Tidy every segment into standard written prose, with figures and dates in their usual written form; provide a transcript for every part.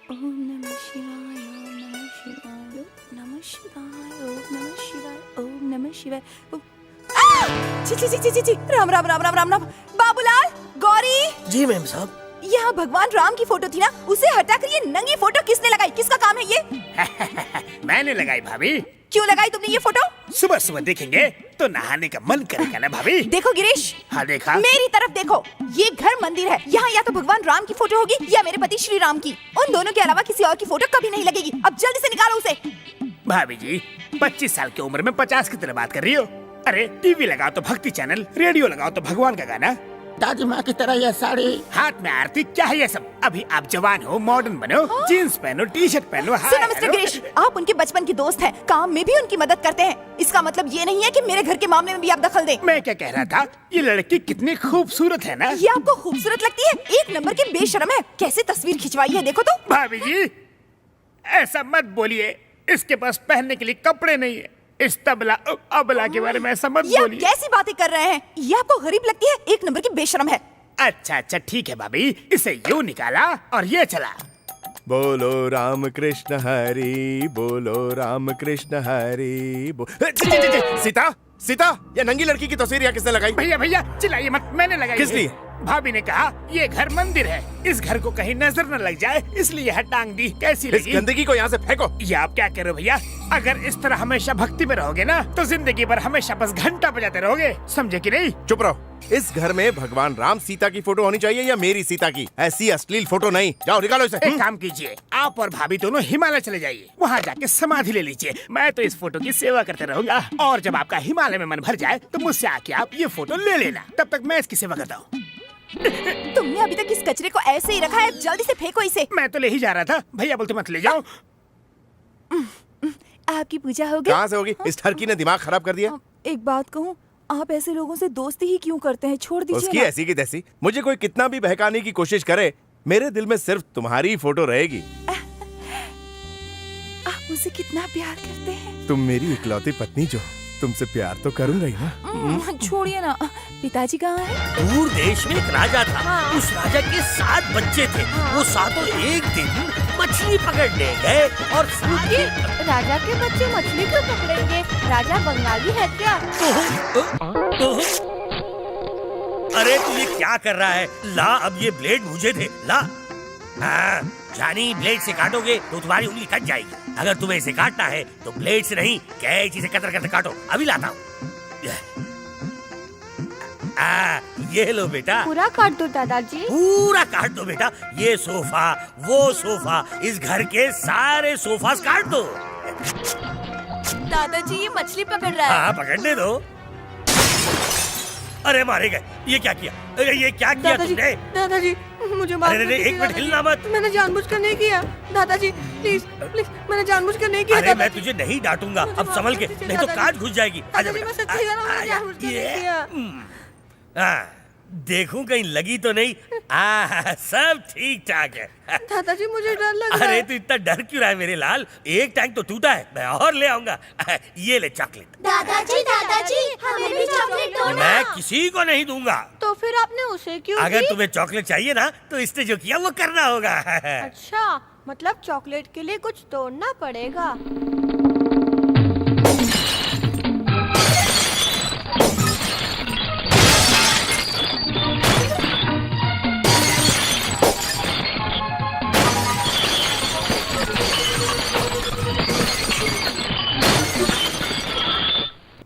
ओम नमः शिवाय, ओम नमः शिवाय, ओम नमः शिवाय, ओम नमः शिवाय, ओम नमः शिवाय। छी छी छी छी छी छी, राम राम राम राम राम राम। बाबूलाल, गौरी, जी मैम साहब। यहाँ भगवान राम की फोटो थी ना, उसे हटाकर ये नंगी फोटो किसने लगाई? किसका काम है ये? मैंने लगाई भाभी। क्यों लगाई तुमने ये फोटो? सुबह सुबह देखेंगे तो नहाने का मन करेगा ना भाभी। देखो गिरीश, हाँ देखा। मेरी तरफ देखो, ये घर मंदिर है, यहाँ या तो भगवान राम की फोटो होगी या मेरे पति श्री राम की। उन दोनों के अलावा किसी और की फोटो कभी नहीं लगेगी। अब जल्दी से निकालो उसे। भाभी जी 25 साल की उम्र में 50 की तरह बात कर रही हो? अरे टीवी लगाओ तो भक्ति चैनल, रेडियो लगाओ तो भगवान का गाना, दादी माँ की तरह यह साड़ी, हाथ में आरती, क्या है ये सब? अभी आप जवान हो, मॉडर्न बनो, जीन्स पहनो, टी शर्ट पहनो। सुनो मिस्टर गिरीश, आप उनके बचपन के दोस्त हैं, काम में भी उनकी मदद करते हैं। इसका मतलब ये नहीं है कि मेरे घर के मामले में भी आप दखल दें। मैं क्या कह रहा था, ये लड़की कितनी खूबसूरत है ना। ये आपको खूबसूरत लगती है? एक नंबर की बेशर्म है। कैसे तस्वीर खिंचवाई है देखो तो। भाभी जी ऐसा मत बोलिए, इसके पास पहनने के लिए कपड़े नहीं है। इस तबला अबला के बारे में ऐसा मत ये आप बोलिए। कैसी बातें कर रहे हैं? ये आपको गरीब लगती है? एक नंबर की बेशर्म है। अच्छा अच्छा ठीक है भाभी, इसे यूं निकाला और ये चला। बोलो राम कृष्ण हरि, बोलो राम कृष्ण हरि सीता सीता, ये नंगी लड़की की तस्वीर यहाँ किसने लगाई? भैया भैया चिल्लाइए मत, मैंने लगाई। किस है। लिए? भाभी ने कहा ये घर मंदिर है, इस घर को कहीं नजर न लग जाए, इसलिए यह टांग दी। कैसी इस लगी? गंदगी को यहाँ से फेंको। ये आप क्या कह रहे हो भैया? अगर इस तरह हमेशा भक्ति में रहोगे ना तो जिंदगी भर हमेशा बस घंटा बजाते रहोगे, समझे कि नहीं? चुप रहो। इस घर में भगवान राम सीता की फोटो होनी चाहिए या मेरी सीता की? ऐसी अश्लील फोटो नहीं। जाओ निकालो इसे। एक काम कीजिए, आप और भाभी दोनों हिमालय चले जाइए, वहाँ जाके समाधि ले लीजिए। मैं तो इस फोटो की सेवा करते रहूंगा, और जब आपका हिमालय में मन भर जाए तो मुझसे आके आप ये फोटो ले लेना। तब तक मैं इसकी सेवा करता हूँ। तुमने अभी तक इस कचरे को ऐसे ही रखा है, जल्दी से फेंको इसे। मैं तो ले ही जा रहा था, भैया बोलते मत ले जाओ। आपकी पूजा हो गई? कहाँ से होगी? इस ठरकी ने दिमाग खराब कर दिया। एक बात कहूँ, आप ऐसे लोगों से दोस्ती ही क्यों करते हैं? छोड़ दीजिए उसकी ना। ऐसी की तैसी, मुझे कोई कितना भी बहकाने की कोशिश करे, मेरे दिल में सिर्फ तुम्हारी ही फोटो रहेगी। आप मुझसे कितना प्यार करते हैं। तुम मेरी इकलौती पत्नी, जो तुमसे प्यार तो करूंगा ही ना। छोड़िए ना। पिताजी कहाँ हैं? दूर देश में एक राजा था। उस राजा के 7 बच्चे थे। वो सातों एक दिन मछली पकड़ने गए और राजा के बच्चे मछली क्यों पकड़ेंगे? राजा बंगाली है क्या? अरे तू ये क्या कर रहा है? ला अब ये ब्लेड मुझे दे, ला। हाँ, जानी ब्लेड से काटोगे तो तुम्हारी उंगली कट जाएगी। अगर तुम्हें इसे काटना है तो ब्लेड से नहीं, कैंची से कतर कतर काटो। अभी लाता हूँ। ये लो बेटा। पूरा काट दो दादाजी। पूरा काट दो बेटा। ये सोफा, वो सोफा, इस घर के सारे सोफा काट दो। दादाजी ये मछली पकड़ रहा है। हाँ पकड़ने दो। अरे मारे गए। ये क्या किया? अरे ये क्या किया तुमने? दादाजी मुझे माफ अरे एक मिनट हिलना मत। मैंने जानबूझकर नहीं किया। दादाजी प्लीज प्लीज, मैंने जानबूझकर नहीं किया। अरे मैं तुझे नहीं डांटूंगा, अब संभल के, नहीं तो काट घुस जाएगी। आजा दादाजी बेटा। मैं सच्ची कह रहा हूँ, मैंने जानबूझकर नहीं किया। देखूं कहीं लगी तो नहीं। सब ठीक ठाक है। दादाजी मुझे डर लग रहा अरे है। तू इतना डर क्यों रहा है मेरे लाल? एक टैंक तो टूटा है, मैं और ले आऊंगा। ये ले चॉकलेट। दादाजी हमें भी चॉकलेट दो ना। मैं किसी को नहीं दूंगा। तो फिर आपने उसे क्यों अगर दी? तुम्हें चॉकलेट चाहिए ना तो इसने जो किया वो करना होगा। अच्छा, मतलब चॉकलेट के लिए कुछ तोड़ना पड़ेगा।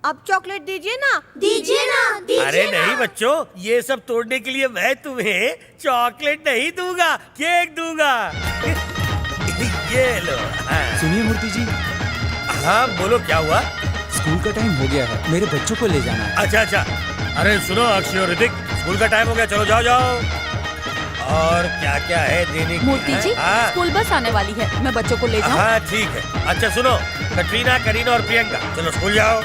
अब चॉकलेट दीजिए ना। अरे नहीं बच्चों, ये सब तोड़ने के लिए मैं तुम्हें चॉकलेट नहीं दूंगा, केक दूंगा। ये लो। सुनिए मूर्ति जी, हाँ बोलो, क्या हुआ? स्कूल का टाइम हो गया है, मेरे बच्चों को ले जाना है। अच्छा अच्छा। अरे सुनो अक्षय और ऋतिक, स्कूल का टाइम हो गया, चलो जाओ जाओ। और क्या क्या है देने की? मूर्ति जी, हाँ स्कूल बस आने वाली है, मैं बच्चों को ले जाऊं? हाँ ठीक है। अच्छा सुनो, कटरीना, करीना और प्रियंका, चलो स्कूल जाओ।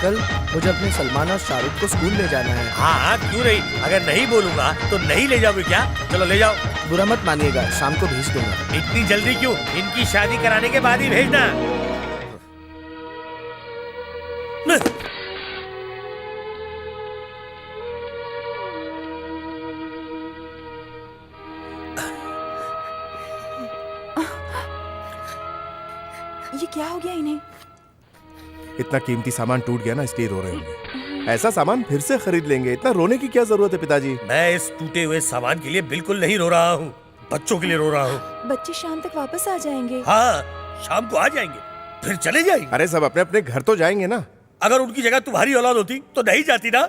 कल मुझे अपने सलमान और शाहरुख को स्कूल ले जाना है। हाँ हाँ क्यों नहीं, अगर नहीं बोलूंगा तो नहीं ले जाओगे क्या? चलो ले जाओ। बुरा मत मानिएगा, शाम को भेज दूंगा। इतनी जल्दी क्यों? इनकी शादी कराने के बाद ही भेजना। ये क्या हो गया इन्हें? इतना कीमती सामान टूट गया ना, इसलिए रो रहे होंगे। ऐसा सामान फिर से खरीद लेंगे, इतना रोने की क्या जरूरत है पिताजी? मैं इस टूटे हुए सामान के लिए बिल्कुल नहीं रो रहा हूँ, बच्चों के लिए रो रहा हूँ। बच्चे शाम तक वापस आ जाएंगे। हाँ, शाम को आ जाएंगे, फिर चले जाएंगे। अरे सब अपने अपने घर तो जाएंगे ना। अगर उनकी जगह तुम्हारी औलाद होती तो नहीं जाती ना।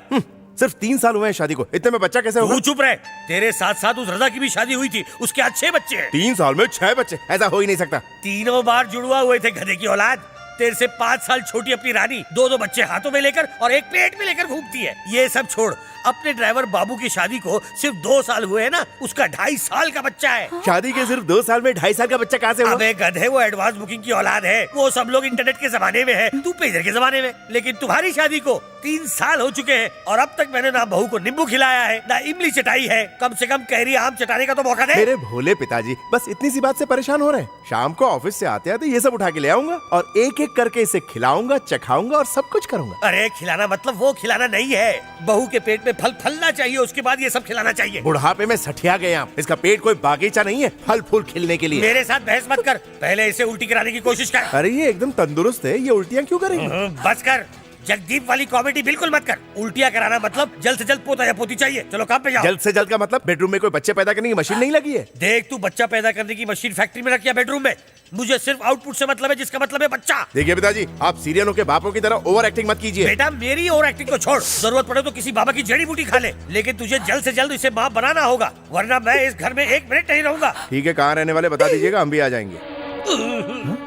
सिर्फ 3 साल हुए हैं शादी को, इतने में बच्चा कैसे होगा? तू चुप रहे। तेरे साथ साथ उस रजा की भी शादी हुई थी, उसके आज 6 बच्चे हैं। 3 साल में 6 बच्चे, ऐसा हो ही नहीं सकता। 3 बार जुड़वा हुए थे गधे की औलाद। तेरे से 5 साल छोटी अपनी रानी 2-2 बच्चे हाथों में लेकर और एक पेट में लेकर घूमती है। ये सब छोड़, अपने ड्राइवर बाबू की शादी को सिर्फ 2 साल हुए हैं ना, उसका 2.5 साल का बच्चा है। शादी के सिर्फ 2 साल में 2.5 साल का बच्चा कहाँ से हुआ? अबे गधे, वो एडवांस बुकिंग की औलाद है। वो सब लोग इंटरनेट के जमाने में है, तू पेजर के जमाने में। लेकिन तुम्हारी शादी को 3 साल हो चुके हैं और अब तक मैंने ना बहू को नींबू खिलाया है, ना इमली चटाई है। कम से कम कैरी आम चटाने का तो मौका दे। मेरे भोले पिताजी बस इतनी सी बात से परेशान हो रहे हैं। शाम को ऑफिस से आते आते ये सब उठा के ले आऊंगा और एक एक करके इसे खिलाऊंगा, चखाऊंगा और सब कुछ करूंगा। अरे खिलाना मतलब वो खिलाना नहीं है, बहू के पेट में फल फलना चाहिए, उसके बाद ये सब खिलाना चाहिए। बुढ़ापे में सठिया गए आप, इसका पेट कोई बागीचा नहीं है फल फूल खिलने के लिए। मेरे साथ बहस मत कर, पहले इसे उल्टी कराने की कोशिश कर। अरे ये एकदम तंदुरुस्त है, ये उल्टियाँ क्यों करेंगे? बस कर, जगदीप वाली कॉमेडी बिल्कुल मत कर। उल्टियाँ कराना मतलब जल्द से जल्द पोता या पोती चाहिए। चलो काम पे जाओ। जल्द से जल्द का मतलब बेडरूम में कोई बच्चे पैदा करने की मशीन नहीं लगी है? देख, तू बच्चा पैदा करने की मशीन फैक्ट्री में रख या बेडरूम में, मुझे सिर्फ आउटपुट से मतलब है, जिसका मतलब है बच्चा। देखिए पिताजी, आप सीरियलों के बापों की तरह ओवर एक्टिंग मत कीजिए। बेटा, मेरी ओवर एक्टिंग को छोड़, जरूरत पड़े तो किसी बाबा की जड़ी बूटी खा ले, लेकिन तुझे जल्द से जल्द इसे माँ बनाना होगा, वरना मैं इस घर में 1 मिनट नहीं रहूंगा। ठीक है, कहाँ रहने वाले बता दीजिएगा, हम भी आ जाएंगे।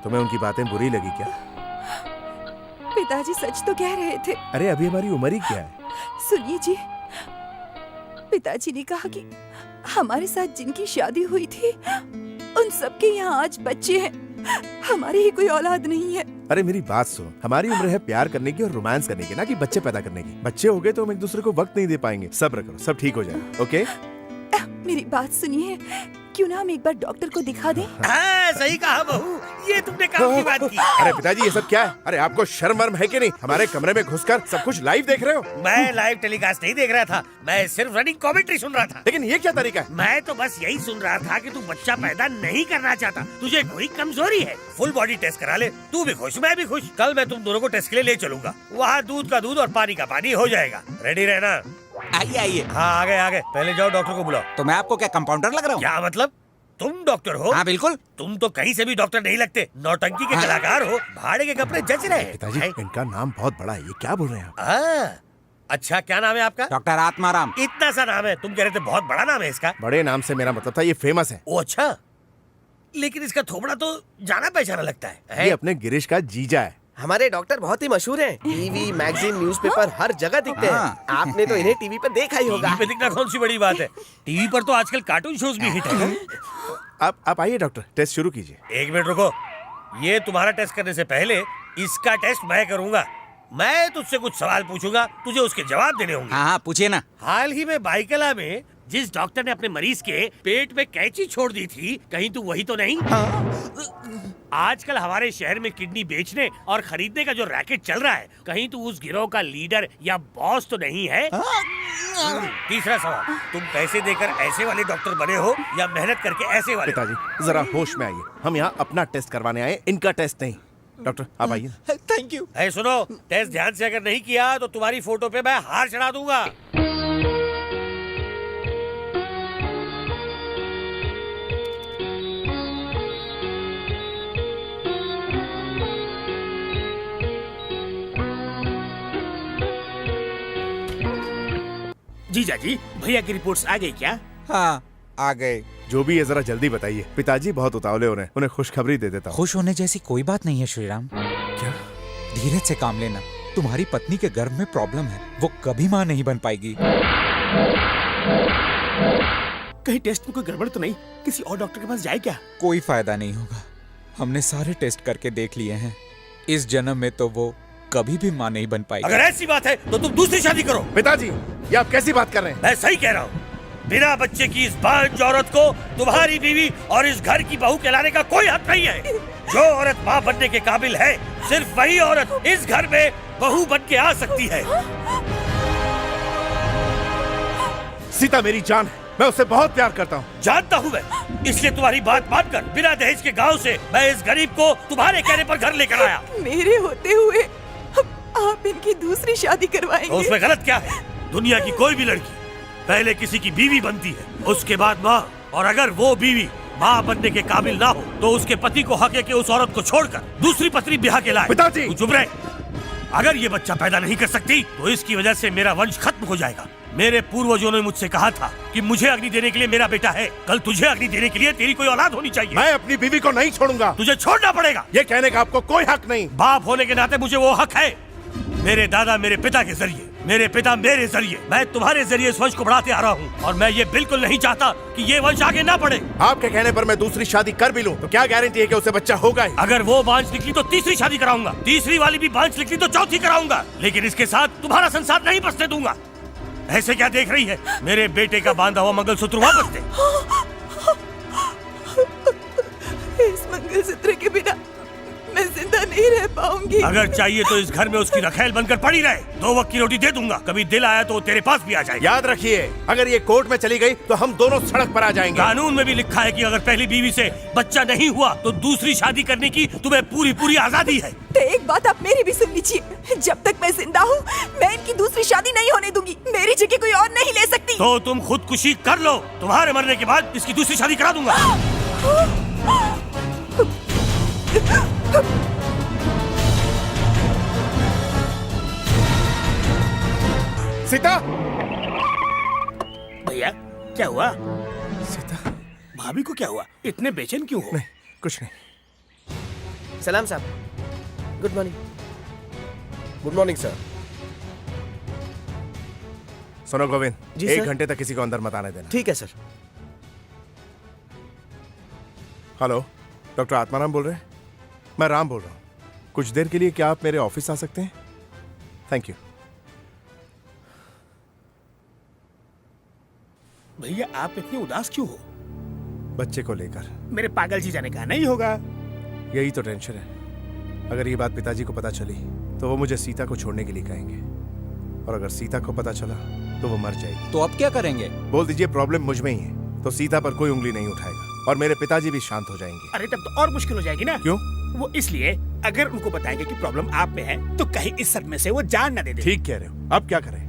तुम्हें उनकी बातें बुरी लगी क्या? पिताजी सच तो कह रहे थे। अरे अभी हमारी उम्र ही क्या है? सुनिए जी, पिताजी ने कहा कि हमारे साथ जिनकी शादी हुई थी उन सबके यहाँ आज बच्चे हैं, हमारी ही कोई औलाद नहीं है। अरे मेरी बात सुनो, हमारी उम्र है प्यार करने की और रोमांस करने की, ना कि बच्चे पैदा करने की। बच्चे हो गए तो हम एक दूसरे को वक्त नहीं दे पाएंगे। सब्र करो, सब ठीक हो जाएगा। ओके? मेरी बात सुनिए, क्यों ना हम एक बार डॉक्टर को दिखा दें? हाँ, सही कहा बहू, ये तुमने काम की बात की। अरे पिताजी ये सब क्या है? अरे आपको शर्म वर्म है कि नहीं? हमारे कमरे में घुसकर सब कुछ लाइव देख रहे हो? मैं लाइव टेलीकास्ट नहीं देख रहा था, मैं सिर्फ रनिंग कमेंट्री सुन रहा था। लेकिन ये क्या तरीका है? मैं तो बस यही सुन रहा था कि तू बच्चा पैदा नहीं करना चाहता, तुझे कोई कमजोरी है। फुल बॉडी टेस्ट करा ले, तू भी खुश मैं भी खुश। कल मैं तुम दोनों को टेस्ट के लिए ले चलूंगा, वहाँ दूध का दूध और पानी का पानी हो जाएगा। रेडी रहना। आइए आइए। हाँ आगे आगे, पहले जाओ डॉक्टर को बुलाओ। तो मैं आपको क्या कंपाउंडर लग रहा हूँ? क्या मतलब? तुम डॉक्टर हो? हाँ बिल्कुल। तुम तो कहीं से भी डॉक्टर नहीं लगते, नौटंकी के कलाकार हो, भाड़े के कपड़े जच रहे हैं। पिताजी इनका नाम बहुत बड़ा है, ये क्या बोल रहे हैं आप? अच्छा, क्या नाम है आपका? डॉक्टर आत्माराम। इतना सा नाम है? तुम कह रहे थे बहुत बड़ा नाम है इसका। बड़े नाम से मेरा मतलब था ये फेमस है। ओ अच्छा, लेकिन इसका थोबड़ा तो जाना पहचाना लगता है। ये अपने गिरीश का जीजा है। हमारे डॉक्टर बहुत ही मशहूर हैं। टीवी, मैगजीन, न्यूज़पेपर हर जगह दिखते हैं। आपने तो इन्हें टीवी पर देखा ही होगा। टीवी पे दिखना कौन सी बड़ी बात है, टीवी पर तो आजकल कार्टून शोज भी हिट है। आप आइए डॉक्टर, टेस्ट शुरू कीजिए। 1 मिनट रुको, ये तुम्हारा टेस्ट करने से पहले इसका टेस्ट मैं करूंगा। मैं तुझसे कुछ सवाल पूछूंगा, तुझे उसके जवाब देने होंगे। हाँ पूछिए ना। हाल ही में बाइकला में जिस डॉक्टर ने अपने मरीज के पेट में कैंची छोड़ दी थी, कहीं तू वही तो नहीं? आजकल हमारे शहर में किडनी बेचने और खरीदने का जो रैकेट चल रहा है, कहीं तू उस गिरोह का लीडर या बॉस तो नहीं है? तीसरा सवाल, तुम पैसे देकर ऐसे वाले डॉक्टर बने हो या मेहनत करके ऐसे वाले? पिताजी जरा होश में आइए, हम यहाँ अपना टेस्ट करवाने आए, इनका टेस्ट नहीं। डॉक्टर आप आइए। Thank you. सुनो, टेस्ट ध्यान से अगर नहीं किया तो तुम्हारी फोटो पे मैं हार चढ़ा दूंगा। जीजा जी, भैया की रिपोर्ट्स आ गई क्या? हाँ आ गए। जो भी है जरा जल्दी बताइए, पिताजी बहुत उतावले हो रहे हैं, उन्हें खुशखबरी दे देता हूँ। खुश होने जैसी कोई बात नहीं है श्रीराम। क्या? धीरज से काम लेना। तुम्हारी पत्नी के गर्भ में प्रॉब्लम है, वो कभी माँ नहीं बन पाएगी। कहीं टेस्ट में कोई गड़बड़ तो नहीं? किसी और डॉक्टर के पास जाए क्या? कोई फायदा नहीं होगा, हमने सारे टेस्ट करके देख लिए हैं। इस जन्म में तो वो कभी भी माँ नहीं बन पाएगी। अगर ऐसी बात है तो तुम दूसरी शादी करो। पिताजी ये आप कैसी बात कर रहे हैं? मैं सही कह रहा हूँ, बिना बच्चे की इस बांझ औरत को तुम्हारी बीवी और इस घर की बहू कहलाने का कोई हक नहीं है। जो औरत माँ बनने के काबिल है, सिर्फ वही औरत इस घर में बहू बन के आ सकती है। सीता मेरी जान है, मैं उससे बहुत प्यार करता हूँ। जानता हूँ मैं, इसलिए तुम्हारी बात मानकर बिना दहेज के गांव से मैं इस गरीब को तुम्हारे कहने पर घर लेकर आया। मेरे होते हुए आप इनकी दूसरी शादी तो करवाएंगे? उसमें गलत क्या है? दुनिया की कोई भी लड़की पहले किसी की बीवी बनती है, उसके बाद माँ, और अगर वो बीवी माँ बनने के काबिल ना हो तो उसके पति को हक है कि उस औरत को छोड़कर दूसरी पत्नी ब्याह के लाए। पिताजी! तू चुप रहे। अगर ये बच्चा पैदा नहीं कर सकती तो इसकी वजह से मेरा वंश खत्म हो जाएगा। मेरे पूर्वजों ने मुझसे कहा था कि मुझे अग्नि देने के लिए मेरा बेटा है, कल तुझे अग्नि देने के लिए तेरी कोई औलाद होनी चाहिए। मैं अपनी बीवी को नहीं छोड़ूंगा। तुझे छोड़ना पड़ेगा। ये कहने का आपको कोई हक नहीं। बाप होने के नाते मुझे वो हक है। मेरे दादा मेरे पिता के जरिए, मेरे पिता मेरे जरिए, मैं तुम्हारे जरिए इस वंश को बढ़ाते आ रहा हूँ, और मैं ये बिल्कुल नहीं चाहता कि ये वंश आगे ना बढ़े। आपके कहने पर मैं दूसरी शादी कर भी लूं तो क्या गारंटी है कि उसे बच्चा होगा ही? अगर वो बांझ निकली तो तीसरी शादी कराऊंगा, तीसरी वाली भी बांझ निकली तो चौथी कराऊंगा, लेकिन इसके साथ तुम्हारा संसार नहीं बसने दूंगा। ऐसे क्या देख रही है? मेरे बेटे का बांधा हुआ मंगलसूत्र वापस दे। इस मंगलसूत्र के बिना मैं जिंदा नहीं रह पाऊंगी। अगर चाहिए तो इस घर में उसकी रखेल बनकर पड़ी रहे, 2 वक्त की रोटी दे दूंगा। कभी दिल आया तो वो तेरे पास भी आ जाएगा। याद रखिए, अगर ये कोर्ट में चली गई तो हम दोनों सड़क पर आ जाएंगे। कानून में भी लिखा है कि अगर पहली बीवी से बच्चा नहीं हुआ तो दूसरी शादी करने की तुम्हें पूरी पूरी आजादी है। तो एक बात आप मेरी भी सुन लीजिए, जब तक मैं जिंदा हूँ मैं इनकी दूसरी शादी नहीं होने दूंगी। मेरी जगह कोई और नहीं ले सकती। तो तुम खुदकुशी कर लो, तुम्हारे मरने के बाद इसकी दूसरी शादी करा दूंगा। सीता! भैया क्या हुआ? सीता! भाभी को क्या हुआ? इतने बेचैन क्यों हो? नहीं, कुछ नहीं। सलाम साहब। Good morning. Good morning sir. सुनो गोविंद, जी 1 सर। घंटे तक किसी को अंदर मत आने देना। ठीक है सर। हेलो, डॉक्टर आत्माराम बोल रहे हैं? मैं राम बोल रहा हूँ। कुछ देर के लिए क्या आप मेरे ऑफिस आ सकते हैं? Thank you. भैया आप इतने उदास क्यों हो? बच्चे को लेकर। मेरे पागल जी जाने का नहीं होगा। यही तो टेंशन है। अगर ये बात पिताजी को पता चली तो वो मुझे सीता को छोड़ने के लिए कहेंगे, और अगर सीता को पता चला तो वो मर जाएगी। तो अब क्या करेंगे? बोल दीजिए प्रॉब्लम मुझ में ही है, तो सीता पर कोई उंगली नहीं उठाएगा, और मेरे पिताजी भी शांत हो जाएंगे। अरे तब तो और मुश्किल हो जाएगी ना। क्यों? वो इसलिए, अगर उनको बताएंगे कि प्रॉब्लम आप में है तो कहीं इस सब में से वो जान न दे दे। ठीक कह रहे हो। अब क्या करें?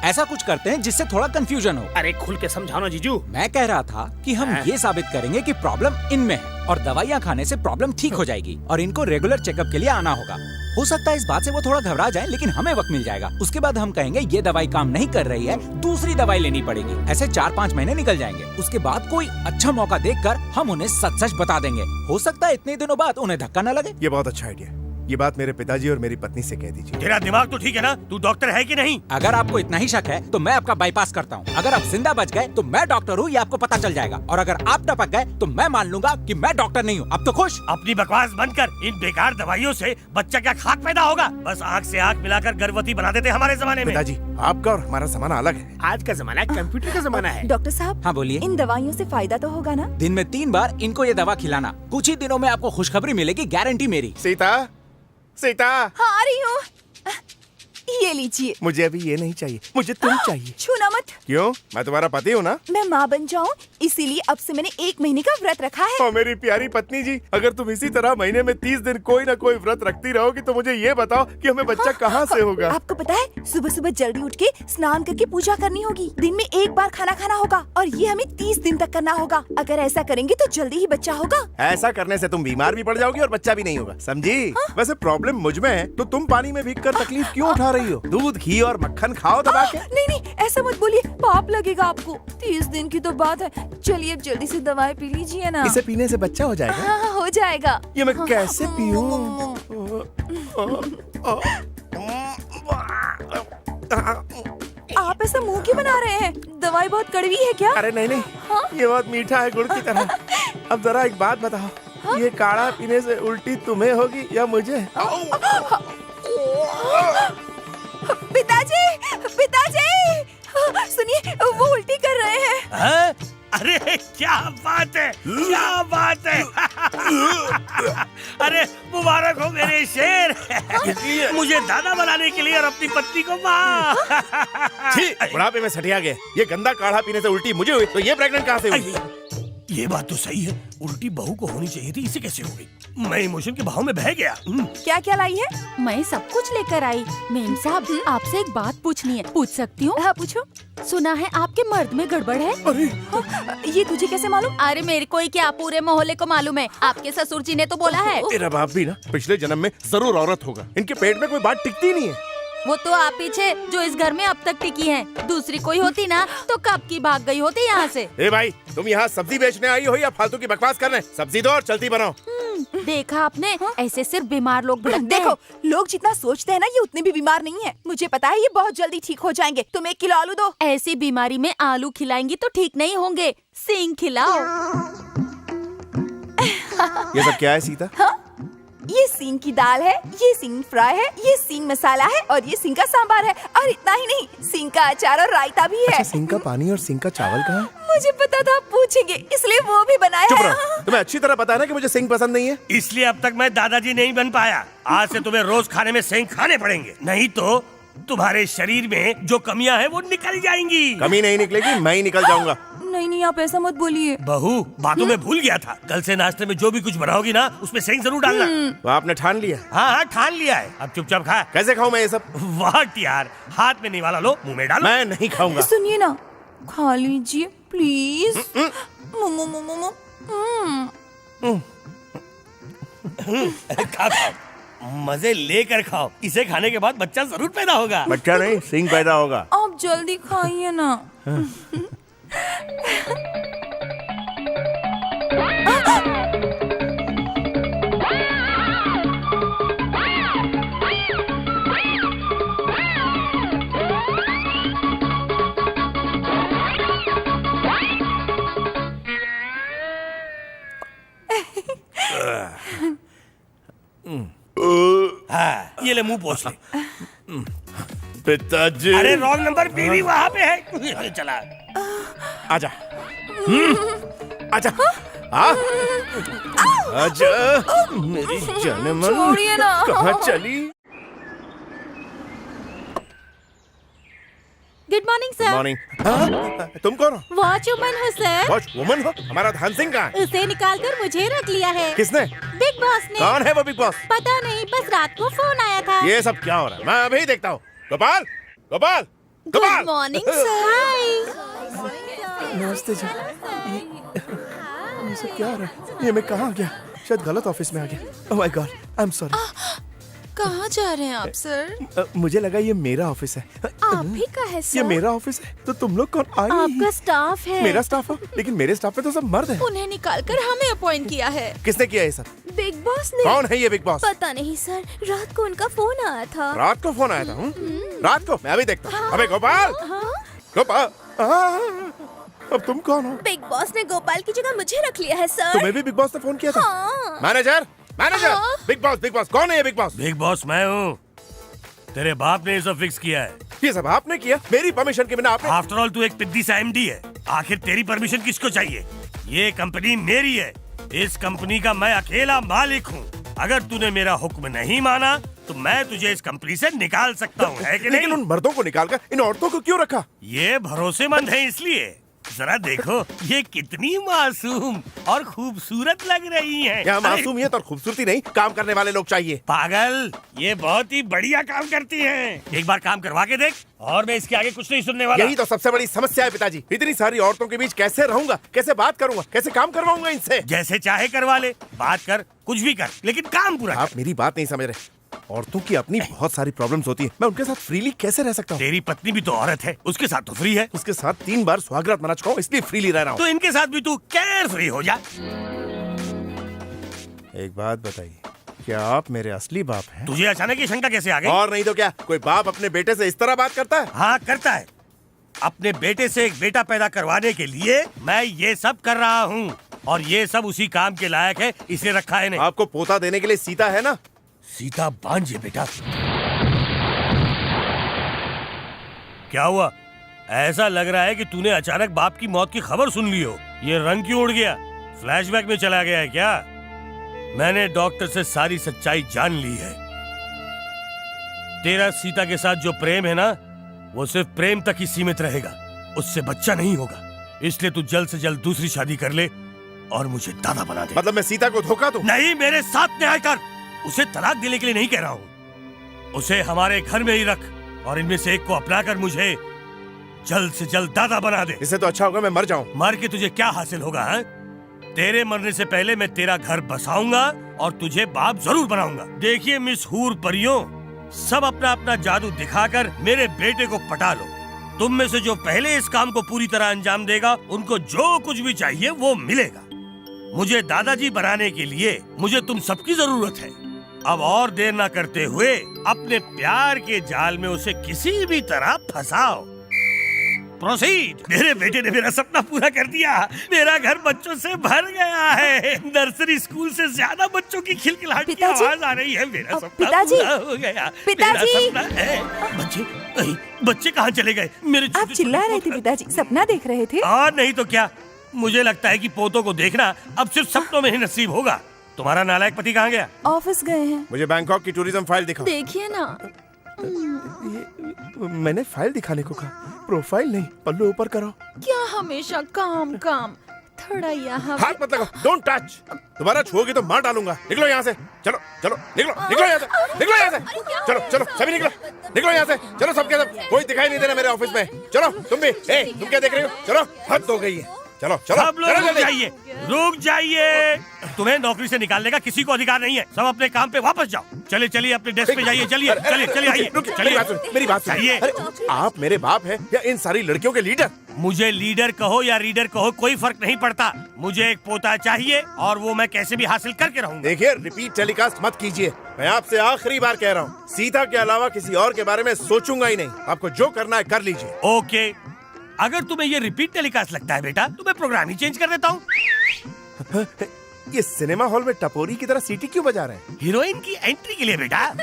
ऐसा कुछ करते हैं जिससे थोड़ा कंफ्यूजन हो। अरे खुल के समझाओ ना जीजू। मैं कह रहा था कि हम हाँ? ये साबित करेंगे कि प्रॉब्लम इनमें है और दवाइयाँ खाने से प्रॉब्लम ठीक हो जाएगी, और इनको रेगुलर चेकअप के लिए आना होगा। हो सकता है इस बात से वो थोड़ा घबरा जाए, लेकिन हमें वक्त मिल जाएगा। उसके बाद हम कहेंगे ये दवाई काम नहीं कर रही है, दूसरी दवाई लेनी पड़ेगी। ऐसे 4-5 महीने निकल जाएंगे। उसके बाद कोई अच्छा मौका देखकर हम उन्हें सच सच बता देंगे। हो सकता है इतने दिनों बाद उन्हें धक्का न लगे। ये बहुत अच्छा आइडिया। ये बात मेरे पिताजी और मेरी पत्नी से कह दीजिए। तेरा दिमाग तो ठीक है ना? तू डॉक्टर है कि नहीं? अगर आपको इतना ही शक है तो मैं आपका बाईपास करता हूँ। अगर आप जिंदा बच गए तो मैं डॉक्टर हूँ, ये आपको पता चल जाएगा, और अगर आप टपक गए तो मैं मान लूंगा कि मैं डॉक्टर नहीं हूँ। अब तो खुश? अपनी बकवास बंद कर। इन बेकार दवाइयों से बच्चा क्या खाक पैदा होगा? बस आँख से आँख मिलाकर गर्भवती बना देते हमारे जमाने में। पिताजी, आपका और हमारा जमाना अलग है। आज का जमाना कंप्यूटर का जमाना है। डॉक्टर साहब, हाँ बोलिए। इन दवाइयों से फायदा तो होगा ना? दिन में 3 बार इनको ये दवा खिलाना। कुछ ही दिनों में आपको खुशखबरी मिलेगी, गारंटी मेरी। सीता! सीता! हाँ आ रही हूँ। ये लीजिए। मुझे अभी ये नहीं चाहिए, मुझे तुम चाहिए। छूना मत। क्यों? मैं तुम्हारा पति हूँ ना। मैं माँ बन जाऊँ इसीलिए अब से मैंने 1 महीने का व्रत रखा है। और मेरी प्यारी पत्नी जी, अगर तुम इसी तरह महीने में 30 दिन कोई ना कोई व्रत रखती रहोगी तो मुझे ये बताओ कि हमें बच्चा कहाँ से होगा? आपको पता है, सुबह सुबह जल्दी उठ के स्नान करके पूजा करनी होगी। दिन में 1 बार खाना खाना होगा, और ये हमें 30 दिन तक करना होगा। अगर ऐसा करेंगे तो जल्दी ही बच्चा होगा। ऐसा करने से तुम बीमार भी पड़ जाओगी और बच्चा भी नहीं होगा, समझी? वैसे प्रॉब्लम मुझ में है तो तुम पानी में भीग कर तकलीफ क्यों उठा रही हो? दूध, घी और मक्खन खाओ दबा के। नहीं नहीं, ऐसा मत बोलिए, पाप लगेगा आपको। 30 दिन की तो बात है। चलिए अब जल्दी से दवाई पी लीजिए ना। इसे पीने से बच्चा हो जाएगा? हाँ हो जाएगा। ये मैं कैसे पीऊं? आप ऐसा मुंह क्यों बना रहे हैं? दवाई बहुत कड़वी है क्या? अरे नहीं नहीं, ये बहुत मीठा है, गुड़ की तरह। अब जरा एक बात बताओ, ये काढ़ा पीने से उल्टी तुम्हें होगी या मुझे? पिताजी, पिताजी, सुनिए वो उल्टी कर रहे हैं। हाँ? अरे क्या बात है, क्या बात है। अरे मुबारक हो मेरे शेर। मुझे दादा बनाने के लिए और अपनी पत्नी को माँ। छी, बुढ़ापे में सठिया गया। ये गंदा काढ़ा पीने से उल्टी मुझे हुई, तो ये प्रेग्नेंट कहाँ से हुई? ये बात तो सही है, उल्टी बहू को होनी चाहिए थी, इसे कैसे हो गई? मैं इमोशन के भाव में बह गया। क्या क्या लाई है? मैं सब कुछ लेकर आई। मेम साहब, आपसे एक बात पूछनी है, पूछ सकती हूँ? हाँ पूछो। सुना है आपके मर्द में गड़बड़ है। ये तुझे कैसे मालूम? अरे मेरे को ही क्या, पूरे मोहल्ले को मालूम है। आपके ससुर जी ने तो बोला है। तेरा बाप भी ना पिछले जन्म में जरूर औरत होगा। इनके पेट में कोई बात टिकती नहीं है। वो तो आप ही थे जो इस घर में अब तक टिकी हैं। दूसरी कोई होती ना तो कब की भाग गई होती यहाँ से। ए भाई, तुम यहाँ सब्जी बेचने आई हो या फालतू की बकवास करने? सब्जी दो और चलती बनाओ। देखा आपने, ऐसे सिर्फ बीमार लोग भटकते हैं। देखो, लोग जितना सोचते हैं ना, ये उतने भी बीमार नहीं है। मुझे पता है ये बहुत जल्दी ठीक हो जाएंगे। तुम 1 किलो आलू दो। ऐसी बीमारी में आलू खिलाएंगी तो ठीक नहीं होंगे, सींग खिलाओ। ये सब क्या है सीता? ये सींग की दाल है, ये सींग फ्राई है, ये सींग मसाला है और ये सींग का सांबार है। और इतना ही नहीं, सींग का अचार और रायता भी है। अच्छा, सिंह का पानी और सिंह का चावल कहाँ है? मुझे पता था आप पूछेंगे, इसलिए वो भी बनाया चुप है। रहो, तुम्हें अच्छी तरह पता है ना कि मुझे सिंह पसंद नहीं है। इसलिए अब तक मैं दादाजी नहीं बन पाया। आज से तुम्हें रोज खाने में सेंग खाने पड़ेंगे, नहीं तो तुम्हारे शरीर में जो कमियां हैं वो निकल जाएंगी। कमी नहीं निकलेगी, मैं ही निकल जाऊंगा। नहीं नहीं, आप ऐसा मत बोलिए। बहू, बातों में भूल गया था। कल से नाश्ते में जो भी कुछ बनाओगी ना, उसमें सेंग जरूर डालना। तो आपने ठान लिया? हाँ हाँ, ठान लिया है। अब चुपचाप खा। कैसे खाऊं मैं ये सब? वाह यार, हाथ में नहीं वाला, लो मुंह में डालो। मैं नहीं खाऊंगा। सुनिए ना, खा लीजिए प्लीज। खा खाओ, मजे लेकर खाओ। इसे खाने के बाद बच्चा जरूर पैदा होगा। बच्चा नहीं, सिंह पैदा होगा। आप जल्दी खाइए ना। हाँ, ये ले मुंह पोंछ ले। पिताजी। अरे रॉन्ग नंबर, बीवी वहाँ पे है। चला आजा। आजा। आजा मेरी जान मन, छोड़िए ना। कहाँ चली? Good morning sir. मॉर्निंग। तुम कौन हो? वॉच वुमन हो सर। वॉच वुमन हो? हमारा धान सिंह कहाँ है? उसे निकाल कर मुझे रख लिया है। किसने? बिग बॉस ने। कौन है वो बिग बॉस? पता नहीं, बस रात को फोन आया था। ये सब क्या हो रहा है? मैं अभी देखता हूँ। Gopal, Gopal, Gopal. Good morning sir. नमस्ते जी। ये सब क्या हो रहा है? ये मैं कहाँ आ गया? शायद गलत ऑफिस में आ गया। Oh my God, I am sorry. कहाँ जा रहे हैं आप सर? मुझे लगा ये मेरा ऑफिस है। आप ही का है सर? ये मेरा ऑफिस है, तो तुम लोग कौन? आई आपका स्टाफ है। मेरा स्टाफ हो? लेकिन मेरे स्टाफ में तो सब मर्द हैं। उन्हें निकालकर हमें अपॉइंट किया है। किसने किया ये सब? बिग बॉस ने। कौन है ये बिग बॉस? पता नहीं सर, रात को उनका फोन आया था। रात को फोन आया था? रात को? मैं अभी देखता हूँ। अबे गोपाल, गोपाल, अब तुम कौन हो? बिग बॉस ने गोपाल की जगह मुझे रख लिया है सर। तुम्हें भी बिग बॉस ने फोन किया था? हाँ। मैनेजर, मैनेजर, बिग बॉस, कौन है ये बिग बॉस? बिग बॉस मैं हूँ। तेरे बाप ने ये सब फिक्स किया है। ये सब आपने किया? मेरी परमिशन के बिना आपने? आफ्टर ऑल तू एक पिद्दी सा एमडी है। आखिर तेरी परमिशन किसको चाहिए? ये कंपनी मेरी है। इस कंपनी का मैं अकेला मालिक हूँ। अगर तूने मेरा हुक्म नहीं माना तो मैं तुझे इस कंपनी से निकाल सकता हूँ, है कि नहीं? लेकिन उन मर्दों को निकालकर इन औरतों को क्यों रखा? ये भरोसेमंद है इसलिए। जरा देखो ये कितनी मासूम और खूबसूरत लग रही हैं। यहाँ मासूमियत और खूबसूरती नहीं, काम करने वाले लोग चाहिए। पागल, ये बहुत ही बढ़िया काम करती हैं। एक बार काम करवा के देख, और मैं इसके आगे कुछ नहीं सुनने वाला। यही तो सबसे बड़ी समस्या है पिताजी। इतनी सारी औरतों के बीच कैसे रहूंगा, कैसे बात करूंगा, कैसे काम करवाऊंगा इनसे? जैसे चाहे करवा ले, बात कर, कुछ भी कर, लेकिन काम पूरा कर। आप मेरी बात नहीं समझ रहे। औरतों की अपनी बहुत सारी प्रॉब्लम्स होती हैं। मैं उनके साथ फ्रीली कैसे रह सकता हूँ? तेरी पत्नी भी तो औरत है, उसके साथ तो फ्री है। उसके साथ 3 बार सुहागरात मना चुका हूँ, इसलिए फ्रीली रह रहा हूँ। तो इनके साथ भी तू केयर फ्री हो जा। एक बात बताइए, क्या आप मेरे असली बाप हैं? तुझे अचानक ये शंका कैसे आ गई? और नहीं तो क्या, कोई बाप अपने बेटे से इस तरह बात करता है? हाँ करता है। अपने बेटे से एक बेटा पैदा करवाने के लिए मैं ये सब कर रहा हूँ, और ये सब उसी काम के लायक है, इसे रखा है। आपको पोता देने के लिए सीता है ना? सीता बांझे बेटा। क्या हुआ? ऐसा लग रहा है कि तूने अचानक बाप की मौत की खबर सुन ली हो। ये रंग क्यों उड़ गया? फ्लैशबैक में चला गया है क्या? मैंने डॉक्टर से सारी सच्चाई जान ली है। तेरा सीता के साथ जो प्रेम है ना, वो सिर्फ प्रेम तक ही सीमित रहेगा, उससे बच्चा नहीं होगा। इसलिए तू जल्द से जल्द दूसरी शादी कर ले और मुझे दादा बना दे। मतलब मैं सीता को धोखा दूं? नहीं, मेरे साथ न्याय कर। उसे तलाक देने के लिए नहीं कह रहा हूँ, उसे हमारे घर में ही रख और इनमें से एक को अपनाकर मुझे जल्द से जल्द दादा बना दे। इससे तो अच्छा होगा मैं मर जाऊं। मर के तुझे क्या हासिल होगा है? तेरे मरने से पहले मैं तेरा घर बसाऊंगा और तुझे बाप जरूर बनाऊंगा। देखिए मिस हूर परियों, सब अपना अपना जादू दिखाकर मेरे बेटे को पटा लो। तुम में से जो पहले इस काम को पूरी तरह अंजाम देगा, उनको जो कुछ भी चाहिए वो मिलेगा। मुझे दादाजी बनाने के लिए मुझे तुम सबकी जरूरत है। अब और देर ना करते हुए अपने प्यार के जाल में उसे किसी भी तरह फंसाओ। प्रोसीड। मेरे बेटे ने मेरा सपना पूरा कर दिया। मेरा घर बच्चों से भर गया है। नर्सरी स्कूल से ज्यादा बच्चों की खिलखिलाहट की पिताजी? आवाज आ रही है। मेरा सपना पिताजी? पूरा हो गया। पिताजी? मेरा सपना है। बच्चे कहाँ चले गए? मेरे आप चिल्ला रहे थे पिताजी, सपना देख रहे थे? और नहीं तो क्या। मुझे लगता है कि पोतों को देखना अब सिर्फ सपनों में ही नसीब होगा। तुम्हारा नालायक पति कहाँ गया? ऑफिस गए हैं। मुझे बैंकॉक की टूरिज्म फाइल दिखाओ। देखिए ना। मैंने फाइल दिखाने को कहा, प्रोफाइल नहीं। पल्लू ऊपर करो। क्या हमेशा काम काम, थोड़ा यहाँ हाथ मत लगाओ, डोंट टच। दोबारा छुओगी तो मार डालूंगा। निकलो यहाँ से। चलो चलो निकलो, निकलो यहाँ से, निकलो यहाँ से। चलो चलो सभी निकलो, निकलो यहाँ से। चलो सबके सब, कोई दिखाई नहीं दे रहा मेरे ऑफिस में। चलो तुम भी। तुम क्या देख रहे हो? चलो हद हो गई है। चलो चलो सब लोग रुक जाइए, रुक जाइए। तुम्हें नौकरी से निकालने का किसी को अधिकार नहीं है। सब अपने काम पे वापस जाओ। चले चलिए अपने डेस्क पे जाइए। चलिए चलिए चलिए आइए। मेरी बात चाहिए। सुनिए। आप मेरे बाप हैं या इन सारी लड़कियों के लीडर? मुझे लीडर कहो या रीडर कहो, कोई फर्क नहीं पड़ता। मुझे एक पोता चाहिए और वो मैं कैसे भी हासिल करके रहूंगा। देखिए रिपीट टेलीकास्ट मत कीजिए। मैं आपसे आखिरी बार कह रहा हूँ, सीता के अलावा किसी और के बारे में सोचूंगा ही नहीं। आपको जो करना है कर लीजिए। ओके, अगर तुम्हें ये रिपीट टेलीकास्ट लगता है बेटा, तो मैं प्रोग्राम ही चेंज कर देता हूँ। ये सिनेमा हॉल में टपोरी की तरह सीटी क्यों बजा रहे हैं? हीरोइन की एंट्री के लिए बेटा।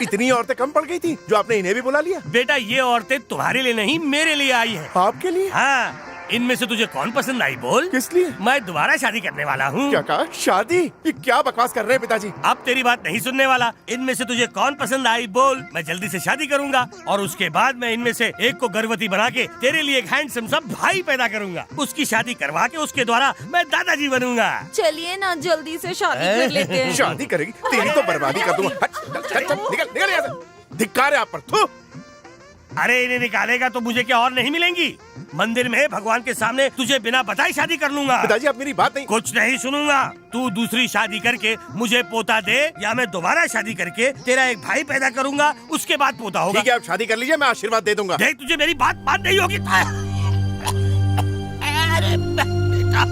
इतनी औरतें कम पड़ गई थी जो आपने इन्हें भी बुला लिया? बेटा ये औरतें तुम्हारे लिए नहीं, मेरे लिए आई हैं। आपके लिए? हाँ, इनमें से तुझे कौन पसंद आई बोल? किस लिए? मैं दोबारा शादी करने वाला हूँ। क्या कहा? शादी? ये क्या बकवास कर रहे हैं पिताजी? अब तेरी बात नहीं सुनने वाला। इनमें से तुझे कौन पसंद आई बोल? मैं जल्दी से शादी करूंगा और उसके बाद मैं इनमें से एक को गर्भवती बना के तेरे लिए एक हैंडसम सा भाई पैदा करूंगा। उसकी शादी करवा के उसके द्वारा मैं दादाजी बनूंगा। चलिए ना जल्दी से शादी कर लेते हैं। शादी करेगी? तेरी तो बर्बादी कर दूंगा। निकल निकल यहाँ से। धिक्कार है आप पर। थू। अरे इन्हें निकालेगा तो मुझे क्या और नहीं मिलेंगी? मंदिर में भगवान के सामने तुझे बिना बताए शादी कर लूंगा। पिताजी आप मेरी बात नहीं। कुछ नहीं सुनूंगा। तू दूसरी शादी करके मुझे पोता दे या मैं दोबारा शादी करके तेरा एक भाई पैदा करूंगा, उसके बाद पोता होगा। ठीक है आप शादी कर लीजिए, मैं आशीर्वाद दे दूंगा। देख तुझे मेरी बात मान नहीं होगी। अरे बेटा,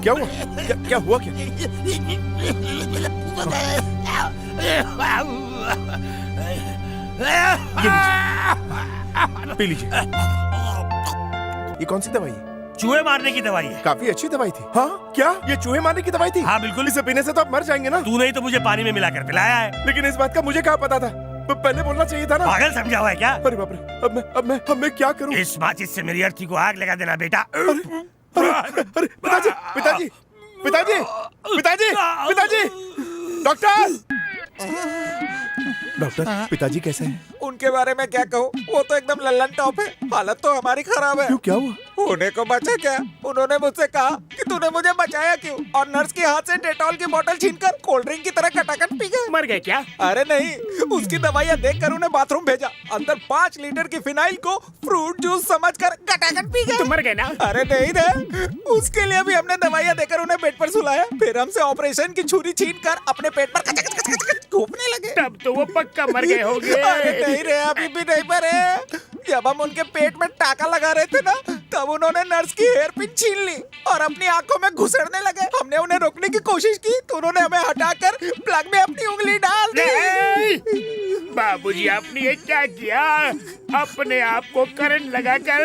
क्या हुआ? क्या हुआ क्या? पी लीजिए। ये कौन सी दवाई है? चूहे मारने की दवाई है। काफी अच्छी दवाई थी। हाँ क्या ये चूहे मारने की दवाई थी? हाँ बिल्कुल। इसे पीने से तो आप मर जाएंगे ना। तू नहीं तो मुझे पानी में मिलाकर पिलाया है। लेकिन इस बात का मुझे क्या पता था? पहले बोलना चाहिए था ना। पागल समझा हुआ है क्या? अरे बाप रे, अब मैं क्या करूं? इस माचिस से मेरी अर्थी को आग लगा देना बेटा। अरे पिताजी पिताजी पिताजी पिताजी पिताजी डॉक्टर डॉक्टर पिताजी कैसे हैं? उनके बारे में क्या कहूँ, वो तो एकदम लल्लन टॉप है। हालत तो हमारी खराब है। क्यों क्या हुआ? होने को बचा क्या? उन्होंने मुझसे कहा कि तूने मुझे बचाया क्यों, और नर्स के हाथ से डेटॉल की बोतल छीनकर कोल्ड ड्रिंक की तरह खटाखट पी गए। मर गए क्या? अरे नहीं, उसकी दवाइयाँ देखकर उन्हें बाथरूम भेजा। अंदर 5 लीटर की फिनाइल को फ्रूट जूस समझकर खटाखट पी गए। तुम मर गए ना? अरे नहीं रे, उसके लिए भी हमने दवाइयाँ देकर उन्हें बेड पर सुलाया। फिर हमसे ऑपरेशन की छुरी छीनकर अपने पेट पर घूमने लगे। तब तो वो पक्का मर गए होंगे। अरे नहीं रे, अभी भी नहीं मरे। जब हम उनके पेट में टाका लगा रहे थे ना, तब उन्होंने नर्स की हेयर पिन छीन ली और अपनी आंखों में घुसड़ने लगे। हमने उन्हें रोकने की कोशिश की तो उन्होंने हमें हटाकर प्लग में अपनी उंगली डाल दी। बाबूजी आपने ये क्या किया? अपने आप को करंट लगाकर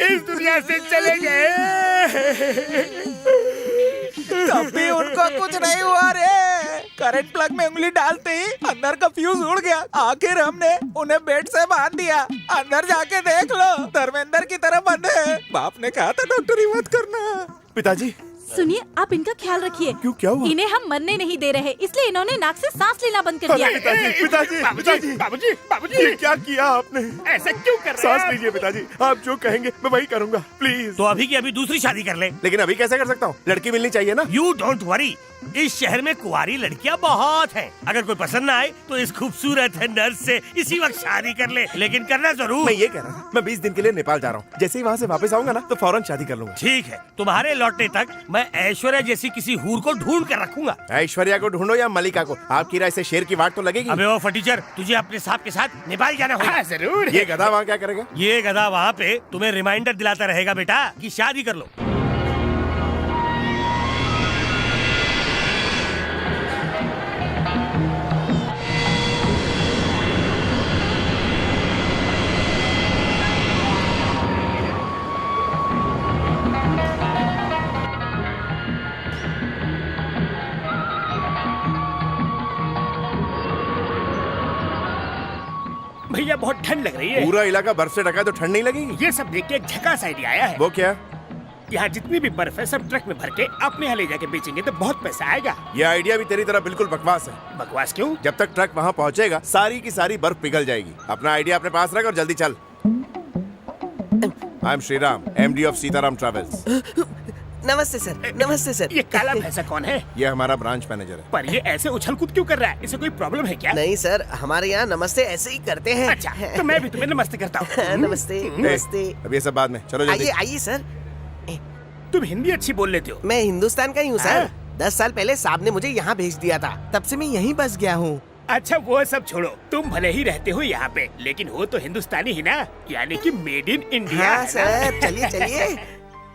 इस दुनिया से चले गए। तब भी उनको कुछ नहीं हुआ रे। करंट प्लग में उंगली डालते ही अंदर का फ्यूज उड़ गया। आखिर हमने उन्हें बेड से बांध दिया। अंदर जाके देख लो, धर्मेंद्र की तरह बंद है। बाप ने कहा था डॉक्टरी मत करना। पिताजी सुनिए, आप इनका ख्याल रखिए। क्यों, क्या हुआ? इन्हें हम मरने नहीं दे रहे, इसलिए इन्होंने नाक से सांस लेना बंद कर दिया। पिताजी पिताजी पिताजी बाबूजी बाबूजी ये क्या किया आपने? ऐसा क्यों कर रहे सांस हैं? लीजिए पिताजी, आप जो कहेंगे मैं वही करूंगा, प्लीज। तो अभी की अभी दूसरी शादी कर ले। लेकिन अभी कैसे कर सकता हूँ? लड़की मिलनी चाहिए ना। यू डोंट वरी, इस शहर में कुंवारी लड़कियां बहुत हैं। अगर कोई पसंद ना आए तो इस खूबसूरत नर्स से इसी वक्त शादी कर ले, लेकिन करना जरूर। मैं ये कह रहा था, मैं 20 दिन के लिए नेपाल जा रहा हूँ। जैसे ही वहाँ से वापस आऊंगा ना तो फौरन शादी कर लूंगा। ठीक है, तुम्हारे लौटने तक मैं ऐश्वर्या जैसी किसी हूर को ढूंढ कर रखूंगा। ऐश्वर्या को ढूंढो या मलिका को, आपकी राय से शेर की वाट तो लगेगी। अबे वो फटीचर, तुझे अपने साहब के साथ नेपाल जाना होगा। हाँ जरूर। ये गधा वहाँ क्या करेगा? ये गधा वहाँ पे तुम्हें रिमाइंडर दिलाता रहेगा बेटा कि शादी कर लो। भैया बहुत ठंड लग रही है। पूरा इलाका बर्फ से ढका है तो ठंड नहीं लगेगी? ये सब देख के एक झकास आइडिया आया है। वो क्या? यहाँ जितनी भी बर्फ है सब ट्रक में भर के अपने यहाँ ले जाके बेचेंगे तो बहुत पैसा आएगा। ये आइडिया भी तेरी तरह बिल्कुल बकवास है। बकवास क्यों? जब तक ट्रक वहाँ पहुँचेगा सारी की सारी बर्फ पिघल जाएगी। अपना आइडिया अपने पास रख और जल्दी चल। I am Shriram, MD of Sitaram travels. नमस्ते सर, नमस्ते सर। ये काला भैंसा कौन है? ये हमारा ब्रांच मैनेजर है। पर ये ऐसे उछल कूद क्यों कर रहा है? इसे कोई प्रॉब्लम है क्या? नहीं सर, हमारे यहाँ नमस्ते ऐसे ही करते हैं। अच्छा, तो मैं भी तुम्हें नमस्ते करता हूँ। नमस्ते नमस्ते। अब ये सब बाद में, चलो जल्दी। आइए आइए सर। तुम हिंदी अच्छी बोल लेते हो। मैं हिंदुस्तान का ही हूँ सर। हाँ। 10 साल पहले साहब ने मुझे यहाँ भेज दिया था, तब से मैं यहीं बस गया हूँ। अच्छा वो सब छोड़ो, तुम भले ही रहते हो यहाँ पे लेकिन हो तो हिंदुस्तानी ही ना, यानी कि मेड इन इंडिया। हाँ सर, चलिए चलिए।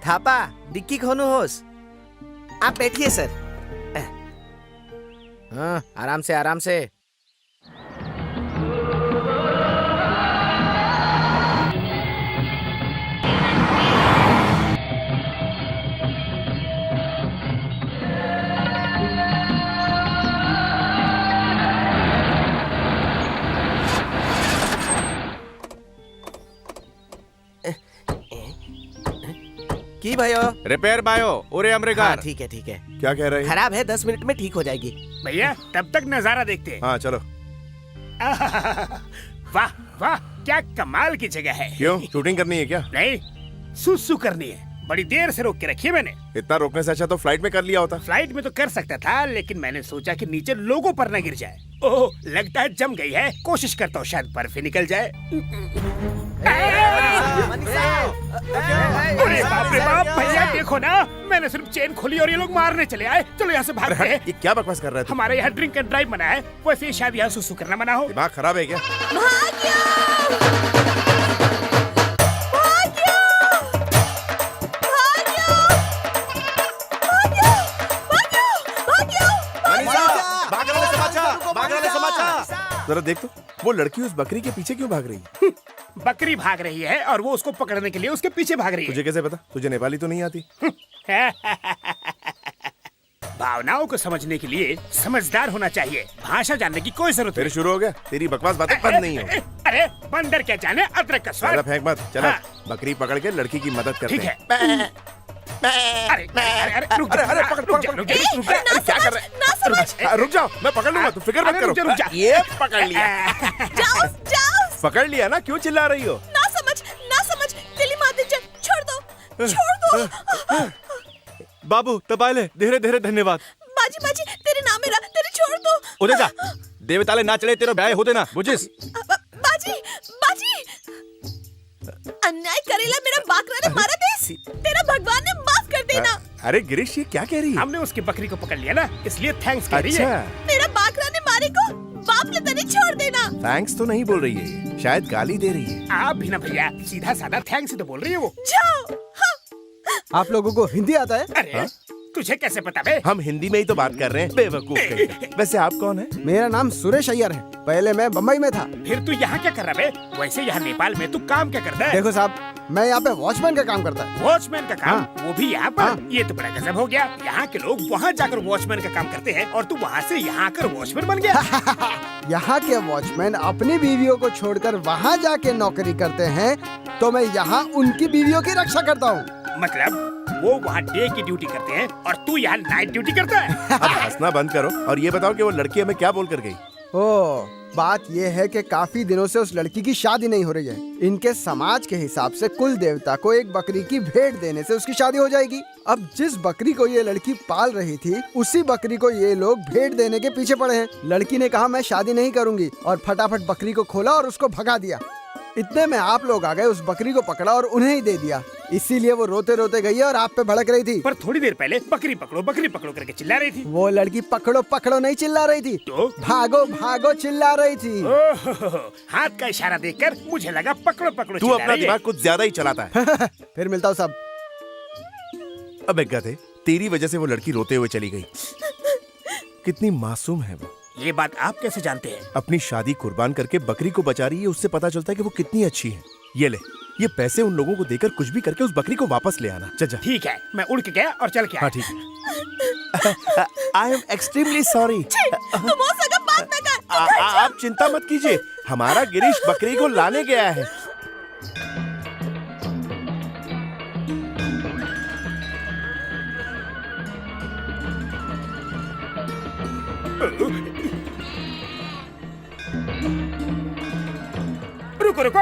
थापा डिक्की खोनो होस। आप बैठिए सर। हाँ, आराम से आराम से। की भयो? रिपेयर बायो ओरे अमरीका। हाँ ठीक है ठीक है। क्या कह रहे हैं? खराब है, 10 मिनट में ठीक हो जाएगी। भैया तब तक नजारा देखते हैं। हाँ चलो। वाह वाह, क्या कमाल की जगह है। क्यों, शूटिंग करनी है क्या? नहीं, सुसु करनी है। बड़ी देर से रोक के रखी है मैंने। इतना रोकने से अच्छा तो फ्लाइट में कर लिया होता। फ्लाइट में तो कर सकता था, लेकिन मैंने सोचा कि नीचे लोगों पर न गिर जाए। ओह, लगता है जम गई है। कोशिश करता हूँ शायद बर्फ ही निकल जाए। अरे बाप रे बाप, भैया देखो ना, मैंने सिर्फ चेन खोली और ये लोग मारने चले आए। चलो यहाँ से भागते हैं। ये क्या बकवास कर रहा है तू? हमारे यहाँ ड्रिंक एंड ड्राइव मना है, वैसे ही शायद यहाँ सुसु करना मना हो। दिमाग खराब है क्या? जरा देख तो, वो लड़की उस बकरी के पीछे क्यों भाग रही है? बकरी भाग रही है और वो उसको पकड़ने के लिए उसके पीछे भाग रही है। तुझे कैसे पता? तुझे नेपाली तो नहीं आती? भावनाओं को समझने के लिए समझदार होना चाहिए, भाषा जानने की कोई जरूरत फिर नहीं। शुरू हो गया, तेरी बकवास बातें बंद नहीं हो। अरे बंदर क्या जाने अदरक का ज्यादा स्वाद। फेंक मत, चला हाँ। बकरी पकड़ के लड़की की मदद करते ठीक है। हैं। अरे अरे अरे रुक जा, अरे, पकड़, रुक जा, पकड़, रुक जा, रुक जा। अरे, क्या कर रहे हैं? रुक जाओ, मैं पकड़ लूंगा, तू फिक्र मत अरे, करो। रुक जा, रुक जा। ये पकड़ लिया। जाओ जाओ, पकड़ लिया ना, क्यों चिल्ला रही हो? ना समझ दिल्ली माते छोड़ दो। बाबू तबाले धीरे धीरे धन्यवाद। बाजी तेरे नाम मेरा, तेरे छोड़ दो। उधर जा, देवताले ना चले तेरा ब्याह होते ना, बुझिस? बाजी अन्याय करेला, मेरा बाकरा ने मारा देस, तेरा भगवान ने माफ कर देना। अरे गिरीश, ये क्या कह रही है? हमने उसकी बकरी को पकड़ लिया ना, इसलिए थैंक्स कह रही है। अच्छा, मेरा बाकरा ने मारे को बाप ले तने छोड़ देना। थैंक्स तो नहीं बोल रही है ये, शायद गाली दे रही है। आप भी ना भैया, सीधा साधा थैंक्स ही तो बोल रही है वो। जाओ। हाँ। आप लोगों को हिंदी आता है? अरे तुझे कैसे पता बे? हम हिंदी में ही तो बात कर रहे हैं, बेवकूफ कहीं का। वैसे आप कौन है? मेरा नाम सुरेश अय्यर है। पहले मैं बम्बई में था। फिर तू यहाँ क्या कर रहा बे? वैसे यहाँ नेपाल में तू काम क्या करता है? देखो साहब, मैं यहाँ पे वॉचमैन का काम करता है। वॉचमैन का काम, हाँ। वो भी यहाँ पर। हाँ। ये तो बड़ा गजब हो गया। यहाँ के लोग वहाँ जाकर वॉचमैन का काम करते हैं और तू वहाँ से यहाँ आकर वॉचमैन बन गया। यहाँ के वॉचमैन अपनी बीवियों को छोड़कर वहाँ जाके नौकरी करते हैं, तो मैं यहाँ उनकी बीवियों की रक्षा करता हूँ। मतलब वो वहाँ डे की ड्यूटी करते हैं और तू यहाँ नाइट ड्यूटी करता है। अब हंसना बंद करो और ये बताओ कि वो लड़की हमें क्या बोल कर गई। ओ, बात ये है कि काफी दिनों से उस लड़की की शादी नहीं हो रही है। इनके समाज के हिसाब से कुल देवता को एक बकरी की भेंट देने से उसकी शादी हो जाएगी। अब जिस बकरी को ये लड़की पाल रही थी, उसी बकरी को ये लोग भेंट देने के पीछे पड़े हैं। लड़की ने कहा मैं शादी नहीं करूंगी और फटाफट बकरी को खोला और उसको भगा दिया। इतने में आप लोग आ गए, उस बकरी को पकड़ा और उन्हें ही दे दिया। इसीलिए वो रोते रोते गई और आप पे भड़क रही थी। पर थोड़ी देर पहले बकरी पकड़ो करके चिल्ला रही थी। वो लड़की पकड़ो पकड़ो नहीं चिल्ला रही थी, तो भागो भागो चिल्ला रही थी। ओह, हाथ का इशारा देखकर मुझे लगा पकड़ो पकड़ो तू चिल्ला अपना रही है। दिमाग कुछ ज्यादा ही चलाता है। फिर मिलता हूँ सब। अबे गधे, तेरी वजह से वो लड़की रोते हुए चली गई। कितनी मासूम है वो। ये बात आप कैसे जानते हैं? अपनी शादी कुर्बान करके बकरी को बचा रही है, उससे पता चलता है कि वो कितनी अच्छी है। ये ले, ये पैसे उन लोगों को देकर कुछ भी करके उस बकरी को वापस ले आना। जा। ठीक है, मैं उड़ के गया और चल के आया। हाँ ठीक है। I am extremely sorry. आप चिंता मत कीजिए, हमारा गिरीश बकरी को लाने गया है। रुको रुको,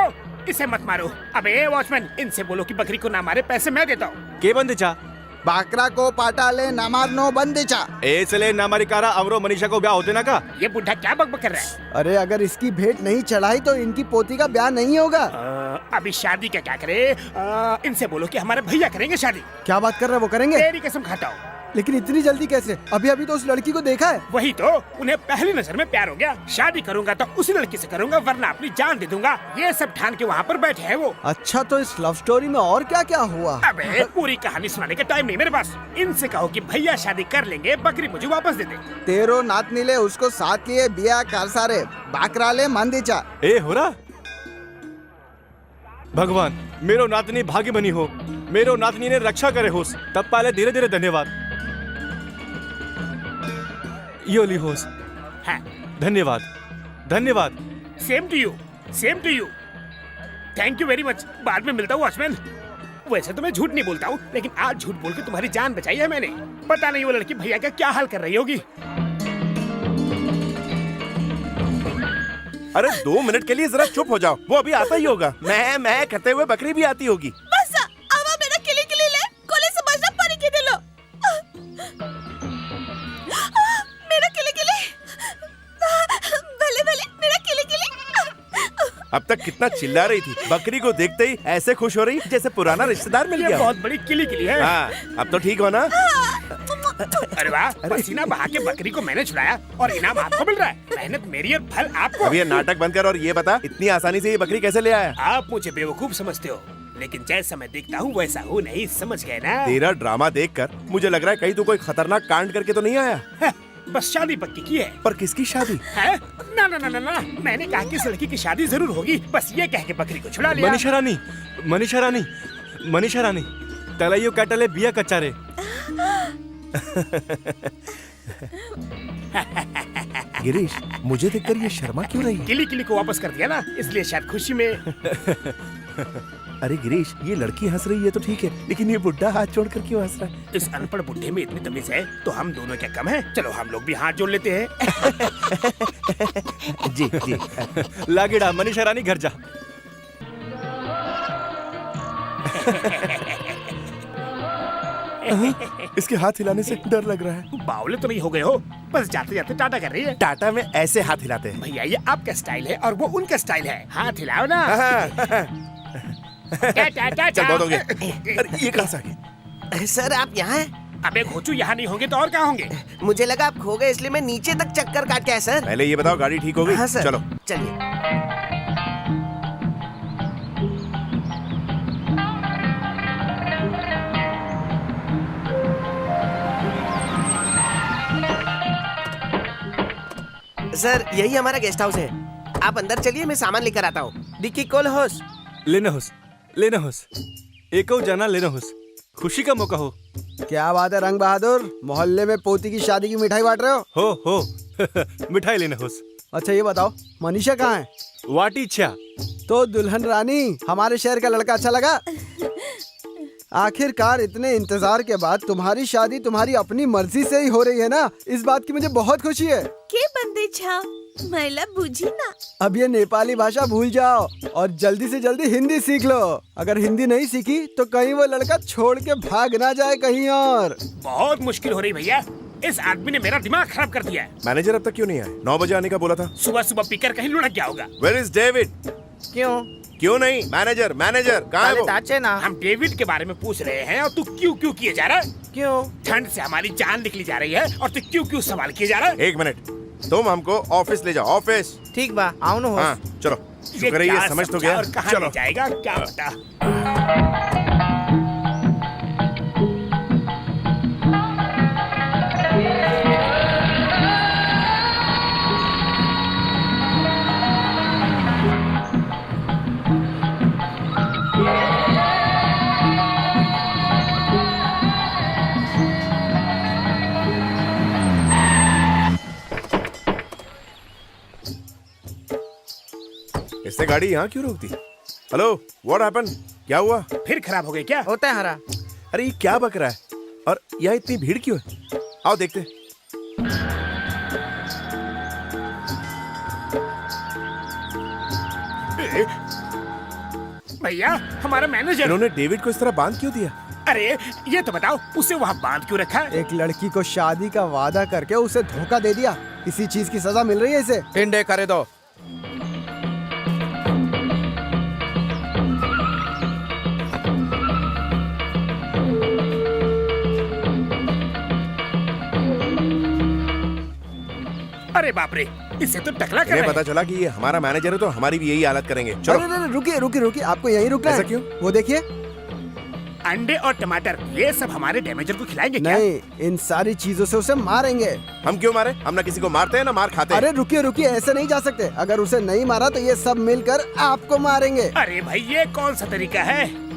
इसे मत मारो। अबे वॉचमैन, इनसे बोलो कि बकरी को ना मारे, पैसे मैं देता हूँ। के बंदिचा बाकरा को पाटाले नामारनो बंदिचा। ऐसले नामारी कारा अवरो मनीषा को ब्याह होते ना का। ये बुढ़ा क्या बकबक कर रहा है? अरे अगर इसकी भेंट नहीं चढ़ाई तो इनकी पोती का ब्याह नहीं होगा। अभी शादी का क्या करे? इनसे बोलो कि हमारे भैया करेंगे शादी। क्या बात कर रहे हैं, वो करेंगे? तेरी कसम खाता हूँ। लेकिन इतनी जल्दी कैसे? अभी अभी तो उस लड़की को देखा है। वही तो, उन्हें पहली नजर में प्यार हो गया। शादी करूंगा तो उसी लड़की से करूंगा, वरना अपनी जान दे दूंगा। ये सब ठान के वहाँ पर बैठे हैं वो। अच्छा, तो इस लव स्टोरी में और क्या क्या हुआ? अबे पूरी कहानी सुनाने का टाइम नहीं मेरे पास। इनसे कहो कि भैया शादी कर लेंगे, बकरी मुझे वापस दे दे। तेरो नातनीले उसको साथ लिए बिया कर सारे बाकराले मंदिचा। ए हो रहा भगवान, मेरो नातनी भागी बनी हो, मेरो नातनी ने रक्षा करे होस, तब पाले धीरे धीरे धन्यवाद। योली होस, हाँ, धन्यवाद धन्यवाद। Same to you, same to you. Thank you very much. बाद में मिलता हूँ वॉचमैन। वैसे तो मैं झूठ नहीं बोलता हूँ, लेकिन आज झूठ बोल के तुम्हारी जान बचाई है मैंने। पता नहीं वो लड़की भैया का क्या हाल कर रही होगी। अरे 2 मिनट के लिए जरा चुप हो जाओ, वो अभी आता ही होगा। मैं करते हुए बकरी भी आती होगी। बस अब मेरा किली किली ले, कोले से बजना पानी की दे लो। मेरा किली किली, भले भले मेरा किली किली। अब तक कितना चिल्ला रही थी, बकरी को देखते ही ऐसे खुश हो रही जैसे पुराना रिश्तेदार मिल ये गया। बहुत बड़ी किली किली है। हाँ, अब तो ठीक हो ना? अरे वाह, पसीना बहा के बकरी को मैंने छुड़ाया और इनाम आपको मिल रहा है। मेहनत मेरी और फल आपको। अब ये नाटक बंद कर और ये बता, इतनी आसानी से ये बकरी कैसे ले आया? आप मुझे बेवकूफ समझते हो, लेकिन जैसा मैं दिखता हूँ वैसा हूँ नहीं, समझ गए ना? तेरा ड्रामा देखकर मुझे लग रहा है कहीं तू कोई खतरनाक कांड करके तो नहीं आया। है, बस शादी पक्की की है। पर किसकी शादी? है? ना ना ना ना ना, मैंने कहा कि इस लड़की की शादी जरूर होगी, बस ये कह के बकरी को छुड़ा लिया। मनीषा रानी, मनीषा रानी, मनीषा रानी, तलाइयो काटले बिया कच्चारे। गिरीश, मुझे देखकर ये शर्मा क्यों रही है? किली किली को वापस कर दिया ना, इसलिए शायद खुशी में। अरे गिरीश, ये लड़की हंस रही है तो ठीक है, लेकिन ये बुड्ढा हाथ जोड़कर क्यों हंस रहा है? इस अनपढ़ बुढ़े में इतनी तमीज है तो हम दोनों क्या कम है? चलो हम लोग भी हाथ जोड़ लेते हैं। जी जी। लागेड़ा, मनीषा रानी घर जा। इसके हाथ हिलाने से डर लग रहा है। बावले तो नहीं हो गए हो? बस जाते जाते टाटा कर रही है। टाटा में ऐसे हाथ हिलाते हैं। भैया ये आपका स्टाइल है और वो उनका स्टाइल है। हाथ हिलाओ ना। टाटा। चल बहुत हो गया। अरे ये कहाँ से आ गई? सर आप यहाँ हैं? अबे घोचू, यहाँ नहीं होंगे तो और कहाँ होंगे? मुझे लगा आप खो गए, इसलिए मैं नीचे तक चक्कर काट के आया सर। पहले ये बताओ, गाड़ी ठीक हो गई? हाँ सर। चलो चलिए। सर यही हमारा गेस्ट हाउस है, आप अंदर चलिए, मैं सामान लेकर आता हूँ। डिक्की खोल होस। लेने होस। लेना होस एक जना लेना होस खुशी का मौका हो। क्या बात है रंग बहादुर, मोहल्ले में पोती की शादी की मिठाई बांट रहे हो? मिठाई लेना होस। अच्छा ये बताओ, मनीषा कहाँ है? वाटी छा। तो दुल्हन रानी, हमारे शहर का लड़का अच्छा लगा? आखिरकार इतने इंतजार के बाद तुम्हारी शादी तुम्हारी अपनी मर्जी से ही हो रही है ना, इस बात की मुझे बहुत खुशी है। के बंदे छा महिला बुझी ना। अब ये नेपाली भाषा भूल जाओ और जल्दी से जल्दी हिंदी सीख लो। अगर हिंदी नहीं सीखी तो कहीं वो लड़का छोड़ के भाग ना जाए कहीं और। बहुत मुश्किल हो रही भैया, इस आदमी ने मेरा दिमाग खराब कर दिया है। मैनेजर अब तक क्यों नहीं आया? 9 बजे आने का बोला था। सुबह सुबह पीकर कहीं लुढ़क गया होगा। Where is David? क्यों नहीं? मैनेजर कहाँ है वो? हम डेविड के बारे में पूछ रहे हैं और तू क्यों क्यों किए जा रहा है? क्यों? ठंड से हमारी जान निकली जा रही है और तू क्यों क्यों सवाल किए जा रहा है? 1 मिनट, तुम हमको ऑफिस ले जाओ। ऑफिस ठीक बा, आओ ना। हाँ चलो, शुक्र है ये समझ तो गया। और कहाँ चलो ले जाएगा क्या पता। इससे गाड़ी यहाँ क्यों रोक दी? Hello, what happened? क्या हुआ? फिर खराब हो गई क्या? होता है हरा। अरे ये क्या बक रहा है और यहाँ इतनी भीड़ क्यों है? आओ देखते। भैया हमारा मैनेजर। इन्होंने डेविड को इस तरह बांध क्यों दिया? अरे ये तो बताओ, उसे वहाँ बांध क्यों रखा है? एक लड़की को शादी का वादा करके उसे धोखा दे दिया, इसी चीज की सजा मिल रही है इसे। पिंडे करे दो। अरे बाप रे, इससे तो टकला कर इन्हें रहे पता चला कि ये हमारा मैनेजर है तो हमारी भी यही हालत करेंगे। चलो। अरे रुकिए रुकिए रुकिए, आपको यहीं रुकना ऐसा है। क्यों? वो देखिए। अंडे और टमाटर ये सब हमारे डैमेजर को खिलाएंगे क्या? नहीं, इन सारी चीजों से उसे मारेंगे। हम क्यों मारे? हम ना किसी को मारते हैं ना मार खाते हैं। अरे रुकिए रुकिए, ऐसे नहीं जा सकते। अगर उसे नहीं मारा तो ये सब मिलकर आपको मारेंगे। अरे भाई ये कौन सा तरीका है?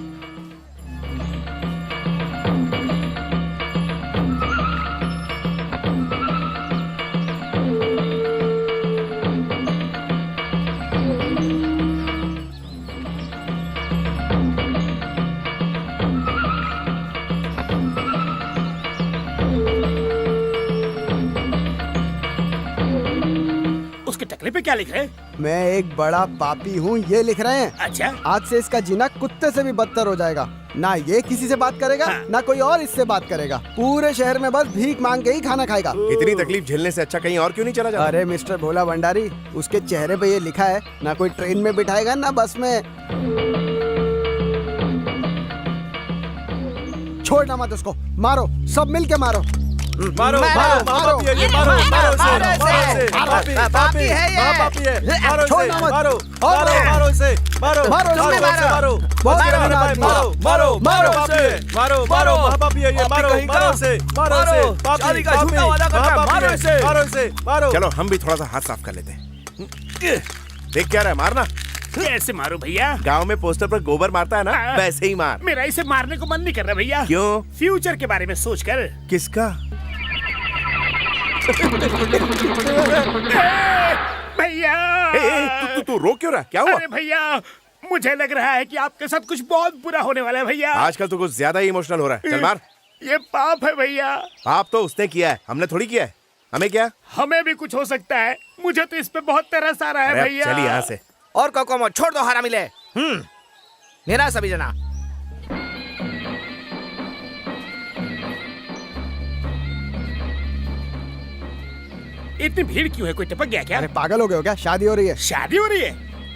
उसके टकले पे क्या लिख रहे हैं? मैं एक बड़ा पापी हूँ, ये लिख रहे हैं। अच्छा, आज से इसका जीना कुत्ते से भी बदतर हो जाएगा। ना ये किसी से बात करेगा, हाँ। ना कोई और इससे बात करेगा। पूरे शहर में बस भीख मांग के ही खाना खाएगा। इतनी तकलीफ झेलने से अच्छा कहीं और क्यों नहीं चला जाता? अरे मिस्टर भोला भंडारी, उसके चेहरे पे ये लिखा है, ना कोई ट्रेन में बिठाएगा ना बस में। छोड़ना मत उसको, मारो, सब मिल के मारो। मारो मारो मारो मारो मारो पापी है ये, पापी है। मारो इसे, मारो मारो मारो इसे, मारो मारो मारो मारो मारो मारो मारो मारो पापी है ये, मारो मारो इसे, मारो इसे, पापी का झूठा वादा करता है, मारो इसे, मारो इसे, मारो। चलो हम भी थोड़ा सा हाथ साफ कर लेते हैं। देख क्या रहा है, मारना। कैसे मारो भैया? गांव में पोस्टर पर गोबर मारता है ना, हाँ। वैसे ही मार। मेरा इसे मारने को मन नहीं कर रहा भैया। क्यों? फ्यूचर के बारे में सोचकर। किसका? भैया तू रो क्यों रहा? क्या हुआ? अरे भैया, मुझे लग रहा है कि आपके साथ कुछ बहुत बुरा होने वाला है भैया। आजकल तो कुछ ज्यादा ही इमोशनल हो रहा है। चल मार। ये पाप है भैया। पाप तो उसने किया है, हमने थोड़ी किया है। हमें क्या? हमें भी कुछ हो सकता है। मुझे तो इस पे बहुत तरस आ रहा है अरे अब भैया। चल यहाँ से। और कोकोमो छोड़ दो, हरा मिले। मेरा सभी जना। इतनी भीड़ क्यों है? कोई टपक गया क्या? अरे पागल हो गए हो क्या? शादी हो रही है। शादी हो रही है?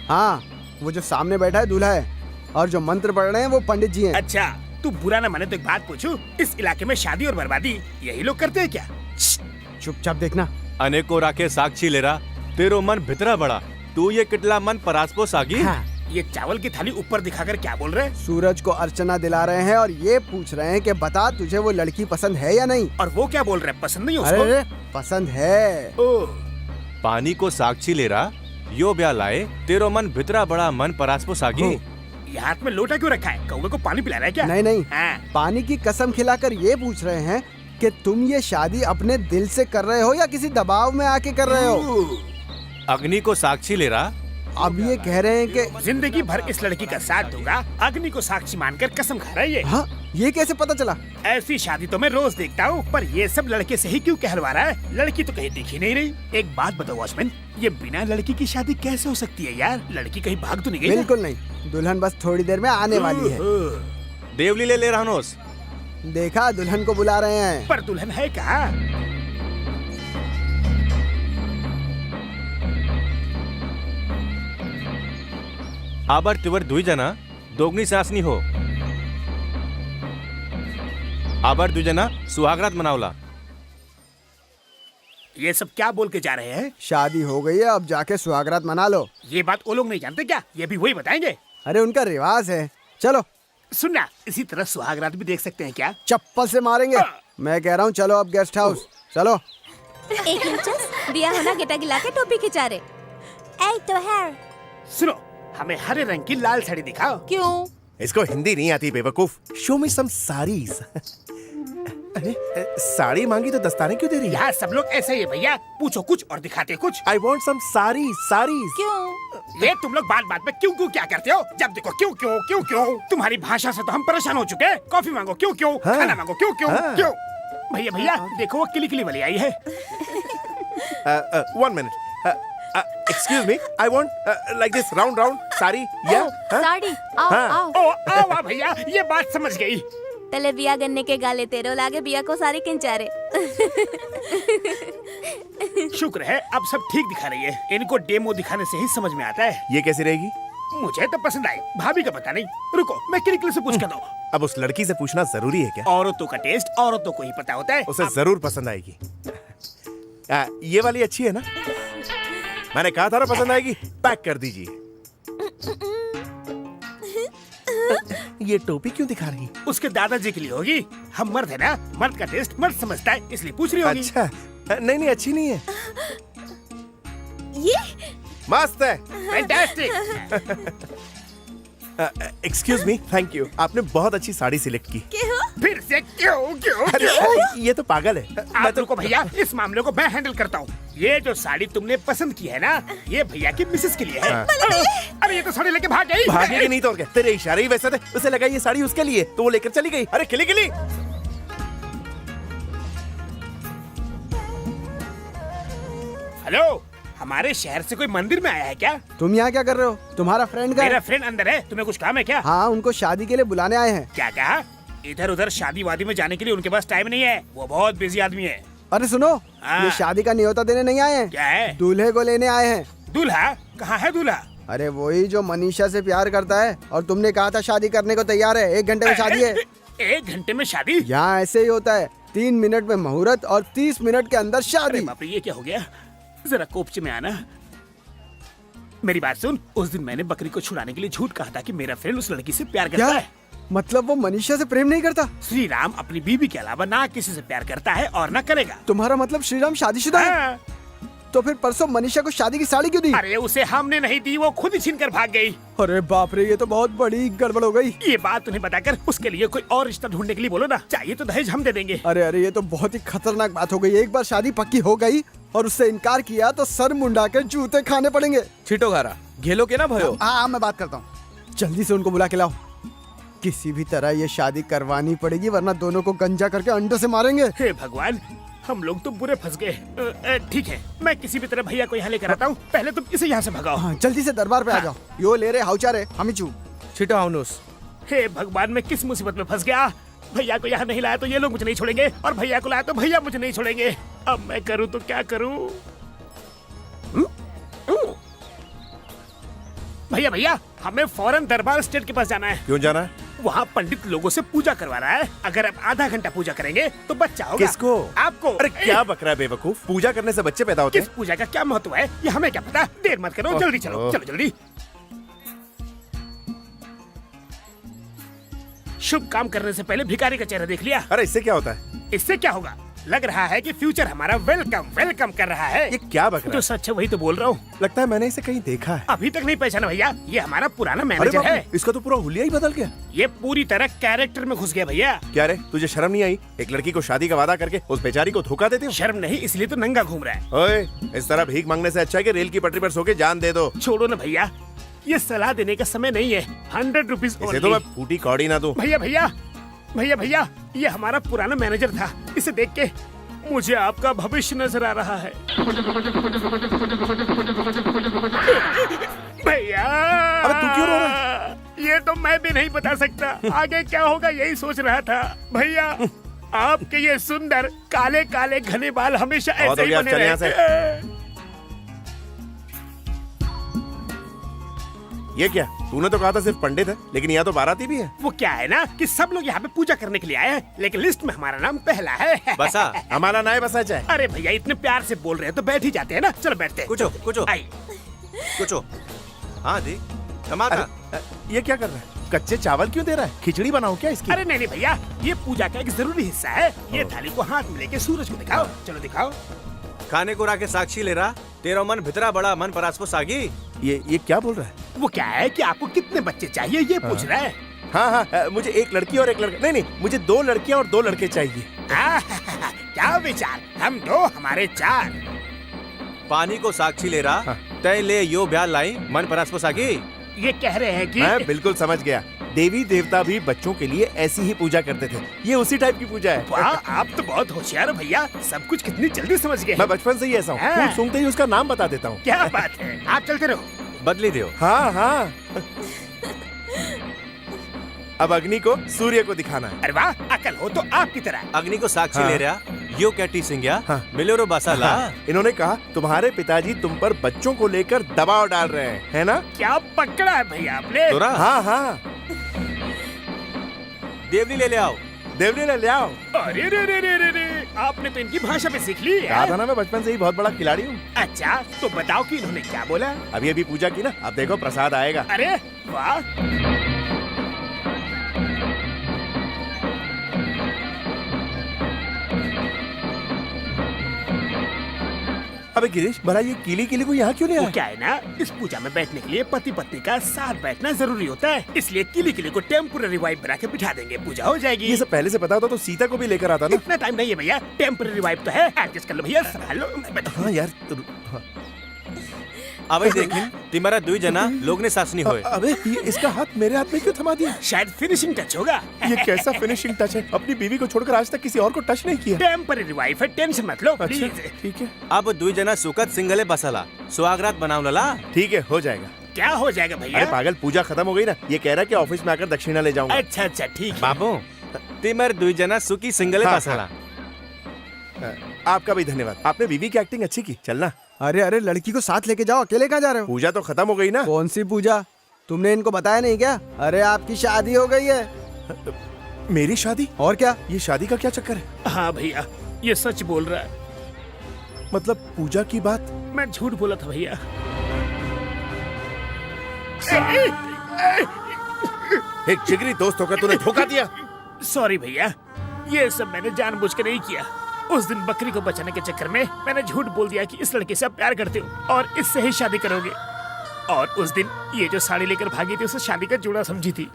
हाँ, वो जो सामने बैठा है दूल्हा है और जो मंत्र पढ़ रहे हैं वो पंडित जी हैं। अच्छा, तू बुरा ना माने तो एक बात पूछूं, इस इलाके में शादी और बर्बादी यही लोग करते हैं क्या? चुपचाप देखना। अनेको राखे साक्षी लेरा, तेरो मन भितरा बड़ा, तू ये किटला मन परासपो सागी। हाँ, ये चावल की थाली ऊपर दिखाकर क्या बोल रहे हैं? सूरज को अर्चना दिला रहे हैं और ये पूछ रहे हैं कि बता तुझे वो लड़की पसंद है या नहीं। और वो क्या बोल रहे हैं? पसंद नहीं उसको? अरे पसंद है। ओह, पानी को साक्षी लेरा, यो ब्या लाए, तेरो मन भितरा बड़ा मन परासपो सागी। ये हाथ में लोटा क्यों रखा है? कौवे को पानी पिला रहा है क्या? नहीं नहीं, हाँ। पानी की कसम खिलाकर ये पूछ रहे हैं कि तुम ये शादी अपने दिल से कर रहे हो या किसी दबाव में आके कर रहे हो? अग्नि को साक्षी ले रहा। अब ये कह रहे हैं कि जिंदगी भर इस लड़की का साथ दूंगा, अग्नि को साक्षी मानकर कसम खा रहा है ये। हाँ, ये कैसे पता चला? ऐसी शादी तो मैं रोज देखता हूँ, पर ये सब लड़के से ही क्यों कहलवा रहा है? लड़की तो कहीं दिखी नहीं रही। एक बात बताओ वॉचमैन, ये बिना लड़की की शादी कैसे हो सकती है यार? लड़की कहीं भाग तो नहीं गई? बिल्कुल नहीं, दुल्हन बस थोड़ी देर में आने वाली है। देवली ले रहनोस। देखा, दुल्हन को बुला रहे हैं। पर दुल्हन है कहाँ? आबर तिवर दुई जना दोगनी सासनी हो। आबर दुई जना सुहागरात मनावला। ये सब क्या बोल के जा रहे हैं? शादी हो गई है, अब जाके सुहागरात मना लो। ये बात वो लोग नहीं जानते क्या? ये भी वही बताएंगे। अरे उनका रिवाज है। चलो सुनना, इसी तरह सुहागरात भी देख सकते हैं क्या? चप्पल से मारेंगे। मैं कह रहा हूँ चलो अब गेस्ट हाउस चलो। एक इंचस दिया होना गेटा गिला के टोपी खिंचा रे। ऐ तो है। सुनो, हमें हरे रंग की लाल साड़ी दिखाओ। क्यों? इसको हिंदी नहीं आती बेवकूफ। शो मी सम साड़ीज। अरे साड़ी मांगी तो दस्ताने क्यों दे रही है? यहाँ सब लोग ऐसे ही है भैया, पूछो कुछ और दिखाते कुछ। I want some saris saris. क्यों? ये तुम लोग बात बात में क्यों क्यों क्या करते हो? जब देखो क्यों क्यों क्यों क्यों। तुम्हारी भाषा से तो हम परेशान हो चुके हैं। कॉफी मांगो क्यों क्यों, हाँ। खाना मांगो क्यों क्यों हाँ। क्यों। भैया भैया देखो, वो किली किली वाली आई है। 1 minute. Excuse me, I want like this round round sari. या साड़ी आओ हाँ। आओ। ओ आओ वाह भैया, ये बात समझ गई। तले बिया गन्ने के गाले तेरो लागे बिया को सारी किंचारे। शुक्र है अब सब ठीक दिखा रही है। इनको डेमो दिखाने से ही समझ में आता है। ये कैसी रहेगी? मुझे तो पसंद आई, भाभी का पता नहीं। रुको, मैं किली से पूछ कर दूं। अब उस लड़की से पूछना जरूरी है क्या? औरतों का टेस्ट औरतों को ही पता होता है। उसे जरूर पसंद आएगी। ये वाली अच्छी है ना? मैंने कहा था ना पसंद आएगी। पैक कर दीजिए। ये टोपी क्यों दिखा रही? उसके दादाजी के लिए होगी। हम मर्द है ना, मर्द का टेस्ट मर्द समझता है, इसलिए पूछ रही होगी। अच्छा, नहीं नहीं अच्छी नहीं है। ये मस्त है। Fantastic. Excuse me, thank you. आपने बहुत अच्छी साड़ी सिलेक्ट की। फिर से क्यों क्यों अरे क्यों? ये तो पागल है। आप रुको भैया, इस मामले को मैं हैंडल करता हूँ। ये जो साड़ी तुमने पसंद की है ना, ये भैया की मिसेस के लिए है। अरे ये तो साड़ी लेके भाग गई। भागेगी नहीं तो और क्या? तेरे इशारे ही वैसे थे। उसे लगा ये साड़ी उसके लिए, तो वो लेकर चली गई। अरे किली किली। हेलो, हमारे शहर से कोई मंदिर में आया है क्या? तुम यहाँ क्या कर रहे हो? तुम्हारा फ्रेंड का मेरा फ्रेंड अंदर है, तुम्हें कुछ काम है क्या? हाँ, उनको शादी के लिए बुलाने आए हैं। क्या कहा? इधर उधर शादी वादी में जाने के लिए उनके पास टाइम नहीं है। वो बहुत बिजी आदमी है। अरे सुनो, हाँ। ये शादी का न्योता देने नहीं आए हैं, क्या है? दूल्हे को लेने आए हैं। दूल्हा? कहाँ है दूल्हा? अरे वही जो मनीषा से प्यार करता है और तुमने कहा था शादी करने को तैयार है। 1 घंटे में शादी है। 1 घंटे में शादी? यहाँ ऐसे ही होता है। 3 मिनट में मुहूर्त और 30 मिनट के अंदर अरे शादी। बाप रे, ये क्या हो गया? जरा कोपचे में आना। मेरी बात सुन, उस दिन मैंने बकरी को छुड़ाने के लिए झूठ कहा था कि मेरा फ्रेंड उस लड़की से प्यार करता क्या? है। मतलब वो मनीषा से प्रेम नहीं करता? श्री राम अपनी बीवी के अलावा ना किसी से प्यार करता है और ना करेगा। तुम्हारा मतलब श्रीराम शादीशुदा है? हाँ। तो फिर परसों मनीषा को शादी की साड़ी क्यों दी? अरे उसे हमने नहीं दी, वो खुद ही छीन कर भाग गई। अरे बाप रे, ये तो बहुत बड़ी गड़बड़ हो गई। ये बात उन्हें बताकर उसके लिए कोई और रिश्ता ढूंढने के लिए बोलो ना। चाहिए तो दहेज हम दे देंगे। अरे अरे, ये तो बहुत ही खतरनाक बात हो गई। एक बार शादी पक्की हो गई और उससे इनकार किया तो सर मुंडा कर जूते खाने पड़ेंगे। छिटो घारा घेलो के ना भयो। हाँ, मैं बात करता हूँ। जल्दी से उनको बुला के लाओ। किसी भी तरह ये शादी करवानी पड़ेगी, वरना दोनों को गंजा करके अंडों से मारेंगे। हे भगवान, हम लोग तो बुरे फंस गए। ठीक है, मैं किसी भी तरह भैया को यहाँ लेकर आता हूँ। पहले तुम इसे यहाँ से भगाओ। हाँ, जल्दी से दरबार पे आ जाओ। यो ले रे हाउचारे हम चू। छिटो हाउनोस। हे भगवान, मैं किस मुसीबत में फंस गया। भैया को यहाँ नहीं लाया तो ये लोग मुझे नहीं छोड़ेंगे, और भैया को लाया तो भैया मुझे नहीं छोड़ेंगे। अब मैं करूँ तो क्या करूँ? भैया भैया, हमें फौरन दरबार स्टेट के पास जाना है। क्यों जाना है? वहाँ पंडित लोगों से पूजा करवा रहा है। अगर आप आधा घंटा पूजा करेंगे तो बच्चा होगा। किसको? आपको। अरे क्या बक रहा है बेवकूफ? पूजा करने से बच्चे पैदा होते किस हैं? पूजा का क्या महत्व है ये हमें क्या पता। देर मत करो, जल्दी चलो चलो जल्दी। शुभ काम करने से पहले भिखारी का चेहरा देख लिया? अरे इससे क्या होता है? इससे क्या होगा? लग रहा है कि फ्यूचर हमारा वेलकम वेलकम कर रहा है। ये क्या बक रहा जो है? सच है वही तो बोल रहा हूँ। लगता है मैंने इसे कहीं देखा है। अभी तक नहीं पहचाना भैया, ये हमारा पुराना अरे मैनेजर बाप रे, है। इसका तो पूरा हुलिया ही बदल गया। ये पूरी तरह कैरेक्टर में घुस गया भैया। क्या रे, तुझे शर्म नहीं आई? एक लड़की को शादी का वादा करके उस बेचारी को धोखा देते हो? शर्म नहीं, इसलिए तो नंगा घूम रहा है। ओए, इस तरह भीख मांगने से अच्छा है कि रेल की पटरी पर सो के जान दे दो। छोड़ो ना भैया, ये सलाह देने का समय नहीं है। 100 रुपीज इसे तो मैं फूटी कौड़ी ना दूं। भैया भैया भैया भैया, ये हमारा पुराना मैनेजर था। इसे देख के मुझे आपका भविष्य नजर आ रहा है। भैया, अबे तू क्यों रो रहा ये तो मैं भी नहीं बता सकता। आगे क्या होगा यही सोच रहा था। भैया, आपके ये सुंदर काले काले घने बाल हमेशा बहुत ऐसे हो ही गया, बने चल यहाँ रहते। ये क्या, तूने तो कहा था सिर्फ पंडित है, लेकिन यहाँ तो बाराती भी है। वो क्या है ना कि सब लोग यहाँ पे पूजा करने के लिए आए हैं, लेकिन लिस्ट में हमारा नाम पहला है। बसा हमारा नाय बसा चाहे। अरे भैया, इतने प्यार से बोल रहे हैं तो बैठ ही जाते हैं ना। चलो बैठते हैं। कुछो कुछो आई। कुछो। हाँ दी टमाटर। ये क्या कर रहा है? कच्चे चावल क्यों दे रहा है? खिचड़ी बनाओ क्या इसकी? अरे नहीं नहीं भैया, ये पूजा का एक जरूरी हिस्सा है। ये थाली को हाथ में लेके सूरज को दिखाओ। चलो दिखाओ। खाने को राके साक्षी ले रहा तेरा मन भितरा बड़ा मन परास को सागी। ये क्या बोल रहा है? वो क्या है कि आपको कितने बच्चे चाहिए ये पूछ रहा है। हाँ हाँ, मुझे एक लड़की और एक लड़का, नहीं नहीं, मुझे 2 लड़कियाँ और 2 लड़के चाहिए। क्या विचार, हम 2 हमारे 4। पानी को साक्षी ले रहा तय ले यो ब्याल लाई मन परास को सागी। ये कह रहे हैं कि मैं बिल्कुल समझ गया। देवी देवता भी बच्चों के लिए ऐसी ही पूजा करते थे। ये उसी टाइप की पूजा है। वाह, आप तो बहुत होशियार हो भैया, सब कुछ कितनी जल्दी समझ गए। मैं बचपन से ही ऐसा हूँ, हाँ। फूल सूंघते ही उसका नाम बता देता हूँ। क्या बात है, आप चलते रहो। बदली दियो। हाँ हाँ। अब अग्नि को सूर्य को दिखाना है। अरे वाह, अकल हो तो आपकी तरह। अग्नि को साक्षी हाँ। ले रहा यो कैटी सिंह हाँ। मिलो रो बसाला। इन्होंने कहा तुम्हारे पिताजी तुम पर बच्चों को लेकर दबाव डाल रहे हैं, है ना? क्या पकड़ा है भैया आपने? तोरा हाँ हाँ। देवली ले आओ। देवली ले आओ। अरे रे रे रे रे रे, आपने तो इनकी भाषा भी सीख ली कहा है। था ना मैं बचपन से ही बहुत बड़ा खिलाड़ी हूँ। अच्छा, तो बताओ कि इन्होंने क्या बोला? अभी पूजा की ना, अब देखो प्रसाद आएगा। अरे वाह, अबे गिरीश, भला ये कीली कीली को यहाँ क्यों ले वो आया? क्या है ना, इस पूजा में बैठने के लिए पति पत्नी का साथ बैठना जरूरी होता है। इसलिए किली किली को टेम्पोररी वाइफ बना के बिठा देंगे, पूजा हो जाएगी। ये सब पहले से पता होता तो सीता को भी लेकर आता ना। इतना टाइम नहीं है भैया, टेम्पोररी वाइफ तो है, एडजस्ट कर लो भैया। संभाल लो, मैं बैठा हूँ। हाँ यार, हाँ। अबे देखिन तिमारा 2 जना लोग ने सासनी होए। अबे ये इसका हाथ मेरे हाथ में क्यों थमा दिया? शायद फिनिशिंग टच होगा। ये कैसा फिनिशिंग टच है? अपनी बीवी को छोड़कर आज तक किसी और को टच नहीं किया। टेम्पोररी वाइफ है, टेंशन मत लो अच्छा प्लीज। ठीक है, अब 2 जना सुकत सिंगले बसाला सुहागरात बनाव लला। ठीक है, हो जाएगा। क्या हो जाएगा भैया? अरे पागल, पूजा खत्म हो गई ना। ये कह रहा है कि ऑफिस में आकर दक्षिणा ले जाऊंगा। अच्छा अच्छा ठीक है। बाबू तिमर 2 जना सुकी सिंगले हाँ, बसाला। आपका भी धन्यवाद, आपने बीवी की एक्टिंग अच्छी की। चलना। अरे अरे, लड़की को साथ लेके जाओ, अकेले कहाँ जा रहे हो? पूजा तो खत्म हो गई ना। कौन सी पूजा? तुमने इनको बताया नहीं क्या? अरे आपकी शादी हो गई है। मेरी शादी? और क्या? ये शादी का क्या चक्कर है? हाँ भैया, ये सच बोल रहा है। मतलब पूजा की बात? मैं झूठ बोला था भैया। एक जिगरी दोस्त होकर तूने धोखा दिया। सॉरी भैया, ये सब मैंने जानबूझ के नहीं किया। उस दिन बकरी को बचाने के चक्कर में मैंने झूठ बोल दिया कि इस लड़के से आप प्यार करते हो और इससे ही शादी करोगे। और उस दिन ये जो साड़ी लेकर भागी थी उसे शादी का जोड़ा समझी थी।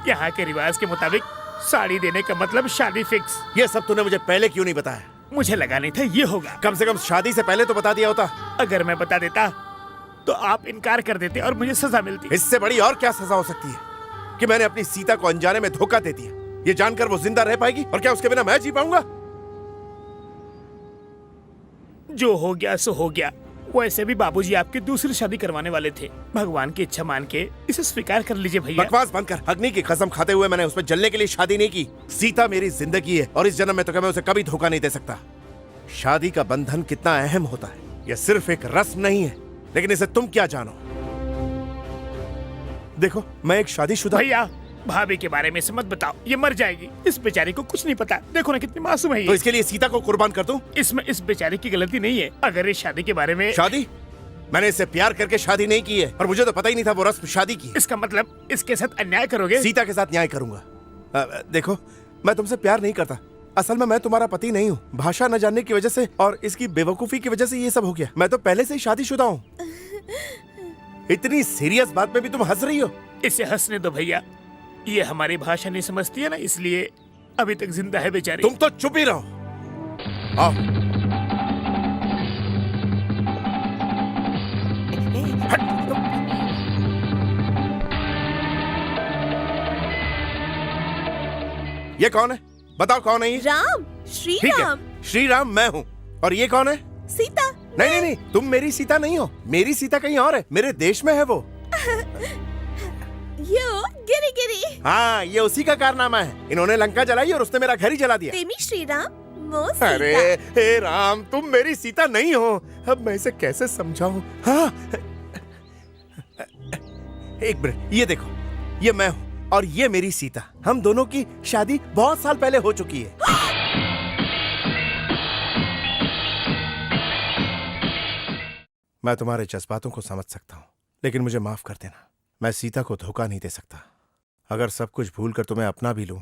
यहाँ के रिवाज के मुताबिक साड़ी देने का मतलब शादी फिक्स। ये सब तूने मुझे पहले क्यों नहीं बताया? मुझे लगा नहीं था ये होगा। कम से कम शादी से पहले तो बता दिया होता। अगर मैं बता देता तो आप इनकार कर देते और मुझे सजा मिलती। इससे बड़ी और क्या सजा हो सकती है कि मैंने अपनी सीता को अनजाने में धोखा दे दिया। ये जानकर वो जिंदा रह पाएगी और क्या उसके बिना मैं जी पाऊंगा? जो हो गया सो हो गया। वैसे भी बाबूजी आपकी दूसरी शादी करवाने वाले थे। भगवान की इच्छा मान के इसे स्वीकार कर लीजिए भैया। बकवास बंद कर। अग्नि की कसम खाते हुए मैंने उसमें जलने के लिए शादी नहीं की। सीता मेरी जिंदगी है और इस जन्म में तो मैं उसे कभी धोखा नहीं दे सकता। शादी का बंधन कितना अहम होता है, यह सिर्फ एक रस्म नहीं है, लेकिन इसे तुम क्या जानो? देखो, मैं एक शादीशुदा। भैया, भाभी के बारे में से मत बताओ, ये मर जाएगी। इस बेचारी को कुछ नहीं पता। देखो ना कितनी मासूम है ये। तो इसके लिए सीता को कुर्बान कर दूं? इसमें इस बेचारी की गलती नहीं है। अगर इस शादी के बारे में शादी? मैंने इससे प्यार करके शादी नहीं की है और मुझे तो पता ही नहीं था वो रस्म शादी की है। इसका मतलब इसके साथ अन्याय करोगे? सीता के साथ न्याय करूंगा। देखो, मैं तुमसे प्यार नहीं करता असल में मैं तुम्हारा पति नहीं हूँ। भाषा न जानने की वजह से और इसकी बेवकूफी की वजह से ये सब हो गया। मैं तो पहले से ही शादीशुदा हूँ। इतनी सीरियस बात पे भी तुम हंस रही हो। इसे हंसने दो भैया, ये हमारी भाषा नहीं समझती है ना, इसलिए अभी तक जिंदा है बेचारी। तुम तो चुप ही रहो। आओ। ये कौन है? बताओ कौन है ये? राम, श्री ठीक राम। है, श्री राम मैं हूँ। और ये कौन है? सीता। नहीं नहीं नहीं, तुम मेरी सीता नहीं हो। मेरी सीता कहीं और है, मेरे देश में है वो। यो गिरी गिरी। हाँ, ये उसी का कारनामा है। इन्होंने लंका जलाई और उसने मेरा घर ही जला दिया। तेमी श्री राम, मो सीता। अरे हे राम, तुम मेरी सीता नहीं हो। अब मैं इसे कैसे समझाऊं? हाँ, एक मिनट, ये देखो, ये मैं हूँ और ये मेरी सीता। हम दोनों की शादी बहुत साल पहले हो चुकी है। मैं तुम्हारे जज्बातों को समझ सकता हूँ, लेकिन मुझे माफ कर देना। मैं सीता को धोखा नहीं दे सकता। अगर सब कुछ भूल कर तुम्हें अपना भी लूं,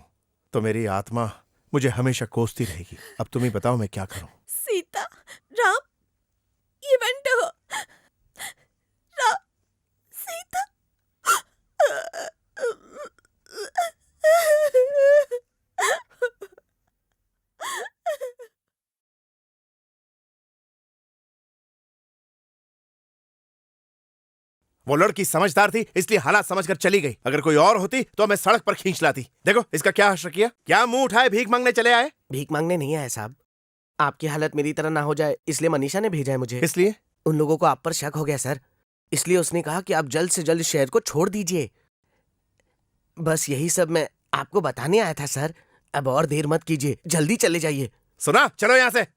तो मेरी आत्मा मुझे हमेशा कोसती रहेगी। अब तुम ही बताओ मैं क्या करूं? सीता, राम, ये बंटो। राम, सीता। वो लड़की समझदार थी, इसलिए हालात समझकर चली गई। अगर कोई और होती तो मैं सड़क पर खींच लाती। देखो इसका क्या हश्र किया। क्या मुंह उठाए भीख मांगने चले आए? भीख मांगने नहीं आए साहब, आपकी हालत मेरी तरह ना हो जाए इसलिए मनीषा ने भेजा है मुझे। इसलिए उन लोगों को आप पर शक हो गया सर, इसलिए उसने कहा कि आप जल्द से जल्द शहर को छोड़ दीजिए। बस यही सब मैं आपको बताने आया था सर। अब और देर मत कीजिए, जल्दी चले जाइए। सुना, चलो यहाँ से।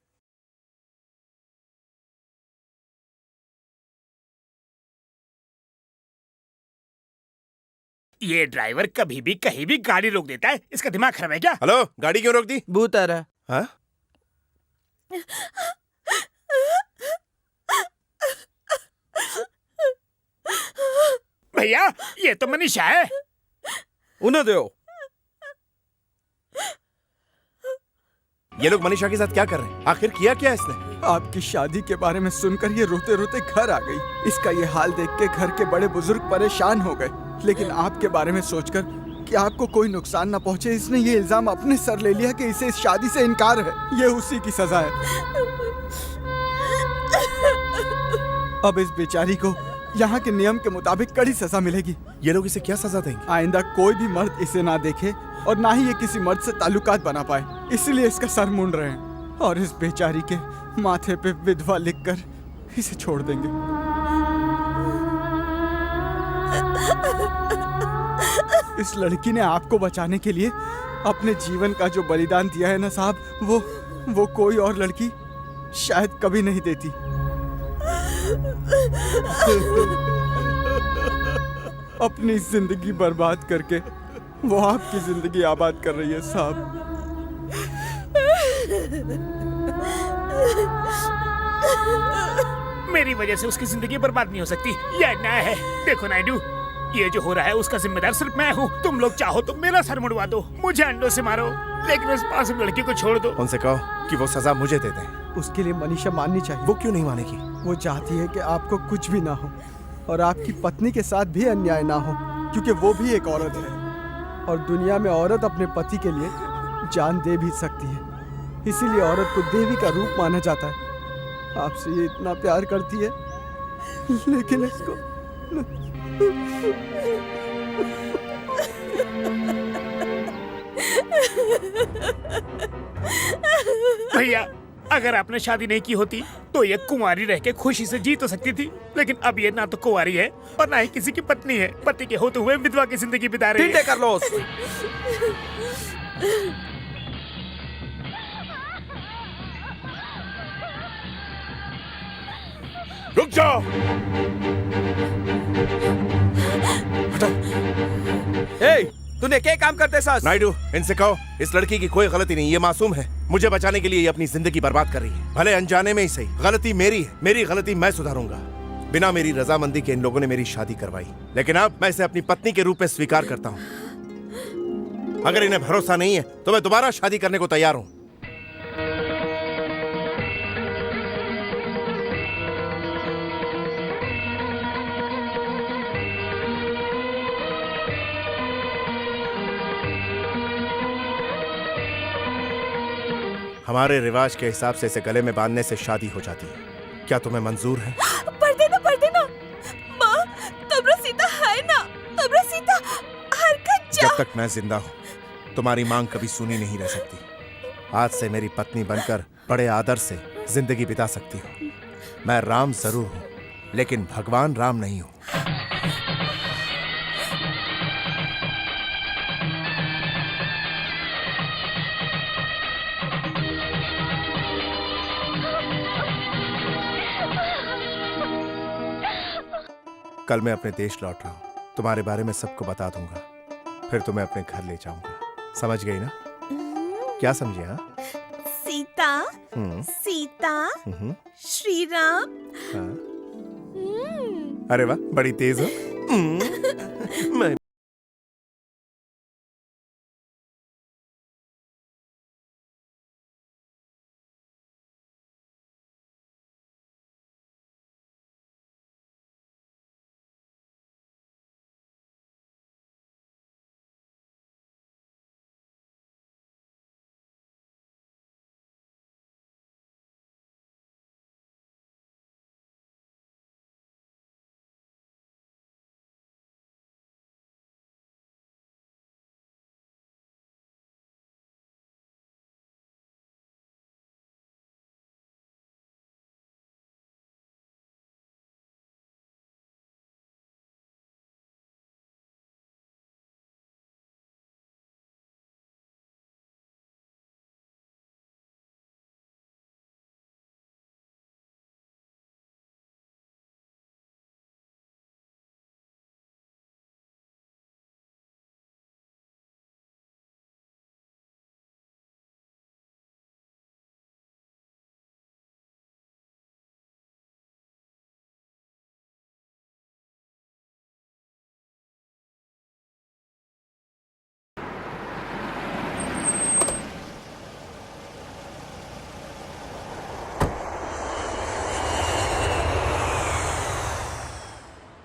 ये ड्राइवर कभी भी कहीं भी गाड़ी रोक देता है, इसका दिमाग खराब है क्या? हेलो, गाड़ी क्यों रोक दी? बूतर। हाँ? भैया, ये तो मनीषा है। उन्हें दो। ये लोग मनीषा के साथ क्या कर रहे हैं? आखिर किया क्या इसने? आपकी शादी के बारे में सुनकर ये रोते रोते घर आ गई। इसका ये हाल देख के घर के बड़े बुजुर्ग परेशान हो गए, लेकिन आपके बारे में सोचकर कि आपको कोई नुकसान न पहुंचे, इसने ये इल्जाम अपने सर ले लिया कि इसे इस शादी से इनकार है। ये उसी की सजा है। अब इस बेचारी को यहाँ के नियम के मुताबिक कड़ी सजा मिलेगी। ये लोग इसे क्या सजा देंगे? आइंदा कोई भी मर्द इसे ना देखे और ना ही ये किसी मर्द से ताल्लुकात बना पाए, इसलिए इसका सर मूंड रहे हैं और इस बेचारी के माथे पे विधवा लिखकर इसे छोड़ देंगे। इस लड़की ने आपको बचाने के लिए अपने जीवन का जो बलिदान दिया है ना साहब, वो कोई और लड़की शायद कभी नहीं देती। अपनी जिंदगी बर्बाद करके वो आपकी जिंदगी आबाद कर रही है साहब। मेरी वजह से उसकी जिंदगी बर्बाद नहीं हो सकती, यह अन्याय है। देखो नायडू, ये जो हो रहा है उसका जिम्मेदार सिर्फ मैं हूँ। तुम लोग चाहो तो मेरा सर मुड़वा दो, मुझे अंडों से मारो, लेकिन उस मासूम लड़की को छोड़ दो। उनसे कहो कि वो सजा मुझे दे दें। उसके लिए मनीषा माननी चाहिए। वो क्यों नहीं मानेगी? वो चाहती है कि आपको कुछ भी ना हो और आपकी पत्नी के साथ भी अन्याय ना हो, क्योंकि वो भी एक औरत है और दुनिया में औरत अपने पति के लिए जान दे भी सकती है। इसीलिए औरत को देवी का रूप माना जाता है। आपसे ये इतना प्यार करती है, लेकिन इसको भैया, अगर आपने शादी नहीं की होती तो ये कुंवारी रह के खुशी से जी तो सकती थी, लेकिन अब ये ना तो कुंवारी है और ना ही किसी की पत्नी है। पति के होते हुए विधवा की जिंदगी बिता रही है। कर लो। रुक जाओ। तूने क्या काम करते सास? नायडू, इनसे कहो इस लड़की की कोई गलती नहीं, ये मासूम है। मुझे बचाने के लिए ये अपनी जिंदगी बर्बाद कर रही है, भले अनजाने में ही सही। गलती मेरी है, मेरी गलती मैं सुधारूंगा। बिना मेरी रजामंदी के इन लोगों ने मेरी शादी करवाई, लेकिन अब मैं इसे अपनी पत्नी के रूप में स्वीकार करता हूँ। अगर इन्हें भरोसा नहीं है तो मैं दोबारा शादी करने को तैयार हूँ। हमारे रिवाज के हिसाब से इसे गले में बांधने से शादी हो जाती है। क्या तुम्हें मंजूर है? पढ़ देना माँ, तबरा सीता है ना, तबरा सीता हरकत जा। जब तक मैं जिंदा हूँ तुम्हारी मांग कभी सुनी नहीं रह सकती। आज से मेरी पत्नी बनकर बड़े आदर से जिंदगी बिता सकती हो। मैं राम जरूर हूँ, लेकिन भगवान राम नहीं हूँ। कल मैं अपने देश लौट रहा हूँ। तुम्हारे बारे में सबको बता दूंगा, फिर तुम्हें अपने घर ले जाऊंगा। समझ गई ना? क्या समझे? हाँ, सीता, सीता, श्री राम। हाँ। अरे वाह, बड़ी तेज हो। मैं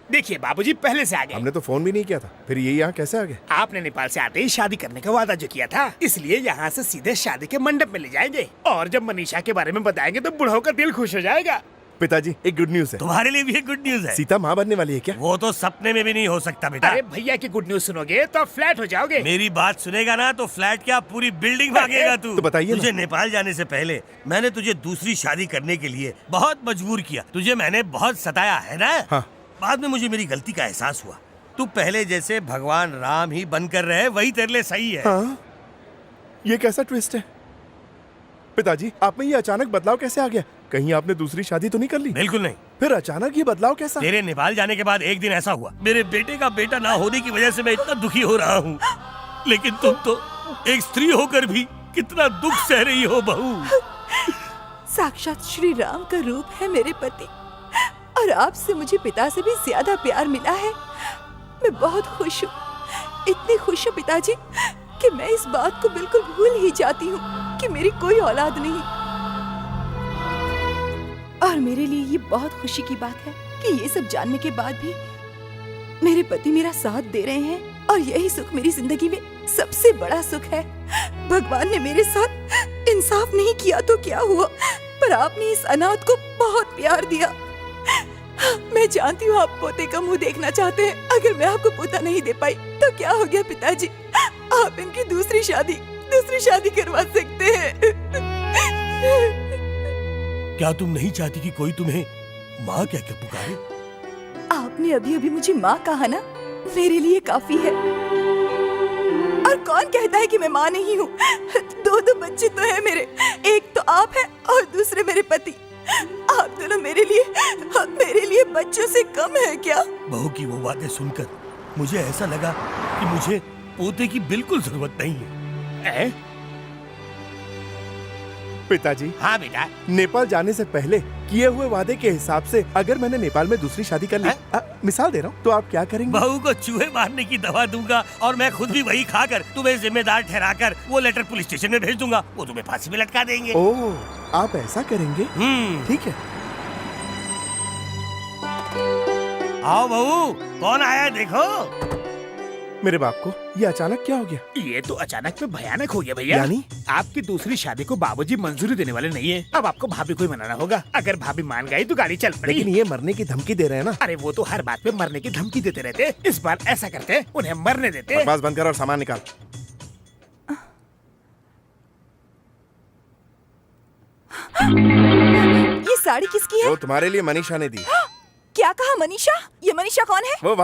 देखिए बाबूजी, पहले से आ गए। हमने तो फोन भी नहीं किया था, फिर ये यहाँ कैसे आ गए? आपने नेपाल से आते ही शादी करने का वादा जो किया था, इसलिए यहाँ से सीधे शादी के मंडप में ले जाएंगे। और जब मनीषा के बारे में बताएंगे तो बुढ़ाओ का दिल खुश हो जाएगा। पिताजी, एक गुड न्यूज है। तुम्हारे लिए भी एक गुड न्यूज है। सीता माँ बनने वाली है क्या? वो तो सपने में भी नहीं हो सकता बेटा। अरे भैया की गुड न्यूज सुनोगे तो फ्लैट हो जाओगे। मेरी बात सुनेगा ना तो फ्लैट क्या पूरी बिल्डिंग भागेगा तू। तो बताइए ना। तुझे नेपाल जाने से पहले मैंने तुझे दूसरी शादी करने के लिए बहुत मजबूर किया। तुझे मैंने बहुत सताया है ना? हाँ। बाद में मुझे मेरी गलती का एहसास हुआ। तू पहले जैसे भगवान राम ही बनकर रहे, वही तेरे लिए सही है। हाँ? ये कैसा ट्विस्ट है? पिताजी, आप में ये अचानक बदलाव कैसे आ गया? कहीं आपने दूसरी शादी तो नहीं कर ली? बिल्कुल नहीं। फिर अचानक ये बदलाव कैसा? तेरे नेपाल जाने के बाद एक दिन ऐसा हुआ, मेरे बेटे का बेटा ना होने की वजह से मैं इतना दुखी हो रहा हूँ। लेकिन तुम तो एक स्त्री होकर भी कितना दुख सह रही हो बहू। साक्षात श्री राम का रूप है मेरे पति, और आपसे मुझे पिता से भी ज्यादा प्यार मिला है। मैं बहुत खुश हूँ, इतनी खुश हूँ पिताजी कि मैं इस बात को बिल्कुल भूल ही जाती हूँ कि मेरी कोई औलाद नहीं। और मेरे लिए ये बहुत खुशी की बात है कि ये सब जानने के बाद भी मेरे पति मेरा साथ दे रहे हैं, और यही सुख मेरी जिंदगी में सबसे बड़ा सुख है। भगवान ने मेरे साथ इंसाफ नहीं किया तो क्या हुआ, पर आपने इस अनाथ को बहुत प्यार दिया। मैं जानती हूँ आप पोते का मुंह देखना चाहते हैं। अगर मैं आपको पोता नहीं दे पाई तो क्या हो गया पिताजी, आप इनकी दूसरी शादी करवा सकते हैं। क्या तुम नहीं चाहती कि कोई तुम्हें माँ कह के पुकारे? आपने अभी अभी मुझे माँ कहा ना, मेरे लिए काफी है। और कौन कहता है कि मैं माँ नहीं हूँ? दो बच्चे तो हैं मेरे, एक तो आप हैं और दूसरे मेरे पति। आप दोनों मेरे लिए बच्चों से कम है क्या? बहू की वो बातें सुनकर मुझे ऐसा लगा कि मुझे पोते की बिल्कुल जरूरत नहीं है। पिताजी। हाँ बेटा। नेपाल जाने से पहले किए हुए वादे के हिसाब से अगर मैंने नेपाल में दूसरी शादी कर ली, मिसाल दे रहा हूँ, तो आप क्या करेंगे? बहू को चूहे मारने की दवा दूंगा और मैं खुद भी वही खाकर तुम्हें जिम्मेदार ठहराकर वो लेटर पुलिस स्टेशन में भेज दूंगा। वो तुम्हें फांसी में लटका देंगे। ओह, आप ऐसा करेंगे? ठीक है। आओ बहू, कौन आया देखो। मेरे बाप को ये अचानक क्या हो गया? ये तो अचानक में भयानक हो गया भैया। यानी? आपकी दूसरी शादी को बाबूजी मंजूरी देने वाले नहीं है। अब आपको भाभी को ही मनाना होगा। अगर भाभी मान गई तो गाड़ी चल पड़ी। लेकिन ये मरने की धमकी दे रहे हैं ना। अरे वो तो हर बात पे मरने की धमकी देते रहते। इस बार ऐसा करते, उन्हें मरने देते। बकवास बंद कर और सामान निकाल। ये साड़ी किसकी है? वो तुम्हारे लिए मनीषा ने दी। क्या कहा मनीषा? ये मनीषा कौन है? वो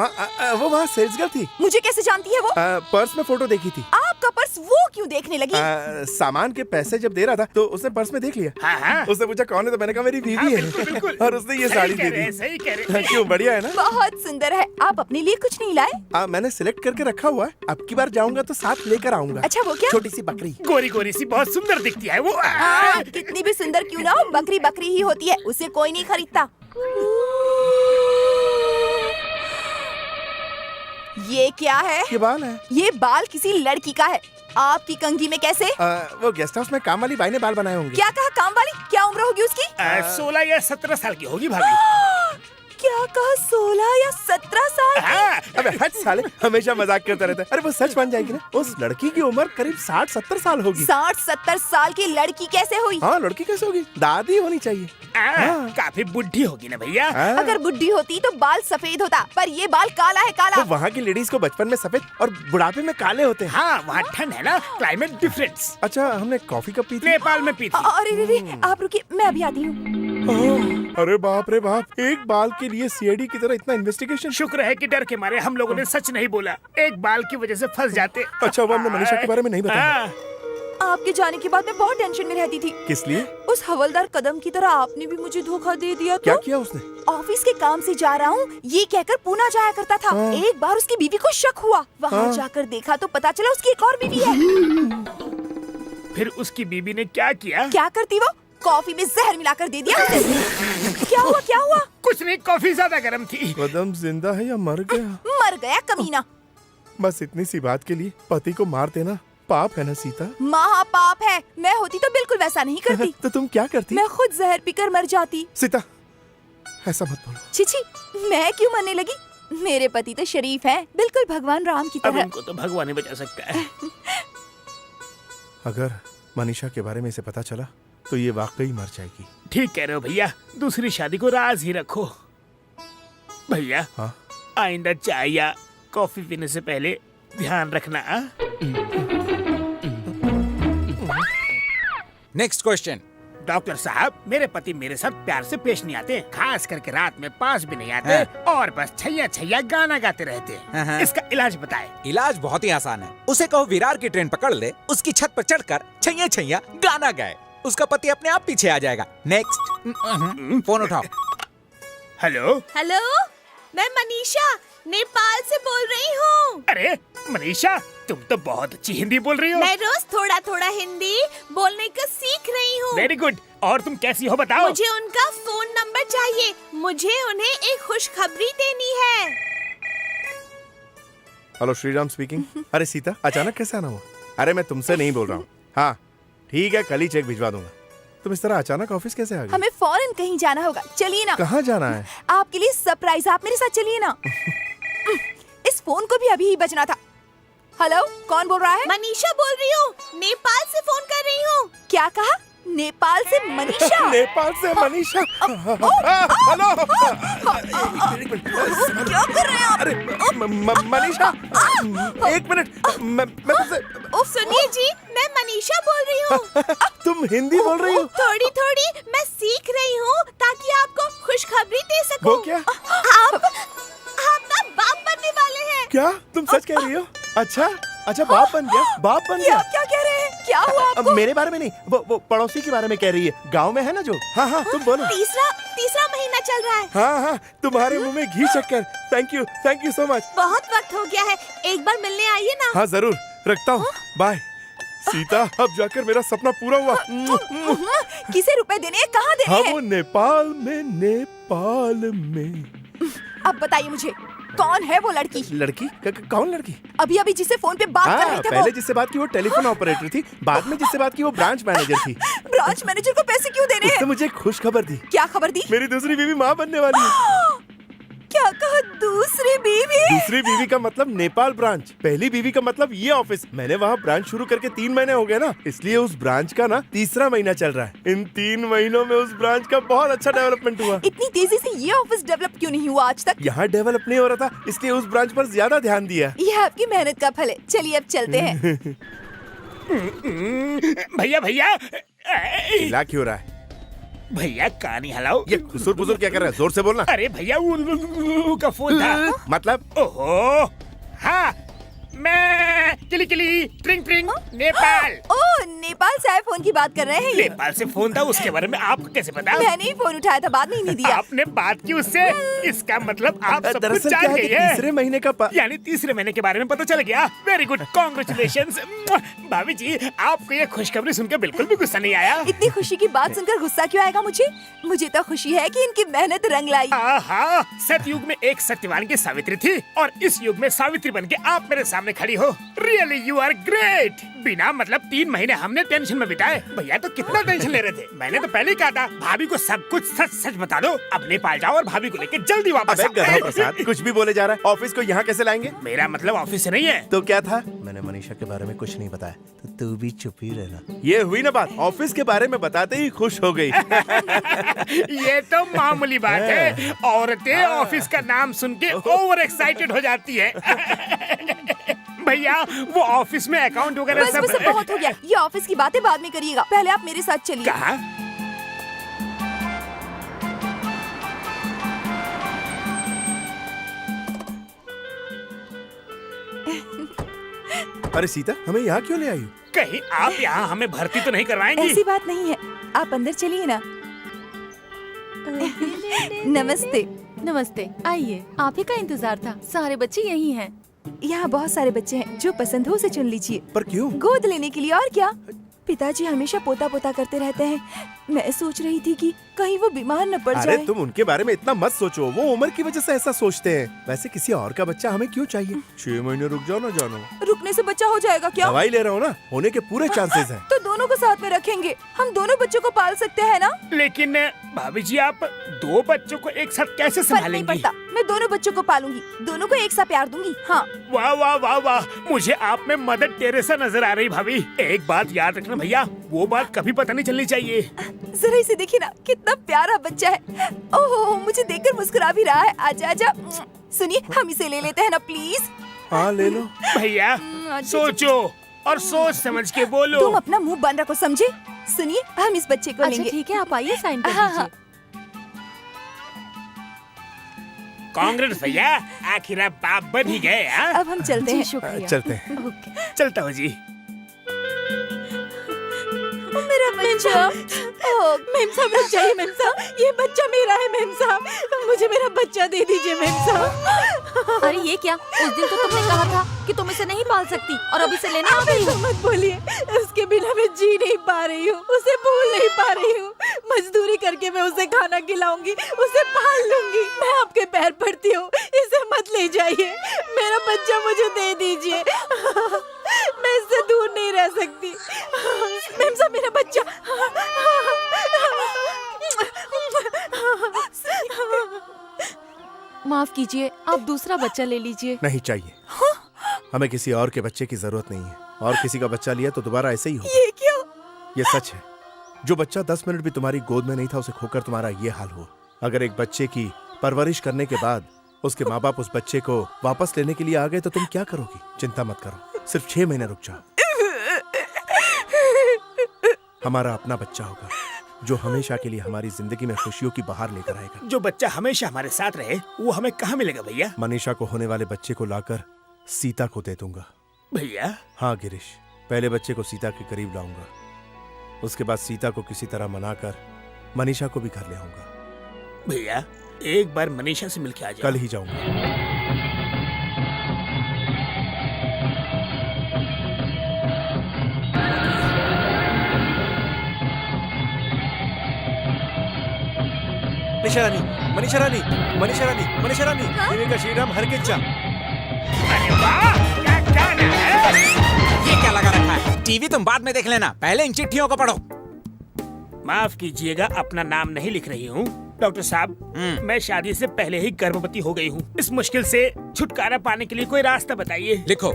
वहाँ सेल्स गर्ल थी। मुझे कैसे जानती है वो? पर्स में फोटो देखी थी। आपका पर्स वो क्यों देखने लगी? सामान के पैसे जब दे रहा था तो उसने पर्स में देख लिया। हाँ। उसने पूछा कौन है, तो मैंने कहा मेरी बीवी है। बिल्कुल। और उसने ये साड़ी दे दी। सही कह रहे। क्यों, बढ़िया है ना? बहुत सुंदर है। आप अपने लिए कुछ नहीं लाए? मैंने सिलेक्ट करके रखा हुआ है। अब की बार जाऊंगा तो साथ लेकर आऊंगा। अच्छा, वो क्या? छोटी सी बकरी। गोरी गोरी सी बहुत सुंदर दिखती है वो। कितनी भी सुंदर क्यों ना हो, बकरी बकरी ही होती है। उसे कोई नहीं खरीदता। ये क्या है? ये बाल है। ये बाल किसी लड़की का है। आपकी कंघी में कैसे? वो गेस्ट हाउस में काम वाली बाई ने बाल बनाए होंगे। क्या कहा? काम वाली? क्या उम्र होगी उसकी? 16 या 17 साल की होगी भाभी। क्या कहा? 16 या 17 साल? अबे हट साले, हमेशा मजाक करता रहता है। अरे वो सच मान जाएगी ना। उस लड़की की उम्र करीब 60-70 साल होगी। 60-70 साल की लड़की कैसे हुई? हाँ, लड़की कैसे होगी? दादी होनी चाहिए। काफी बुढ़ी होगी ना भैया। अगर बुढ़ी होती तो बाल सफेद होता, पर ये बाल काला है, काला। तो वहाँ की लेडीज को बचपन में सफेद और बुढ़ापे में काले होते हैं। हाँ, वहाँ ठंड है ना, क्लाइमेट डिफरेंस। अच्छा, हमने कॉफी कब पी थी? नेपाल में पी थी। अरे आप रुकिए, मैं अभी आती हूँ। अरे बाप रे बाप, एक बाल के लिए सीआईडी की तरह इतना इन्वेस्टिगेशन। शुक्र है कि डर के मारे हम लोगों ने सच नहीं बोला। एक बाल की वजह से फंस जाते। अच्छा, वो हमने मनीषा के बारे में नहीं बताया। आपके जाने के बाद मैं बहुत टेंशन में रहती थी। किस लिए? उस हवलदार कदम की तरह आपने भी मुझे धोखा दे दिया। क्या किया उसने? ऑफिस के काम से जा रहा हूँ ये कहकर पूना जाया करता था। एक बार उसकी बीवी को शक हुआ। वहाँ जाकर देखा तो पता चला उसकी एक और बीवी है। फिर उसकी बीवी ने क्या किया? क्या करती वो? कॉफी में जहर मिलाकर दे दिया उसे। क्या हुआ? क्या हुआ? कुछ नहीं, कॉफी ज्यादा गर्म थी। कदम जिंदा है या मर गया? मर गया कमीना। बस इतनी सी बात के लिए पति को मार देना पाप है ना सीता? महापाप है। मैं होती तो बिल्कुल वैसा नहीं करती। तो तुम क्या करती? मैं खुद जहर पीकर मर जाती। सीता, ऐसा मत बोलो। छिछी, मैं क्यों मरने लगी? मेरे पति तो शरीफ हैं, बिल्कुल भगवान राम की अब तरह। इनको तो भगवान ही बचा सकता है। अगर मनीषा के बारे में इसे पता चला तो ये वाकई मर जाएगी। ठीक कह रहे हो भैया, दूसरी शादी को राज ही रखो। भैया, हाँ? आइंदा चाय या कॉफी पीने से पहले ध्यान रखना। Next question. डॉक्टर साहब, मेरे पति मेरे साथ प्यार से पेश नहीं आते, खास करके रात में पास भी नहीं आते और बस छैया छैया गाना गाते रहते हैं। इसका इलाज बताएं। इलाज बहुत ही आसान है। उसे कहो विरार की ट्रेन पकड़ ले, उसकी छत पर चढ़कर छैया छैया गाना गाए, उसका पति अपने आप पीछे आ जाएगा। नेक्स्ट। फोन उठाओ। हेलो। हेलो, मैं मनीषा नेपाल से बोल रही हूँ। अरे मनीषा, तुम तो बहुत अच्छी हिंदी बोल रही हो। मैं रोज थोड़ा थोड़ा हिंदी बोलने का सीख रही हूँ। Very good. और तुम कैसी हो बताओ? मुझे उनका फोन नंबर चाहिए। मुझे उन्हें एक खुशखबरी देनी है। Hello, Shriram speaking. अरे सीता, अचानक कैसे आना हुआ? अरे मैं तुमसे नहीं बोल रहा हूँ। हाँ ठीक है, कल ही चेक भिजवा दूंगा। तुम इस तरह अचानक ऑफिस कैसे आ गए? हमें फौरन कहीं जाना होगा, चलिए ना। कहाँ जाना है? आपके लिए सरप्राइज, आप मेरे साथ चलिए ना। इस फोन को भी अभी ही बजना था। हेलो, कौन बोल रहा है? मनीषा बोल रही हूँ, नेपाल से फोन कर रही हूँ। क्या कहा? नेपाल से मनीषा? नेपाल से मनीषा। हेलो। क्या कर रहे हैं आप? अरे मनीषा, एक मिनट, मैं तुमसे। सुनिए जी, मैं मनीषा बोल रही हूँ। तुम हिंदी बोल रही हो? थोड़ी थोड़ी मैं सीख रही हूँ ताकि आपको खुशखबरी दे सकूं। वो क्या? आप ना बाप बनने वाले हैं। क्या तुम सच कह रही हो? अच्छा, बाप बन गया? बाप बन गया? क्या कह रहे हैं? क्या हुआ आपको? मेरे बारे में नहीं, वो पड़ोसी के बारे में कह रही है। गांव में है ना जो। हाँ, तुम बोलो। तीसरा महीना चल रहा है। हाँ, तुम्हारे मुंह में घी शक्कर। Thank you so much. बहुत वक्त हो गया है, एक बार मिलने आइए ना। हाँ जरूर, रखता हूँ, बाय। सीता, अब जाकर मेरा सपना पूरा हुआ। किसे रुपए देने हैं? कहाँ देने हैं? वो नेपाल में। अब बताइए मुझे, कौन है वो लड़की? लड़की? कौन लड़की? अभी जिससे फोन पे बात कर रहे थे। पहले जिससे बात की वो टेलीफोन ऑपरेटर थी, बाद में जिससे बात की वो ब्रांच मैनेजर थी। ब्रांच मैनेजर को पैसे क्यों दे रहे हैं? उसने मुझे खुश खबर दी। क्या खबर दी? मेरी दूसरी बीवी माँ बनने वाली है। क्या कहा? दूसरी बीवी? दूसरी बीवी का मतलब नेपाल ब्रांच, पहली बीवी का मतलब ये ऑफिस। मैंने वहाँ ब्रांच शुरू करके 3 महीने हो गए ना, इसलिए उस ब्रांच का ना 3रा महीना चल रहा है। इन 3 महीनों में उस ब्रांच का बहुत अच्छा डेवलपमेंट हुआ। इतनी तेजी से ये ऑफिस डेवलप क्यों नहीं हुआ आज तक? यहाँ डेवलप नहीं हो रहा था, इसलिए उस ब्रांच पर ज्यादा ध्यान दिया। ये आपकी मेहनत का फल है। चलिए अब चलते हैं। भैया भैया हिला क्यों रहा है? भैया कहानी हलाओ। ये खुसुर पुसुर क्या कर रहा है? जोर से बोलना। अरे भैया वो का फोन था। मतलब? ओहो हाँ, मैं किली किली ट्रिंग ट्रिंग नेपाल। ओह, नेपाल से आए फोन की बात कर रहे हैं ये? नेपाल से फोन था, उसके बारे में आपको कैसे पता? मैंने ही फोन उठाया था, बाद में ही नहीं दिया। आपने बात की उससे, इसका मतलब आप सब कुछ दरअसल जान क्या है गई कि है। तीसरे महीने का यानी तीसरे महीने के बारे में पता चल गया। Very good, congratulations. भाभी जी, आपको ये खुशखबरी सुनकर बिल्कुल भी गुस्सा नहीं आया? इतनी खुशी की बात सुनकर गुस्सा क्यों आएगा मुझे? मुझे तो खुशी है कि इनकी मेहनत रंग लाई। हाँ, सतयुग में एक सत्यवान की सावित्री थी और इस युग में सावित्री बनके आप मेरे सामने खड़ी हो। Really you are great. बिना मतलब 3 महीने हमने टेंशन में बिताए। भैया तो कितना टेंशन ले रहे थे। मैंने तो पहले ही कहा था भाभी को सब कुछ सच सच बता दो। अब नेपाल जाओ और भाभी को लेकर जल्दी वापस आओ। गधा प्रसाद, कुछ भी बोले जा रहा है। ऑफिस को यहाँ कैसे लाएंगे? मेरा मतलब ऑफिस से नहीं है। तो क्या था? मैंने मनीषा के बारे में कुछ नहीं बताया, तो तू भी चुप ही रहना। ये हुई ना बात, ऑफिस के बारे में बताते ही खुश हो गई। ये तो मामूली बात है। औरतें ऑफिस का नाम सुन के ओवर एक्साइटेड हो जाती है। भैया वो ऑफिस में अकाउंट वगैरह बस सब बस, बहुत हो गया। ये ऑफिस की बातें बाद में करिएगा, पहले आप मेरे साथ चलिए। कहा? अरे सीता, हमें यहाँ क्यों ले आई हो? कहीं आप यहाँ हमें भर्ती तो नहीं करवाएंगी? ऐसी बात नहीं है, आप अंदर चलिए ना। नमस्ते। नमस्ते, आइए। आप ही का इंतजार था, सारे बच्चे यही हैं। यहाँ बहुत सारे बच्चे हैं, जो पसंद हो उसे चुन लीजिए। पर क्यों? गोद लेने के लिए, और क्या। पिताजी हमेशा पोता पोता करते रहते हैं। मैं सोच रही थी कि कहीं वो बीमार न पड़ अरे जाए। तुम उनके बारे में इतना मत सोचो, वो उम्र की वजह से ऐसा सोचते हैं। वैसे किसी और का बच्चा हमें क्यों चाहिए? 6 महीने रुक जाओ ना जानो। रुकने से बच्चा हो जाएगा क्या? दवाई ले रहा हूँ ना, होने के पूरे चांसेस हैं। तो दोनों को साथ में रखेंगे, हम दोनों बच्चों को पाल सकते हैं ना? लेकिन भाभी जी, आप 2 बच्चों को एक साथ कैसे फर्क नहीं संभालेंगी? पड़ता, मैं दोनों बच्चों को पालूंगी, दोनों को एक साथ प्यार दूंगी। हाँ। वाह वाह वाह वाह, मुझे आप में मदर टेरेसा नजर आ रही भाभी। एक बात याद रखना भैया, वो बात कभी पता नहीं चलनी चाहिए। जरा इसे देखिए ना, कितना प्यारा बच्चा है। ओहो, मुझे देखकर मुस्कुरा भी रहा है। आजा आजा। सुनिए, हम इसे ले लेते हैं ना प्लीज। हाँ ले लो। भैया सोचो और सोच समझ के बोलो। तुम अपना मुंह बंद रखो, समझे? सुनिए, हम इस बच्चे को अच्छा लेंगे। ठीक है, आप आइए, साइन कर हाँ, दीजिए। कांग्रेस भैया, आखिर आप बाप बन ही गए। हाँ? अब हम चलते हैं। शुक्रिया। चलते हैं। ओके। चलता हूँ जी। मेरा बच्चा। ओह, मेम साहब रुक जाइए। मेम साहब, ये बच्चा मेरा है। मेम साहब, मुझे मेरा बच्चा दे दीजिए। मेम साहब। अरे ये क्या, उस दिन तो तुमने कहा था कि तुम इसे नहीं पाल सकती और अब इसे लेने आ गई हो। मत बोलिए, उसके बिना मैं जी नहीं पा रही हूँ, उसे भूल नहीं पा रही हूँ। मजदूरी करके मैं उसे खाना खिलाऊंगी, उसे पाल लूंगी। मैं आपके पैर पड़ती हूँ, इसे मत ले जाइए। मेरा बच्चा मुझे दे दीजिए। मैं इससे दूर नहीं रह सकती। मैम साहब, मेरा बच्चा। माफ कीजिए, आप दूसरा बच्चा ले लीजिए। नहीं चाहिए, हमें किसी और के बच्चे की जरूरत नहीं है। और किसी का बच्चा लिया तो दोबारा ऐसे ही हो। ये क्यों? ये सच है, जो बच्चा 10 मिनट भी तुम्हारी गोद में नहीं था, उसे खोकर तुम्हारा ये हाल हुआ। अगर एक बच्चे की परवरिश करने के बाद उसके माँ बाप उस बच्चे को वापस लेने के लिए आ गए तो तुम क्या करोगी? चिंता मत करो, सिर्फ 6 महीने रुक जाओ। हमारा अपना बच्चा होगा, जो हमेशा के लिए हमारी जिंदगी में खुशियों की बहार लेकर आएगा। जो बच्चा हमेशा हमारे साथ रहे, वो हमें कहाँ मिलेगा भैया? मनीषा को होने वाले बच्चे को लाकर सीता को दे दूंगा। भैया? हाँ गिरीश, पहले बच्चे को सीता के करीब लाऊंगा, उसके बाद सीता को किसी तरह मनाकर मनीषा को भी घर ले आऊंगा। भैया, एक बार मनीषा से मिलके आ जाओ। कल ही जाऊंगा। मनीषा रानी, मनीषा रानी, मनीषा रानी, मनीषा रानी, देविका श्रीराम हरकिच्चा। अरे वाह, क्या गाना है! ये क्या लगा रखा है? टीवी तुम बाद में देख लेना, पहले इन चिट्ठियों को पढ़ो। माफ कीजिएगा, अपना नाम नहीं लिख रही हूँ। डॉक्टर साहब, मैं शादी से पहले ही गर्भवती हो गई हूँ। इस मुश्किल से छुटकारा पाने के लिए कोई रास्ता बताइए। लिखो,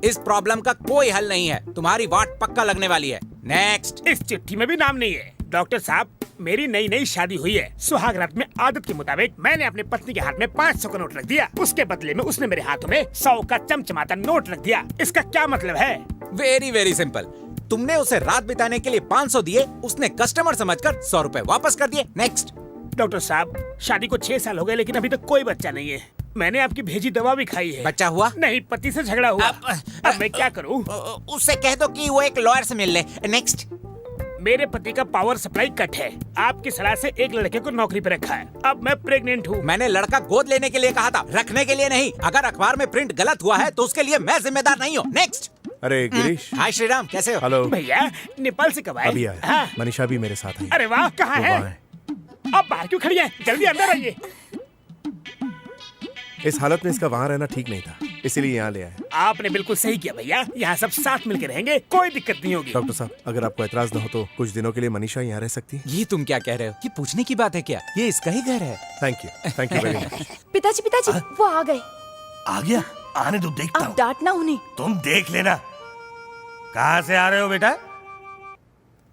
इस प्रॉब्लम का कोई हल नहीं है, तुम्हारी वाट पक्का लगने वाली है। नेक्स्ट। इस चिट्ठी में भी नाम नहीं है। डॉक्टर साहब, मेरी नई नई शादी हुई है। सुहाग रात में आदत के मुताबिक मैंने अपनी पत्नी के हाथ में 500 का नोट रख दिया। उसके बदले में उसने मेरे हाथों में 100 का चमचमाता नोट रख दिया। इसका क्या मतलब है? Very very simple. तुमने उसे रात बिताने के लिए 500 दिए, उसने कस्टमर समझकर 100 रुपए वापस कर दिए। नेक्स्ट। डॉक्टर साहब, शादी को 6 साल हो गए लेकिन अभी तक कोई बच्चा नहीं है। मैंने आपकी भेजी दवा भी खाई है। बच्चा हुआ? नहीं, पति से झगड़ा हुआ। अब मैं क्या करूं? उससे कह दो कि वो एक लॉयर से मिल ले। नेक्स्ट। मेरे पति का पावर सप्लाई कट है। आपकी सलाह से एक लड़के को नौकरी पे रखा है। अब मैं प्रेग्नेंट हूँ। मैंने लड़का गोद लेने के लिए कहा था, रखने के लिए नहीं। अगर अखबार में प्रिंट गलत हुआ है तो उसके लिए मैं जिम्मेदार नहीं हूँ। नेक्स्ट। अरे गिरीश। हाय श्रीराम, कैसे हो? हेलो भैया, नेपाल से कब आए? अभी आया। हाँ। मनीषा भी मेरे साथ आई। अरे वाह, कहाँ है? अब बाहर क्यों खड़ी है? जल्दी अंदर आइए। इस हालत में इसका वहाँ रहना ठीक नहीं था, इसीलिए यहाँ ले आए। आपने बिल्कुल सही किया भैया। यहाँ सब साथ मिलकर रहेंगे, कोई दिक्कत नहीं होगी। डॉक्टर साहब, अगर आपको एतराज न हो तो कुछ दिनों के लिए मनीषा यहाँ रह सकती है? ये तुम क्या कह रहे हो? ये पूछने की बात है क्या? ये इसका ही घर है। Thank you very much. पिताजी, वो आ गए। आ गया? आने दो, देखता अब हूँ। डांटना उन्हें। तुम देख लेना। कहाँ से आ रहे हो बेटा?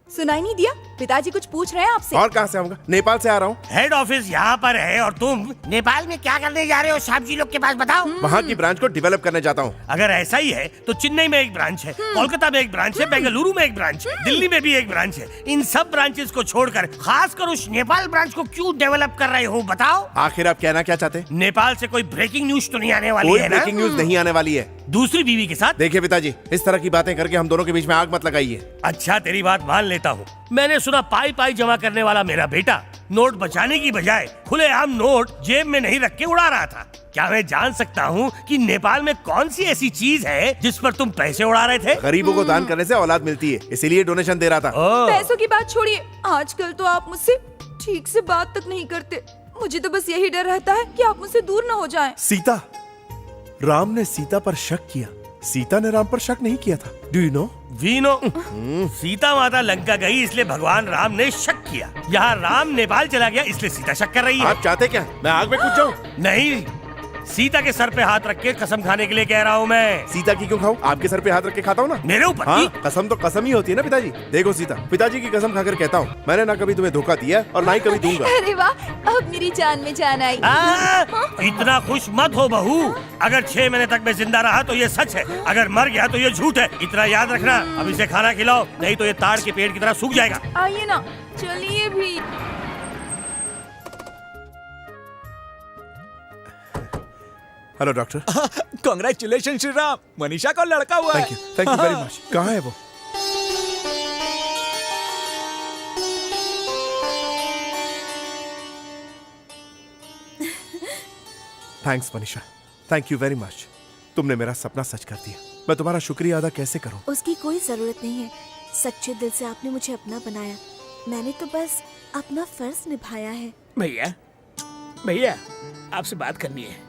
सुनाई नहीं दिया? पिताजी कुछ पूछ रहे हैं आपसे। और कहाँ से आऊंगा? नेपाल से आ रहा हूँ। हेड ऑफिस यहाँ पर है और तुम नेपाल में क्या करने जा रहे हो? साहब जी लोग के पास बताओ। वहाँ की ब्रांच को डेवलप करने जाता हूँ। अगर ऐसा ही है तो चेन्नई में एक ब्रांच है, कोलकाता में एक ब्रांच है, बेंगलुरु में एक ब्रांच है, दिल्ली में भी एक ब्रांच है। इन सब ब्रांचेस को छोड़कर खासकर उस नेपाल ब्रांच को क्यों डेवलप कर रहे हो बताओ? आखिर आप कहना क्या चाहते हैं? नेपाल से कोई ब्रेकिंग न्यूज तो नहीं आने वाली कोई है ना? ब्रेकिंग न्यूज नहीं आने वाली है। दूसरी बीवी के साथ? देखिए पिताजी, इस तरह की बातें करके हम दोनों के बीच में आग मत लगाइए। अच्छा, तेरी बात मान लेता हूँ। मैंने सुना पाई पाई जमा करने वाला मेरा बेटा नोट बचाने की बजाय खुलेआम नोट जेब में नहीं रख के उड़ा रहा था। क्या मैं जान सकता हूँ कि नेपाल में कौन सी ऐसी चीज है जिस पर तुम पैसे उड़ा रहे थे? गरीबों को दान करने से औलाद मिलती है, इसीलिए डोनेशन दे रहा था। पैसों की बात छोड़िए, आजकल तो आप मुझसे ठीक से बात तक नहीं करते। मुझे तो बस यही डर रहता है कि आप मुझसे दूर न हो जाएं। सीता, राम ने सीता पर शक किया, सीता ने राम पर शक नहीं किया था। Do you know? We know. Sita माता लंका गई इसलिए भगवान राम ने शक किया। यहाँ राम नेपाल चला गया इसलिए सीता शक कर रही है। आप चाहते क्या मैं आग में कूद जाऊं? नहीं, सीता के सर पे हाथ रख के कसम खाने के लिए कह रहा हूँ मैं। सीता की क्यों खाऊं? आपके सर पे हाथ रख के खाता हूँ ना। मेरे ऊपर? हाँ, कसम तो कसम ही होती है ना पिताजी। देखो सीता, पिताजी की कसम खाकर कहता हूँ, मैंने ना कभी तुम्हें धोखा दिया और ना ही कभी दूंगा। अरे वाह, अब मेरी जान में जान आई। इतना खुश मत हो बहू। अगर 6 महीने तक मैं जिंदा रहा तो ये सच है, अगर मर गया तो ये झूठ है। इतना याद रखना। अब इसे खाना खिलाओ, नहीं तो ये ताड़ के पेड़ की तरह सूख जाएगा। आइए ना, चलिए भी। Hello doctor. Congratulation Shriram, Manisha को लड़का हुआ है। Thank you very much. कहाँ है वो? Thanks Manisha, thank you very much. तुमने मेरा सपना सच कर दिया। मैं तुम्हारा शुक्रिया अदा कैसे करूं? उसकी कोई जरूरत नहीं है। सच्चे दिल से आपने मुझे अपना बनाया। मैंने तो बस अपना फर्ज निभाया है। भैया, आपसे बात करनी है।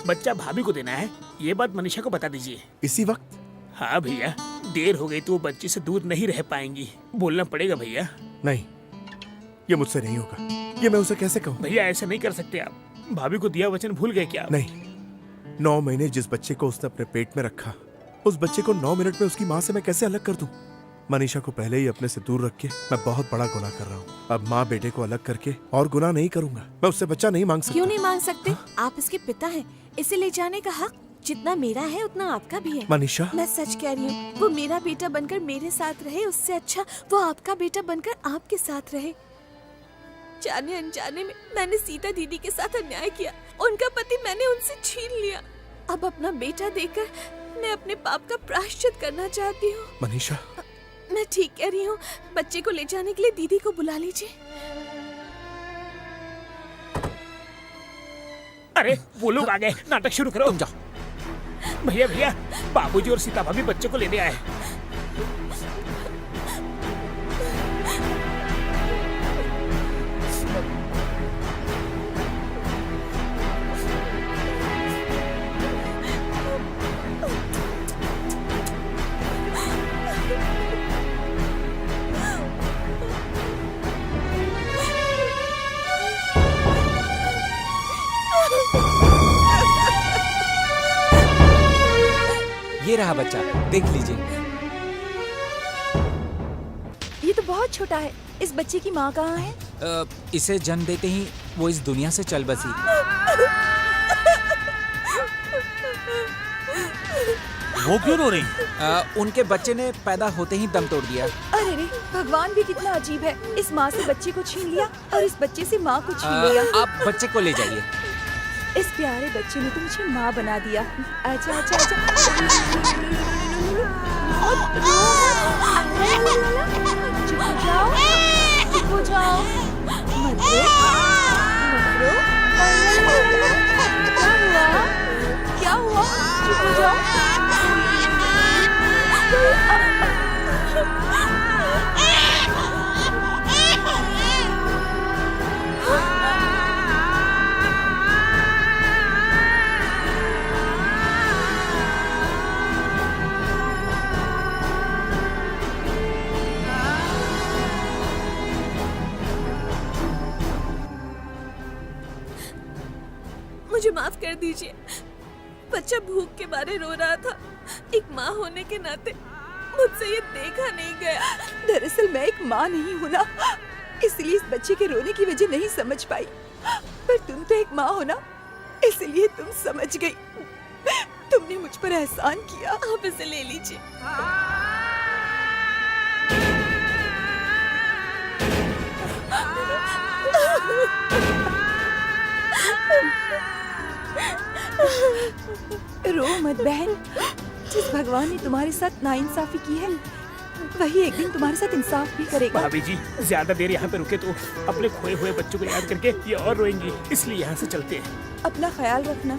बच्चा भाभी को देना है, ये बात मनीषा को बता दीजिए। इसी वक्त? हाँ भैया, देर हो गई तो वो बच्चे से दूर नहीं रह पाएंगी। बोलना पड़ेगा भैया। नहीं, ये मुझसे नहीं होगा। ये मैं उसे कैसे कहूँ? भैया ऐसा नहीं कर सकते आप। भाभी को दिया वचन भूल गए क्या? नहीं, 9 महीने जिस बच्चे को उसने अपने पेट में रखा, उस बच्चे को 9 मिनट में उसकी माँ से मैं कैसे अलग कर दूं? मनीषा को पहले ही अपने से दूर रख के मैं बहुत बड़ा गुनाह कर रहा हूँ। अब माँ बेटे को अलग करके और गुनाह नहीं करूंगा। मैं उससे बच्चा नहीं मांग सकता। क्यों नहीं मांग सकते? आप इसके पिता हैं, इसे ले जाने का हक जितना मेरा है उतना आपका भी है। मनीषा, मैं सच कह रही हूँ, वो मेरा बेटा बनकर मेरे साथ रहे, उससे अच्छा वो आपका बेटा बनकर आपके साथ रहे। जाने अनजाने में मैंने सीता दीदी के साथ अन्याय किया। उनका पति मैंने उनसे छीन लिया। अब अपना बेटा देकर मैं अपने पाप का प्रायश्चित करना चाहती हूँ। मनीषा, मैं ठीक कह रही हूँ। बच्चे को ले जाने के लिए दीदी को बुला लीजिए। अरे वो लोग आ गए, नाटक शुरू करो। तुम जाओ। भैया, बाबूजी और सीता भाभी बच्चे को लेने आए। ये रहा बच्चा, देख लीजिए। ये तो बहुत छोटा है। इस बच्चे की माँ कहाँ है? इसे जन्म देते ही वो इस दुनिया से चल बसी। वो क्यों रो रही? उनके बच्चे ने पैदा होते ही दम तोड़ दिया। अरे रे, भगवान भी कितना अजीब है। इस माँ से बच्चे को छीन लिया और इस बच्चे से माँ को छीन लिया। आप बच्चे को ले जाइए। इस प्यारे बच्चे ने तो मुझे माँ बना दिया। आजा आजा आजा। चुप हो जाओ, चुप हो जाओ। मत रो, मत रो। क्या हुआ? क्या हुआ? चुप हो जाओ। मुझे माफ कर दीजिए। बच्चा भूख के मारे रो रहा था। एक माँ होने के नाते मुझसे ये देखा नहीं गया। दरअसल मैं एक माँ नहीं हूँ ना, इसलिए इस बच्चे के रोने की वजह नहीं समझ पाई। पर तुम तो एक माँ हो ना, इसलिए तुम समझ गई। तुमने मुझ पर एहसान किया। आप इसे ले लीजिए। रो मत बहन। जिस भगवान ने तुम्हारे साथ नाइंसाफी की है, वही एक दिन तुम्हारे साथ इंसाफ भी करेगा। भाभी जी, ज्यादा देर यहाँ पे रुके तो अपने खोए हुए बच्चों को याद करके ये और रोएंगी, इसलिए यहाँ से चलते हैं। अपना ख्याल रखना।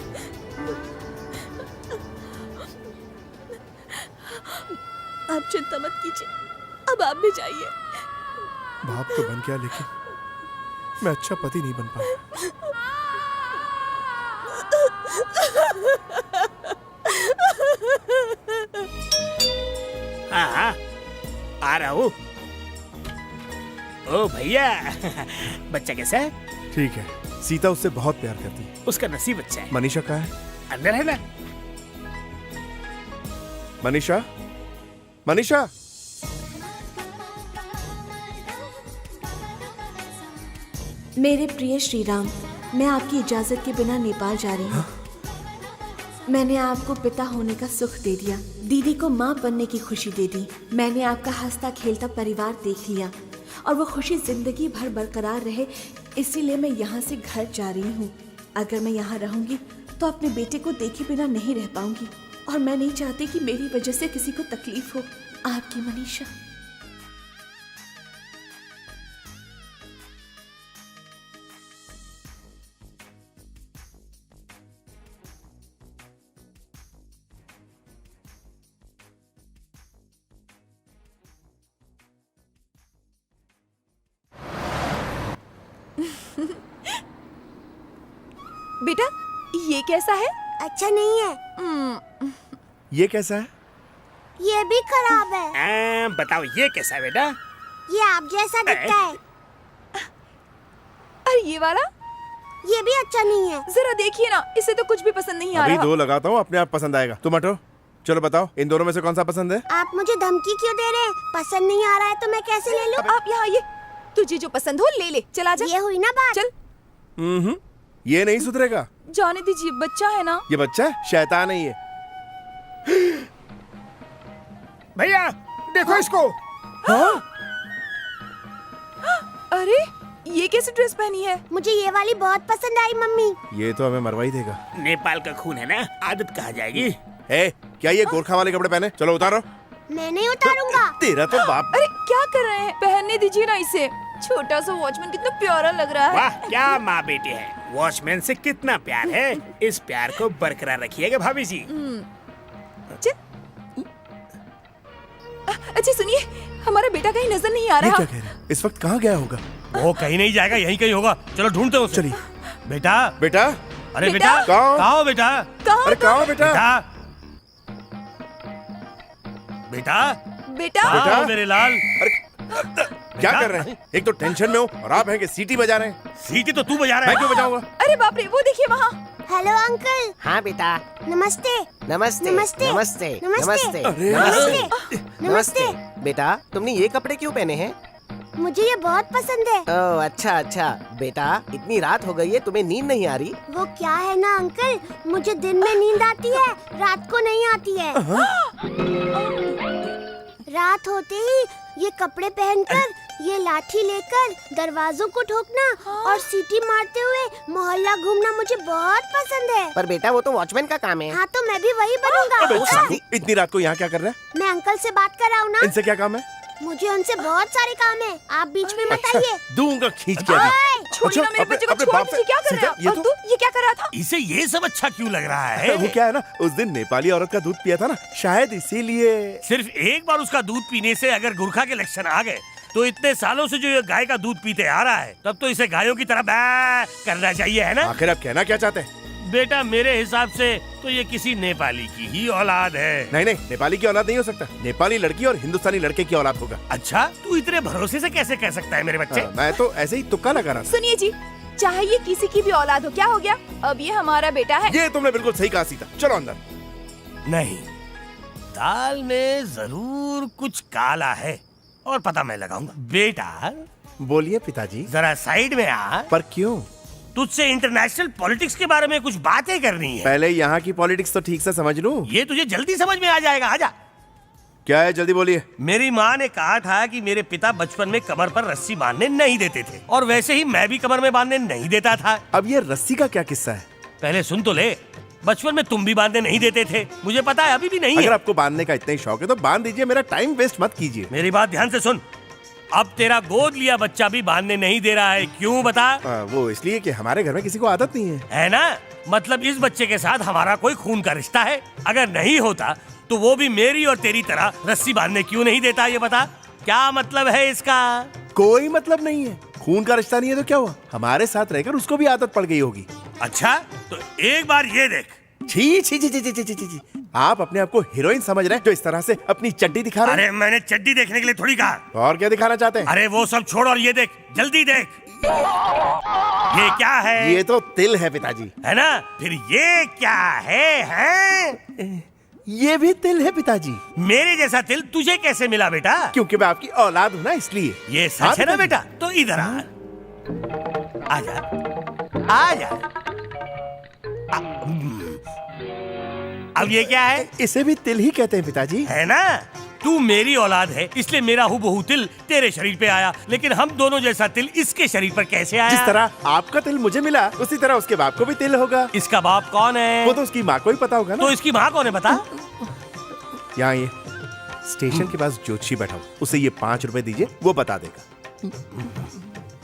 आप चिंता मत कीजिए, अब आप भी जाइए। बाप तो बन गया, लेकिन मैं अच्छा पति नहीं बन पाया। हाँ, आ रहा हूँ। ओ भैया, बच्चा कैसा है? ठीक है, सीता उससे बहुत प्यार करती है। उसका नसीब अच्छा है। मनीषा कहाँ है? अंदर है ना? मनीषा, मनीषा। मेरे प्रिय श्री राम, मैं आपकी इजाजत के बिना नेपाल जा रही हूँ। मैंने आपको पिता होने का सुख दे दिया, दीदी को माँ बनने की खुशी दे दी। मैंने आपका हंसता खेलता परिवार देख लिया और वो खुशी जिंदगी भर बरकरार रहे, इसीलिए मैं यहाँ से घर जा रही हूँ। अगर मैं यहाँ रहूँगी तो अपने बेटे को देखे बिना नहीं रह पाऊंगी और मैं नहीं चाहती कि मेरी वजह से किसी को तकलीफ हो। आपकी मनीषा। बेटा, ये कैसा है? अच्छा नहीं है। ये कैसा है? ये भी खराब है। बताओ ये कैसा है बेटा? ये आप जैसा दिखता है। अरे ये वाला? ये भी अच्छा नहीं है। जरा देखिए ना, इसे तो कुछ भी पसंद नहीं आ अभी रहा। दो लगाता हूँ, अपने आप पसंद आएगा। तुम हटो। चलो बताओ, इन दोनों में से कौन सा पसंद है? आप मुझे धमकी क्यों दे रहे हैं? पसंद नहीं आ रहा है तो मैं कैसे ले लूं? आप यहाँ ये, तुझे जो पसंद हो ले ले। चला जा। ये हुई ना बात। चल। ये नहीं सुधरेगा। जाने दीजिए, बच्चा है ना। ये बच्चा है, शैतान है ये। भैया देखो इसको। हाँ? अरे ये कैसी ड्रेस पहनी है? मुझे ये वाली बहुत पसंद आई मम्मी। ये तो हमें मरवा ही देगा। नेपाल का खून है ना, आदत कहाँ जाएगी। ए, क्या ये गोरखा वाले कपड़े पहने? चलो उतारो। मैं नहीं उतारूंगा। तेरा तो बाप। अरे क्या कर रहे हैं? पहनने दीजिए ना इसे। छोटा सा वॉचमैन कितना प्यारा लग रहा है। वाह, क्या माँ बेटे है। वॉचमैन से कितना प्यार है। इस प्यार को बरकरार रखिएगा भाभी जी। अच्छा सुनिए, हमारा बेटा कहीं नजर नहीं आ ये रहा। क्या कह रहे हैं? इस वक्त कहाँ गया होगा? वो कहीं नहीं जाएगा, यहीं कहीं होगा। चलो ढूंढते हैं उसे। चलिए। बेटा, बेटा, अरे बेटा? बेटा, कहाँ? कहाँ हो बेटा? अरे कहाँ हो बेटा? बेटा, बेटा, बेटा कहाँ बेटा? हो मेरे लाल? अरे क्या कर रहे हैं? एक तो टेंशन में हो और आप हैं कि सीटी बजा रहे हैं। सीटी तो तू बजा रहा मैं है। क्यों बजाऊंगा? अरे बाप रे, वो देखिए वहाँ। Hello uncle. हाँ बेटा। नमस्ते। नमस्ते नमस्ते। नमस्ते नमस्ते। नमस्ते नमस्ते। नमस्ते। बेटा तुमने ये कपड़े क्यों पहने हैं? मुझे ये बहुत पसंद है। ओह अच्छा अच्छा। बेटा इतनी रात हो गई है, तुम्हें नींद नहीं आ रही? वो क्या है ना अंकल, मुझे दिन में नींद आती है, रात को नहीं आती है। रात होते ही ये कपड़े पहनकर, ये लाठी लेकर दरवाजों को ठोकना और सीटी मारते हुए मोहल्ला घूमना मुझे बहुत पसंद है। पर बेटा वो तो वॉचमैन का काम है। हाँ तो मैं भी वही बनूंगा। अबे साधु, इतनी रात को यहाँ क्या कर रहा है? मैं अंकल से बात कर रहा हूँ ना। इनसे क्या काम है? मुझे उनसे बहुत सारे काम है, आप बीच में मत आइए। दूंगा खींच के अभी। छोड़िए ना मेरे बच्चे को, छोड़ दीजिए। क्या कर रहे हैं? और तू ये क्या कर रहा था? इसे ये सब अच्छा क्यों लग रहा है? वो क्या है ना, उस दिन नेपाली औरत का दूध पिया था ना, शायद इसीलिए। सिर्फ एक बार उसका दूध पीने से अगर गुरखा के लक्षण आ गए तो इतने सालों से जो ये गाय का दूध पीते आ रहा है, तब तो इसे गायों की तरह बै करना चाहिए, है ना? आखिर आप कहना क्या चाहते हैं? बेटा मेरे हिसाब से तो ये किसी नेपाली की ही औलाद है। नहीं नहीं, नेपाली की औलाद नहीं हो सकता। नेपाली लड़की और हिंदुस्तानी लड़के की औलाद होगा। अच्छा, तू इतने भरोसे से कैसे कह सकता है मेरे बच्चे? मैं तो ऐसे ही तुक्का लगा रहा था। सुनिए जी, चाहे ये किसी की भी औलाद हो, क्या हो गया? अब ये हमारा बेटा है। ये तुमने बिल्कुल सही कहा सीता। चलो अंदर। नहीं, दाल में जरूर कुछ काला है और पता मैं लगाऊंगा। बेटा बोलिए पिताजी। जरा साइड में आ। पर क्यों? तुझसे इंटरनेशनल पॉलिटिक्स के बारे में कुछ बातें करनी है। पहले यहाँ की पॉलिटिक्स तो ठीक से समझ लूं। ये तुझे जल्दी समझ में आ जाएगा, आजा। क्या है, जल्दी बोलिए। मेरी माँ ने कहा था कि मेरे पिता बचपन में कमर पर रस्सी बांधने नहीं देते थे, और वैसे ही मैं भी कमर में बांधने नहीं देता था। अब ये रस्सी का क्या किस्सा है? पहले सुन तो ले। बचपन में तुम भी बांधने नहीं देते थे, मुझे पता है, अभी भी नहीं अगर है। आपको बांधने का इतना ही शौक है तो बांध दीजिए, मेरा टाइम वेस्ट मत कीजिए। मेरी बात ध्यान से सुन। अब तेरा गोद लिया बच्चा भी बांधने नहीं दे रहा है, क्यों बता? वो इसलिए कि हमारे घर में किसी को आदत नहीं है ना? मतलब इस बच्चे के साथ हमारा कोई खून का रिश्ता है। अगर नहीं होता तो वो भी मेरी और तेरी तरह रस्सी बांधने क्यों नहीं देता, ये बता। क्या मतलब है इसका? कोई मतलब नहीं है। खून का रिश्ता नहीं है तो क्या हुआ? हमारे साथ रहकर उसको भी आदत पड़ गई होगी। अच्छा, तो एक बार ये देख। छी छी छी छी छी छी छी। आप अपने आप को हीरोइन समझ रहे हैं जो इस तरह से अपनी चड्डी दिखा रहे हैं? अरे मैंने चड्डी देखने के लिए थोड़ी कहा। और क्या दिखाना चाहते हैं? अरे वो सब छोड़ और ये देख, जल्दी देख। ये क्या है? ये तो तिल है पिताजी। है ना? फिर ये क्या है? ये भी तिल है पिताजी। मेरे जैसा तिल तुझे कैसे मिला बेटा? क्योंकि मैं आपकी औलाद हूँ ना, इसलिए। ये सच है ना बेटा? तो इधर आ, आजा, आजा। अब ये क्या है? इसे भी तिल ही कहते हैं पिताजी। है ना? तू मेरी औलाद है, इसलिए मेरा हुबहू तिल तेरे शरीर पे आया, लेकिन हम दोनों जैसा तिल इसके शरीर पर कैसे आया? जिस तरह आपका तिल मुझे मिला, उसी तरह उसके बाप को भी तिल होगा। इसका बाप कौन है? वो तो उसकी माँ को ही पता होगा ना। तो इसकी माँ कौन है बता? यहाँ ये स्टेशन के पास ज्योतिषी बैठा हो, उसे ये 5 रुपए दीजिए, वो बता देगा।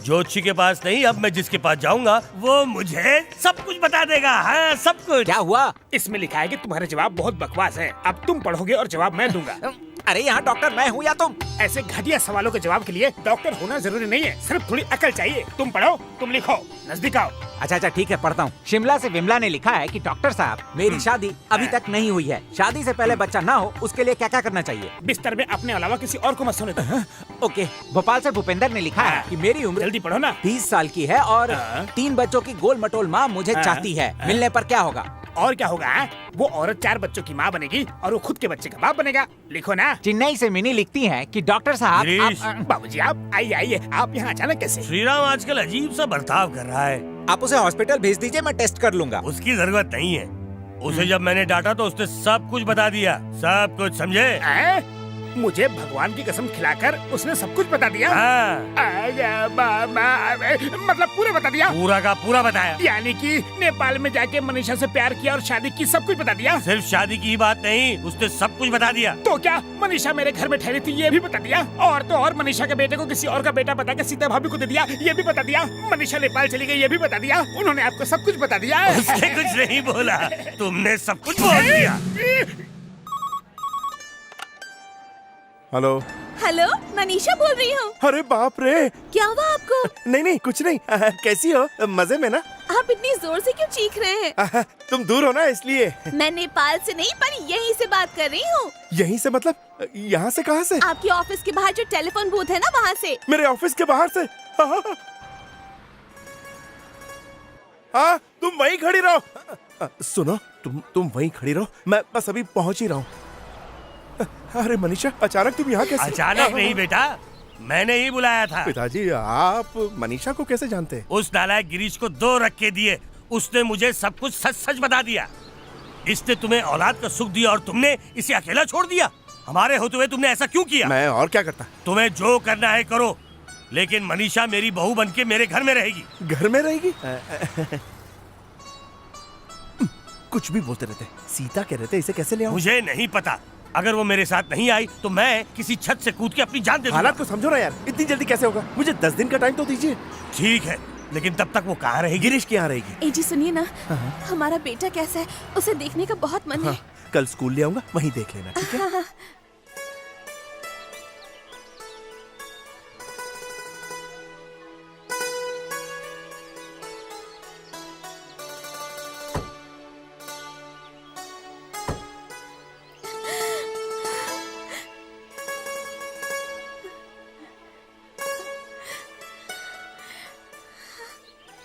ज्योतिषी के पास नहीं, अब मैं जिसके पास जाऊंगा वो मुझे सब कुछ बता देगा। हाँ, सब कुछ। क्या हुआ? इसमें लिखा है कि तुम्हारे जवाब बहुत बकवास हैं। अब तुम पढ़ोगे और जवाब मैं दूंगा। अरे यहाँ डॉक्टर मैं हूँ या तुम? ऐसे घटिया सवालों के जवाब के लिए डॉक्टर होना जरूरी नहीं है, सिर्फ थोड़ी अकल चाहिए। तुम पढ़ो, तुम लिखो, नजदीक आओ। अच्छा अच्छा ठीक है, पढ़ता हूँ। शिमला से विमला ने लिखा है कि डॉक्टर साहब, मेरी शादी अभी तक नहीं हुई है। शादी से पहले बच्चा ना हो उसके लिए क्या क्या करना चाहिए? बिस्तर में अपने अलावा किसी और को मत सोने दो। ओके। भोपाल से भूपेंद्र ने लिखा है कि मेरी उम्र जल्दी पढ़ो ना। 20 साल की है और 3 बच्चों की गोल मटोल माँ मुझे चाहती है। मिलने पर क्या होगा? और क्या होगा? वो औरत 4 बच्चों की माँ बनेगी और वो खुद के बच्चे का बाप बनेगा। लिखो ना। चेन्नई से मिनी लिखती है कि डॉक्टर साहब बाबूजी आप आइए आइए, आप यहाँ अचानक कैसे? श्रीराम आजकल अजीब सा बर्ताव कर रहा है। आप उसे हॉस्पिटल भेज दीजिए, मैं टेस्ट कर लूंगा। उसकी जरूरत नहीं है। उसे जब मैंने डांटा तो उसने सब कुछ बता दिया, सब कुछ, समझे? मुझे भगवान की कसम खिलाकर उसने सब कुछ बता दिया। हाँ। मतलब पूरा बता दिया? पूरा का पूरा बताया। यानी कि नेपाल में जाके मनीषा से प्यार किया और शादी की, सब कुछ बता दिया? सिर्फ शादी की ही बात नहीं, उसने सब कुछ बता दिया। तो क्या मनीषा मेरे घर में ठहरी थी, ये भी बता दिया? और तो और मनीषा के बेटे को किसी और का बेटा बता के सीता भाभी को दे दिया, ये भी बता दिया? मनीषा नेपाल चली गई, ये भी बता दिया? उन्होंने आपको सब कुछ बता दिया? उसने कुछ नहीं बोला, तुमने सब कुछ बोल दिया। हेलो हेलो, मनीषा बोल रही हूँ। अरे बाप रे, क्या हुआ आपको? नहीं नहीं कुछ नहीं। कैसी हो? मजे में ना? आप इतनी जोर से क्यों चीख रहे हैं? तुम दूर हो ना इसलिए। मैं नेपाल से नहीं पर यहीं से बात कर रही हूँ। यहीं से मतलब यहाँ से कहाँ से? आपकी ऑफिस के बाहर जो टेलीफोन बूथ है ना, वहाँ से। मेरे ऑफिस के बाहर से? हाँ, तुम वहीं खड़ी रहो। सुनो, तुम वहीं खड़ी रहो, मैं बस अभी पहुँच ही रहा हूँ। अरे मनीषा, अचानक तुम यहाँ कैसे? अचानक नहीं बेटा, मैंने ही बुलाया था। पिताजी, आप मनीषा को कैसे जानते हैं? उस नालायक गिरीश को 2 रख के दिए, उसने मुझे सब कुछ सच सच बता दिया। इसने तुम्हें औलाद का सुख दिया और तुमने इसे अकेला छोड़ दिया। हमारे होते हुए तुमने ऐसा क्यों किया? मैं और क्या करता? तुम्हें जो करना है करो, लेकिन मनीषा मेरी बहू बनके मेरे घर में रहेगी। घर में रहेगी? कुछ भी बोलते रहते। सीता कह रहे थे, इसे कैसे ले आऊं? मुझे नहीं पता। अगर वो मेरे साथ नहीं आई तो मैं किसी छत से कूद के अपनी जान दे दूंगा। हालात को समझो ना यार, इतनी जल्दी कैसे होगा? मुझे 10 दिन का टाइम तो दीजिए। ठीक है, लेकिन तब तक वो कहाँ रहेगी? गिरीश की यहाँ रहेगी। ए जी सुनिए ना, हमारा बेटा कैसा है, उसे देखने का बहुत मन है। कल स्कूल ले आऊंगा, वहीं देख लेना, ठीक है?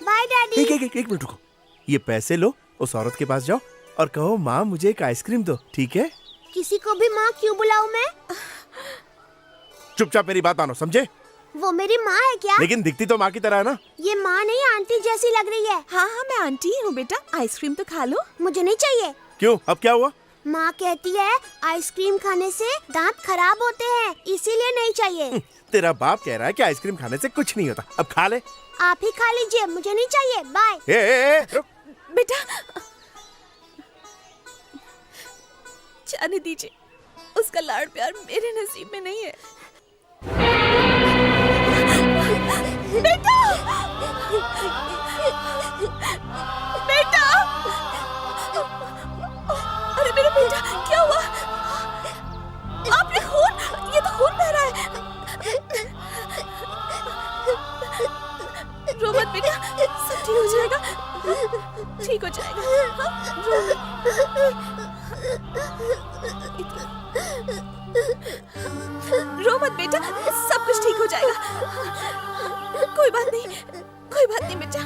Bye daddy. एक मिनट रुको। ये पैसे लो, उस औरत के पास जाओ और कहो माँ मुझे एक आइसक्रीम दो, ठीक है? किसी को भी माँ क्यों बुलाऊं मैं? चुपचाप मेरी बात मानो, समझे? वो मेरी माँ है क्या? लेकिन दिखती तो माँ की तरह है ना। ये माँ नहीं, आंटी जैसी लग रही है। हाँ हाँ, मैं आंटी हूँ बेटा, आइसक्रीम तो खा लो। मुझे नहीं चाहिए। क्यों, अब क्या हुआ? माँ कहती है आइसक्रीम खाने से दांत खराब होते हैं, इसीलिए नहीं चाहिए। तेरा बाप कह रहा है कि आइसक्रीम खाने से कुछ नहीं होता, अब खा ले। आप ही खा लीजिए, मुझे नहीं चाहिए। बाय। रुक। बेटा जाने दीजिए, उसका लाड़ प्यार मेरे नसीब में नहीं है। बेटा, बेटा, अरे मेरा बेटा, क्या हुआ? आपने खून, ये तो खून बह रहा है। रो मत बेटा, सब ठीक हो जाएगा, ठीक हो जाएगा। रो मत बेटा, सब कुछ ठीक हो जाएगा। कोई बात नहीं, कोई बात नहीं बेटा।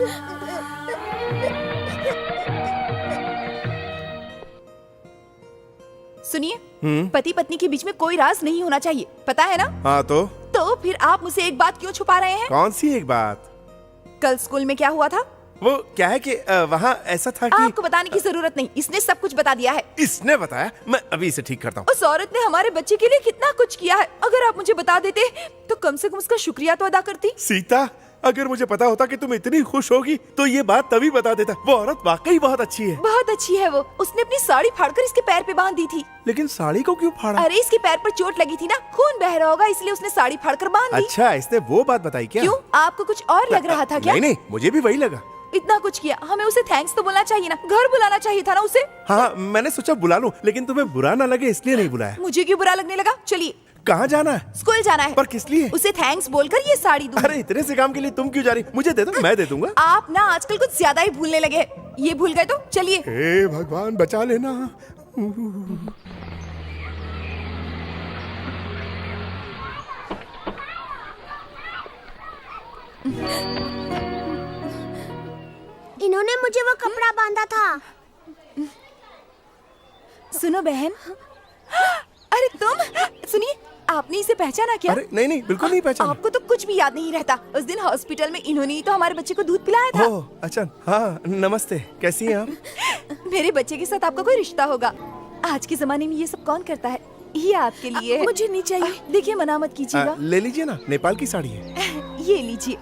सुनिए, पति पत्नी के बीच में कोई राज नहीं होना चाहिए, पता है ना? हाँ तो फिर आप मुझसे एक बात क्यों छुपा रहे हैं? कौन सी एक बात? कल स्कूल में क्या हुआ था? वो क्या है कि वहाँ ऐसा था कि आपको बताने की जरूरत नहीं, इसने सब कुछ बता दिया है। इसने बताया? मैं अभी इसे ठीक करता हूँ। उस औरत ने हमारे बच्चे के लिए कितना कुछ किया है, अगर आप मुझे बता देते तो कम से कम उसका शुक्रिया तो अदा करती। सीता, अगर मुझे पता होता कि तुम इतनी खुश होगी तो ये बात तभी बता देता। वो औरत वाकई बहुत अच्छी है। बहुत अच्छी है वो। उसने अपनी साड़ी फाड़कर इसके पैर पे बांध दी थी। लेकिन साड़ी को क्यों फाड़ा? अरे इसके पैर पर चोट लगी थी ना, खून बह रहा होगा, इसलिए उसने साड़ी फाड़कर बांध दी। अच्छा, इसने वो बात बताई क्या? क्यों, आपको कुछ और लग रहा था क्या? नहीं, मुझे भी वही लगा। इतना कुछ किया, हमें उसे थैंक्स तो बोलना चाहिए ना, घर बुलाना चाहिए था ना उसे। हाँ, मैंने सोचा बुला लूं, लेकिन तुम्हें बुरा ना लगे इसलिए नहीं बुलाया। मुझे क्यों बुरा लगने लगा? चलिए। कहाँ जाना है? स्कूल जाना है। पर किस लिए? उसे थैंक्स बोलकर ये साड़ी दूंगी। अरे इतने से काम के लिए तुम क्यों जा रही? मुझे दे दो, मैं दे दूंगा। आप ना आजकल कुछ ज्यादा ही भूलने लगे। ये भूल गए तो चलिए। हे भगवान, बचा लेना। इन्होंने मुझे वो कपड़ा बांधा था। सुनो बहन, अरे तुम सुनिए, आपने इसे पहचाना क्या? अरे नहीं, बिल्कुल नहीं पहचाना। आपको तो कुछ भी याद नहीं रहता। उस दिन हॉस्पिटल में इन्होंने ही तो हमारे बच्चे को दूध पिलाया था। ओह, अच्छा, हाँ, नमस्ते, कैसी हैं आप? मेरे बच्चे के साथ आपका कोई रिश्ता होगा। आज के जमाने में ये सब कौन करता है? ये आपके लिए है। मुझे नहीं चाहिए। देखिए, मना मत कीजिएगा। ले लीजिए ना, नेपाल की साड़ी है। ये लीजिए।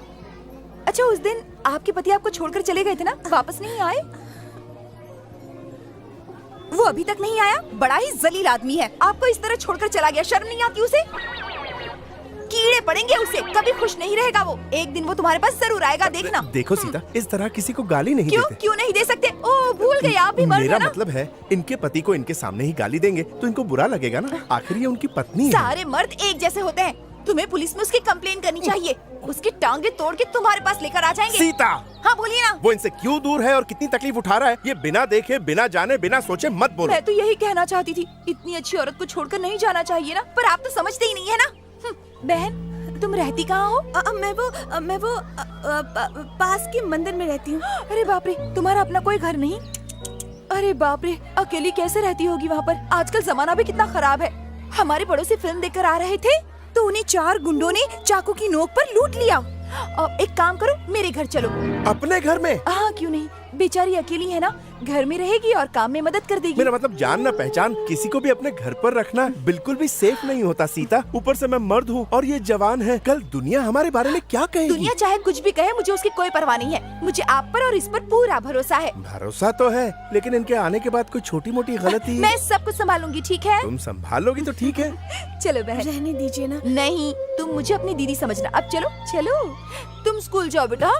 अच्छा, उस दिन आपके पति आपको छोड़कर चले गए थे ना, वापस नहीं आए? वो अभी तक नहीं आया? बड़ा ही जलील आदमी है, आपको इस तरह छोड़कर चला गया। शर्म नहीं आती उसे? कीड़े पड़ेंगे उसे, कभी खुश नहीं रहेगा वो। एक दिन वो तुम्हारे पास जरूर आएगा, देखना। देखो सीता, इस तरह किसी को गाली नहीं क्यों? देते। क्यों नहीं दे सकते? ओ, भूल गए, आप भी मर्द मेरा हैं ना? मतलब है, इनके पति को इनके सामने ही गाली देंगे तो इनको बुरा लगेगा ना। आखिर ये उनकी पत्नी है। सारे मर्द एक जैसे होते हैं। तुम्हें पुलिस में उसकी कंप्लेन करनी चाहिए। उसकी टांगे तोड़ के तुम्हारे पास लेकर आ जाएंगे। सीता, हाँ बोलिए ना। वो इनसे क्यों दूर है और कितनी तकलीफ उठा रहा है, ये बिना देखे, बिना जाने, बिना सोचे मत बोलो। मैं तो यही कहना चाहती थी, इतनी अच्छी औरत को छोड़कर नहीं जाना चाहिए ना, पर आप तो समझते ही नहीं है ना। बहन, तुम रहती कहाँ हो? मैं वो पास के मंदिर में रहती हूँ। अरे बाप रे, तुम्हारा अपना कोई घर नहीं? अरे बाप रे, अकेली कैसे रहती होगी वहाँ पर? आजकल जमाना भी कितना खराब है। हमारे पड़ोसी फिल्म देखकर आ रहे थे तो उन्हें 4 गुंडों ने चाकू की नोक पर लूट लिया। एक काम करो, मेरे घर चलो। अपने घर में? हाँ, क्यों नहीं, बेचारी अकेली है ना, घर में रहेगी और काम में मदद कर देगी। मेरा मतलब जान न पहचान किसी को भी अपने घर पर रखना बिल्कुल भी सेफ नहीं होता सीता। ऊपर से मैं मर्द हूँ और ये जवान है, कल दुनिया हमारे बारे में क्या कहेगी? दुनिया चाहे कुछ भी कहे, मुझे उसकी कोई परवाह नहीं है। मुझे आप पर और इस पर पूरा भरोसा है। भरोसा तो है, लेकिन इनके आने के बाद कोई छोटी मोटी गलती। मैं सब कुछ संभालूंगी, ठीक है? तुम संभालोगी तो ठीक है। चलो बहन, रहने दीजिए ना। नहीं, तुम मुझे अपनी दीदी समझना। अब चलो चलो, तुम स्कूल जाओ बेटा,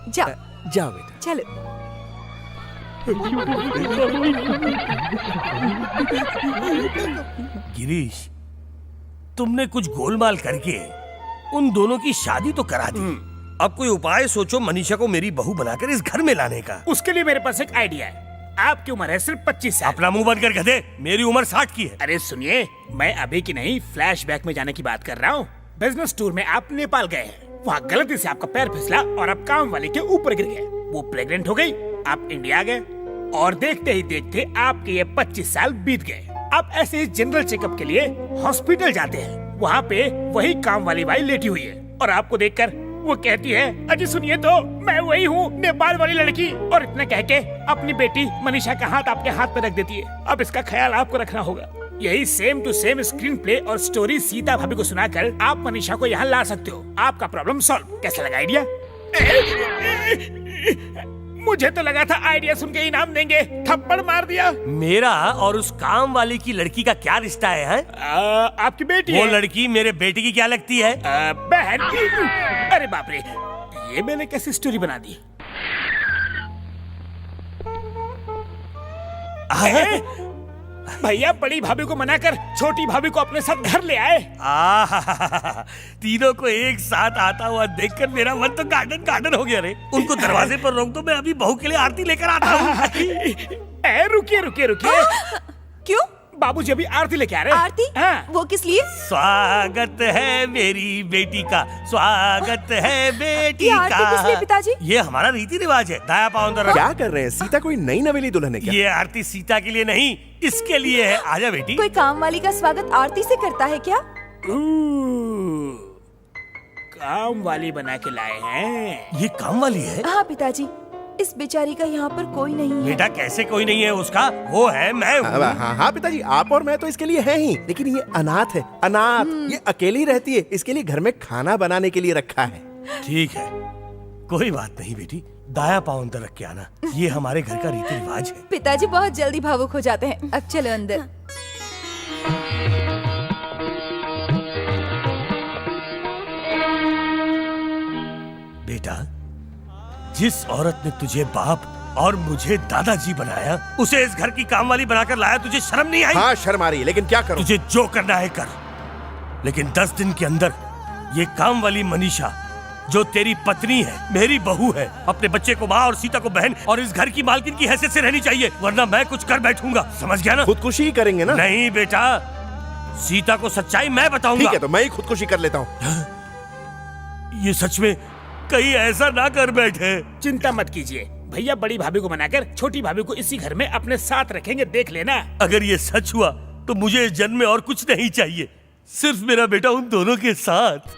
जाओ जाओ बेटा, चलो। गिरीश, तुमने कुछ गोलमाल करके उन दोनों की शादी तो करा दी। अब कोई उपाय सोचो मनीषा को मेरी बहू बनाकर इस घर में लाने का। उसके लिए मेरे पास एक आइडिया है। आपकी उम्र है सिर्फ 25 साल। अपना मुंह बंद कर गधे, मेरी उम्र 60 की है। अरे सुनिए, मैं अभी की नहीं फ्लैशबैक में जाने की बात कर रहा हूँ। बिजनेस टूर में आप नेपाल गए हैं, वहाँ गलती से आपका पैर फिसला और आप काम वाले के ऊपर गिर गए। वो प्रेग्नेंट हो गई, आप इंडिया गए और देखते ही देखते आपके ये 25 साल बीत गए। आप ऐसे ही जनरल चेकअप के लिए हॉस्पिटल जाते हैं, वहाँ पे वही काम वाली बाई लेटी हुई है और आपको देखकर वो कहती है, अजी सुनिए तो, मैं वही हूँ नेपाल वाली लड़की। और इतना कह के अपनी बेटी मनीषा का हाथ आपके हाथ पे रख देती है। अब इसका ख्याल आपको रखना होगा। यही same to same screenplay और स्टोरी सीता भाभी को सुनाकर आप मनीषा को यहाँ ला सकते हो। आपका प्रॉब्लम सॉल्व। कैसा लगा आइडिया? मुझे तो लगा था आइडिया सुन के इनाम देंगे, थप्पड़ मार दिया। मेरा और उस काम वाली की लड़की का क्या रिश्ता है? आपकी बेटी वो है। लड़की मेरे बेटे की क्या लगती है? बहन। अरे बाप रे, ये मैंने कैसी स्टोरी बना दी? भैया बड़ी भाभी को मनाकर छोटी भाभी को अपने साथ घर ले आए। तीनों को एक साथ आता हुआ देखकर मेरा मन तो गार्डन गार्डन हो गया रे। उनको दरवाजे पर रोक दो, मैं अभी बहू के लिए आरती लेकर आता हूँ। रुकिए रुकिए रुकिए। क्यों? बाबूजी अभी आरती लेके आ रहे हैं। आरती? हाँ। वो किस लिए? स्वागत है मेरी बेटी का, स्वागत है बेटी ये आरती किस लिए का। पिताजी? ये हमारा रीति रिवाज है। दाया पाँव अंदर रख। क्या कर रहे हैं? सीता कोई नई नवेली दुल्हन है क्या? ये आरती सीता के लिए नहीं, इसके लिए है। आजा बेटी। कोई काम वाली का स्वागत आरती से करता है क्या? काम वाली बना के लाए हैं। ये काम वाली है? हाँ पिताजी, इस बेचारी का यहाँ पर कोई नहीं है। बेटा कैसे कोई नहीं है? उसका वो है, मैं हूँ। हाँ हाँ पिताजी, आप और मैं तो इसके लिए हैं ही, लेकिन ये अनाथ है, अनाथ। ये अकेली रहती है, इसके लिए घर में खाना बनाने के लिए रखा है। ठीक है, कोई बात नहीं बेटी, दाया पाँव अंदर रख के आना, ये हमारे घर का रीति रिवाज है। पिताजी बहुत जल्दी भावुक हो जाते हैं। अब चलो अंदर। बेटा, जिस औरत ने तुझे बाप और मुझे दादाजी बनाया, उसे इस घर की कामवाली बनाकर लाया, तुझे शर्म नहीं आई? हाँ शर्म आ रही है, लेकिन क्या करूं? तुझे जो करना है कर, लेकिन 10 दिन के अंदर ये काम वाली मनीषा जो तेरी पत्नी है, मेरी बहू है, अपने बच्चे को माँ और सीता को बहन और इस घर की मालकिन की हैसियत से रहनी चाहिए, वरना मैं कुछ कर बैठूंगा। समझ गया ना? खुदकुशी ही करेंगे ना? नहीं बेटा, सीता को सच्चाई मैं बताऊंगा। ठीक है, तो मैं ही खुदकुशी कर लेता हूँ। ये सच में कहीं ऐसा ना कर बैठे। चिंता मत कीजिए भैया, बड़ी भाभी को मनाकर छोटी भाभी को इसी घर में अपने साथ रखेंगे, देख लेना। अगर ये सच हुआ तो मुझे इस जन्म में और कुछ नहीं चाहिए, सिर्फ मेरा बेटा उन दोनों के साथ।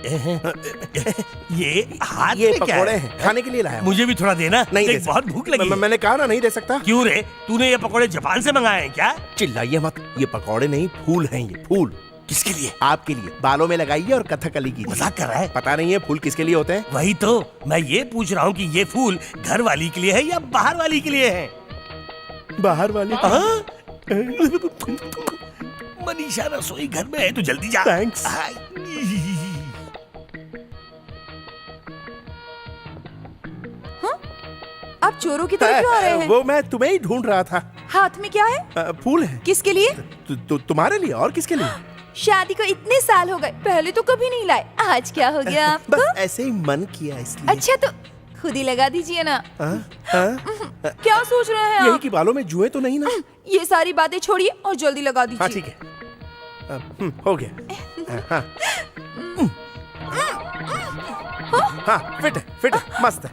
ये हाथ ये में क्या पकोड़े है? हैं, खाने के लिए लाया हूं। मुझे भी थोड़ा देना। नहीं देख, दे बहुत सकता। भूख लगी है। मैंने कहा ना नहीं दे सकता। क्यों रे? तूने ये पकोड़े जापान से मंगाए हैं क्या? चिल्लाइए मत, ये पकौड़े नहीं फूल हैं, ये फूल। किसके लिए? आपके लिए। बालों में लगाइए और कथकली कीजिए। मजाक कर रहा है? पता नहीं है फूल किसके लिए होते हैं? वही तो मैं ये पूछ रहा हूँ कि ये फूल घर वाली के लिए है या बाहर वाली के लिए है? बाहर वाली। मनीषा रसोई घर में है, तो जल्दी जा। थैंक्स। आप चोरों की तरह क्यों आ रहे हैं? वो मैं तुम्हें ही ढूंढ रहा था। हाथ में क्या है? फूल है। किसके लिए? तुम्हारे लिए, और किसके लिए? शादी को इतने साल हो गए, पहले तो कभी नहीं लाए, आज क्या हो गया आपको? बस ऐसे ही मन किया इसलिए। अच्छा तो खुद ही लगा दीजिए ना। क्या सोच रहे हैं यही आप? कि बालों में जुए तो नहीं ना? ये सारी बातें छोड़िए और जल्दी लगा दीजिए। हाँ ठीक है, हो गया। हाँ फिट है, मस्त है।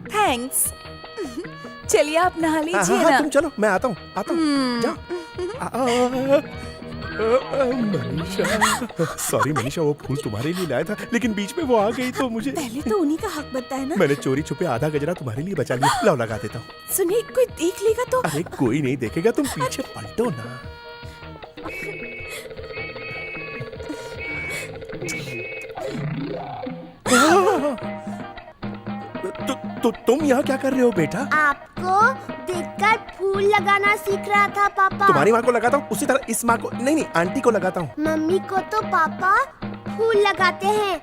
थैंक्स। चलिए आप नहा लीजिए हाँ, ना। तुम चलो, मैं आता हूँ। जाओ। मनीषा, सॉरी मनीषा, वो फूल तुम्हारे लिए लाया था, लेकिन बीच में वो आ गई तो मुझे। पहले तो उन्हीं का हक बनता है ना। मैंने चोरी छुपे आधा गजरा तुम्हारे लिए बचा लिया। लाओ लगा देता हूँ। सुनिए, कोई देख लेगा तो? अरे कोई नहीं देखेगा, तुम पीछे पलटो ना। तुम यहाँ क्या कर रहे हो बेटा? आपको देखकर फूल लगाना सीख रहा था पापा। तुम्हारी माँ को लगाता हूँ, उसी तरह इस माँ को नहीं, आंटी को लगाता हूँ। मम्मी को तो पापा फूल लगाते हैं,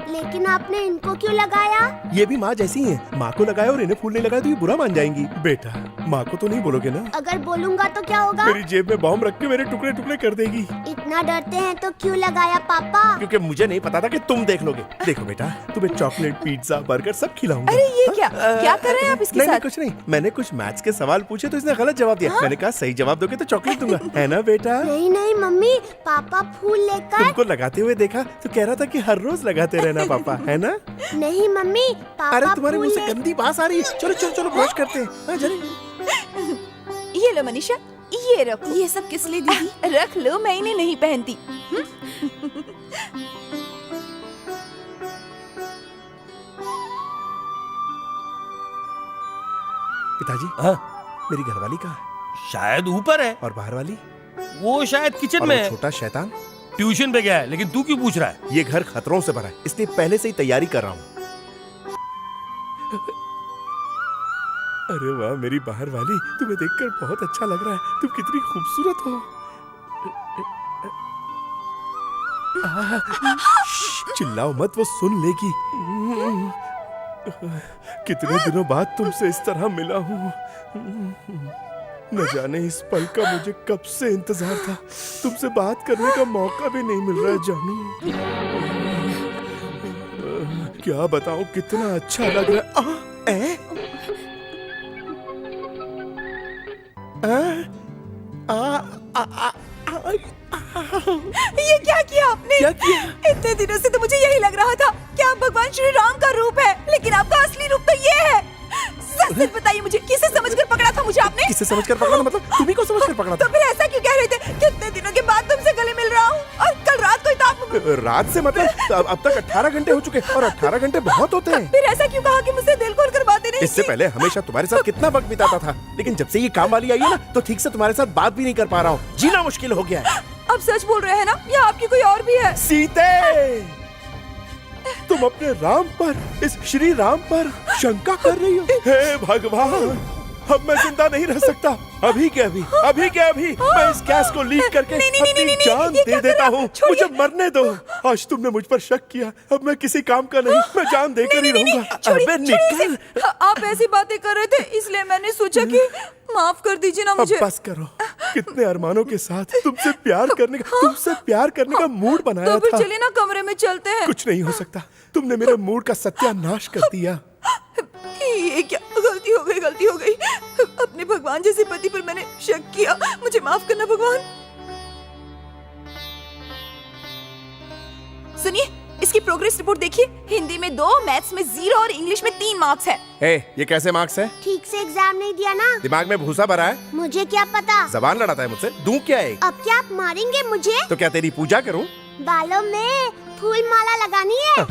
लेकिन आपने इनको क्यों लगाया? ये भी माँ जैसी हैं। माँ को लगाया और इन्हें फूल नहीं लगाया तो ये बुरा मान जाएंगी। बेटा, माँ को तो नहीं बोलोगे ना? अगर बोलूंगा तो क्या होगा? मेरी जेब में बॉम्ब रख के मेरे टुकड़े टुकड़े कर देगी। इतना डरते हैं तो क्यों लगाया पापा? क्योंकि मुझे नहीं पता था कि तुम देख लोगे। देखो बेटा, तुम्हें चॉकलेट, पिज्जा, बर्गर सब खिलाऊंगा। अरे ये क्या कर रहे हैं आप इसके नहीं, साथ? नहीं, कुछ नहीं। मैंने कुछ मैथ्स के सवाल पूछे तो इसने गलत जवाब दिया। मैंने कहा सही जवाब दोगे तो चॉकलेट दूंगा, है ना बेटा? नहीं नहीं मम्मी, पापा फूल लेकर। तुमको लगाते हुए देखा तो कह रहा था कि हर रोज लगाते रहना पापा, है ना? नहीं मम्मी, पापा अरे तुम्हारे मुंह से फूल ले- गंदी बात आ रही है। चलो चलो चलो, ब्रश करते हैं। हाँ, चलिए। ये लो मनीषा, ये रखो। ये सब किस लिए दीदी? रख लो, मैं इन्हें नहीं पहनती। पिताजी, हाँ? मेरी घरवाली कहाँ है? शायद ऊपर है। और बाहर वाली? वो शायद किचन और में वो है। छोटा शैतान? ट्यूशन पे गया है, लेकिन तू क्यों पूछ रहा है? ये घर खतरों से भरा है, इसलिए पहले से ही तैयारी कर रहा हूँ। अरे वाह मेरी बाहर वाली, तुम्हें देखकर बहुत अच्छा लग रहा है। तुम कितनी खूबसूरत हो। चिल्लाओ मत, वो सुन लेगी। कितने दिनों बाद तुमसे इस तरह मिला हूँ। न जाने इस पल का मुझे कब से इंतजार था। तुमसे बात करने का मौका भी नहीं मिल रहा है जानू। क्या बताऊं, कितना अच्छा लग रहा है। ये क्या किया आपने? क्या किया? इतने दिनों से तो मुझे यही लग रहा था कि आप भगवान श्री राम का रूप है, लेकिन आपका असली रूप तो ये है। सच सच बताइए मुझे, किसे समझकर पकड़ा था मुझे आपने? किसे समझकर पकड़ा था? मतलब तुम्ही को समझकर पकड़ा था? तो फिर ऐसा क्यों कह रहे थे? कितने दिनों के बाद तुमसे गले मिल रहा हूँ, और कल रात को ही तो आप। रात से मतलब अब तक 18 घंटे हो चुके, और 18 घंटे बहुत होते हैं। फिर ऐसा क्यों कहा कि मुझसे दिल खोल कर बातें नहीं इससे की? पहले हमेशा तुम्हारे साथ कितना वक्त बिताता था, लेकिन जब से ये काम वाली आई है ना, तो ठीक से तुम्हारे साथ बात भी नहीं कर पा रहा हूँ। जीना मुश्किल हो गया है। अब सच बोल रहे हैं ना, या आपकी कोई और भी है? सीते, तुम अपने राम पर, इस श्री राम पर शंका कर रही हो? हे भगवान, अब मैं जिंदा नहीं रह सकता। अभी के अभी मैं इस गैस को लीक करके अपनी जान दे देता हूँ। मुझे मरने दो। आज तुमने मुझ पर शक किया, अब मैं किसी काम का नहीं, मैं जान देकर ही रहूंगा। अबे निकल। आप ऐसी बातें कर रहे थे, इसलिए मैंने सोचा कि माफ कर दीजिए ना अब मुझे। बस करो। कितने अरमानों के साथ तुमसे प्यार करने का मूड बनाया तो फिर था। चलिए ना, कमरे में चलते हैं। कुछ नहीं हो सकता, तुमने मेरे मूड का सत्यानाश कर दिया। ये क्या गलती हो गई। अपने भगवान जैसे पति पर मैंने शक किया, मुझे माफ करना भगवान। सुनिए, इसकी प्रोग्रेस रिपोर्ट देखिए। हिंदी में 2, मैथ्स में 0 और इंग्लिश में 3 मार्क्स है। ये कैसे मार्क्स है? ठीक से एग्जाम नहीं दिया ना। दिमाग में भूसा भरा है? मुझे क्या पता। जबान लड़ाता है मुझसे, दूं क्या है? अब क्या आप मारेंगे मुझे? तो क्या तेरी पूजा करूं? बालों में फूल माला लगानी है।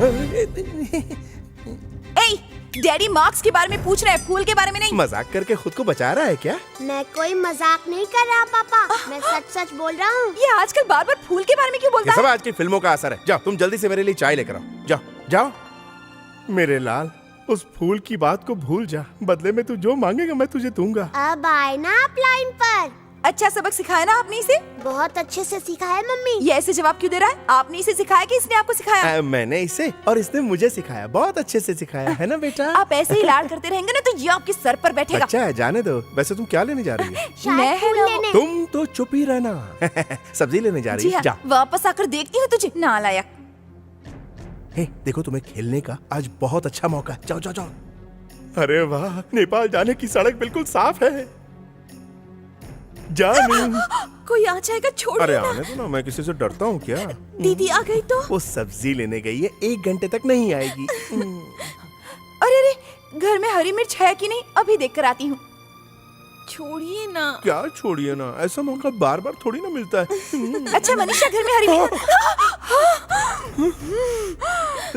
डैडी मार्क्स के बारे में पूछ रहे हैं, फूल के बारे में नहीं। मजाक करके खुद को बचा रहा है क्या? मैं कोई मजाक नहीं कर रहा पापा, मैं सच सच बोल रहा हूँ। ये आजकल बार बार फूल के बारे में क्यों बोलता ये सब है? आज की फिल्मों का असर है। जाओ तुम जल्दी से मेरे लिए चाय लेकर आओ। जाओ जाओ। मेरे लाल, उस फूल की बात को भूल जा। बदले में तू जो मांगेगा मैं तुझे दूंगा। अब आए ना आप लाइन पर। अच्छा सबक सिखाया ना आपने इसे? बहुत अच्छे से सीखा है मम्मी। ये ऐसे जवाब क्यों दे रहा है? आपने इसे सिखाया कि इसने आपको सिखाया? मैंने इसे और इसने मुझे सिखाया, बहुत अच्छे से सिखाया है ना बेटा। आप ऐसे ही लाड करते रहेंगे ना तो ये आपके सर पर बैठेगा। अच्छा है, जाने दो। वैसे तुम क्या लेने जा रही हो? शायद फूल लेने। तुम तो चुप ही रहना। सब्जी लेने जा रही जी है? हाँ, जा। वापस आकर देखती हूँ तुझे नालायक। हे, देखो तुम्हें खेलने का आज बहुत अच्छा मौका है। जाओ जाओ जाओ। अरे वाह, नेपाल जाने की सड़क बिल्कुल साफ है। जानू। कोई आ जाएगा, छोड़िए अरे ना। आने दो ना, मैं किसी से डरता हूँ क्या? दीदी आ गई तो? वो सब्जी लेने गई है, 1 घंटे तक नहीं आएगी। अरे अरे, घर में हरी मिर्च है कि नहीं? अभी देख कर आती हूँ। छोड़िए ना। क्या छोड़िए ना, ऐसा मौका बार बार थोड़ी ना मिलता है। अच्छा मनीषा, घर में हरी मिर्च।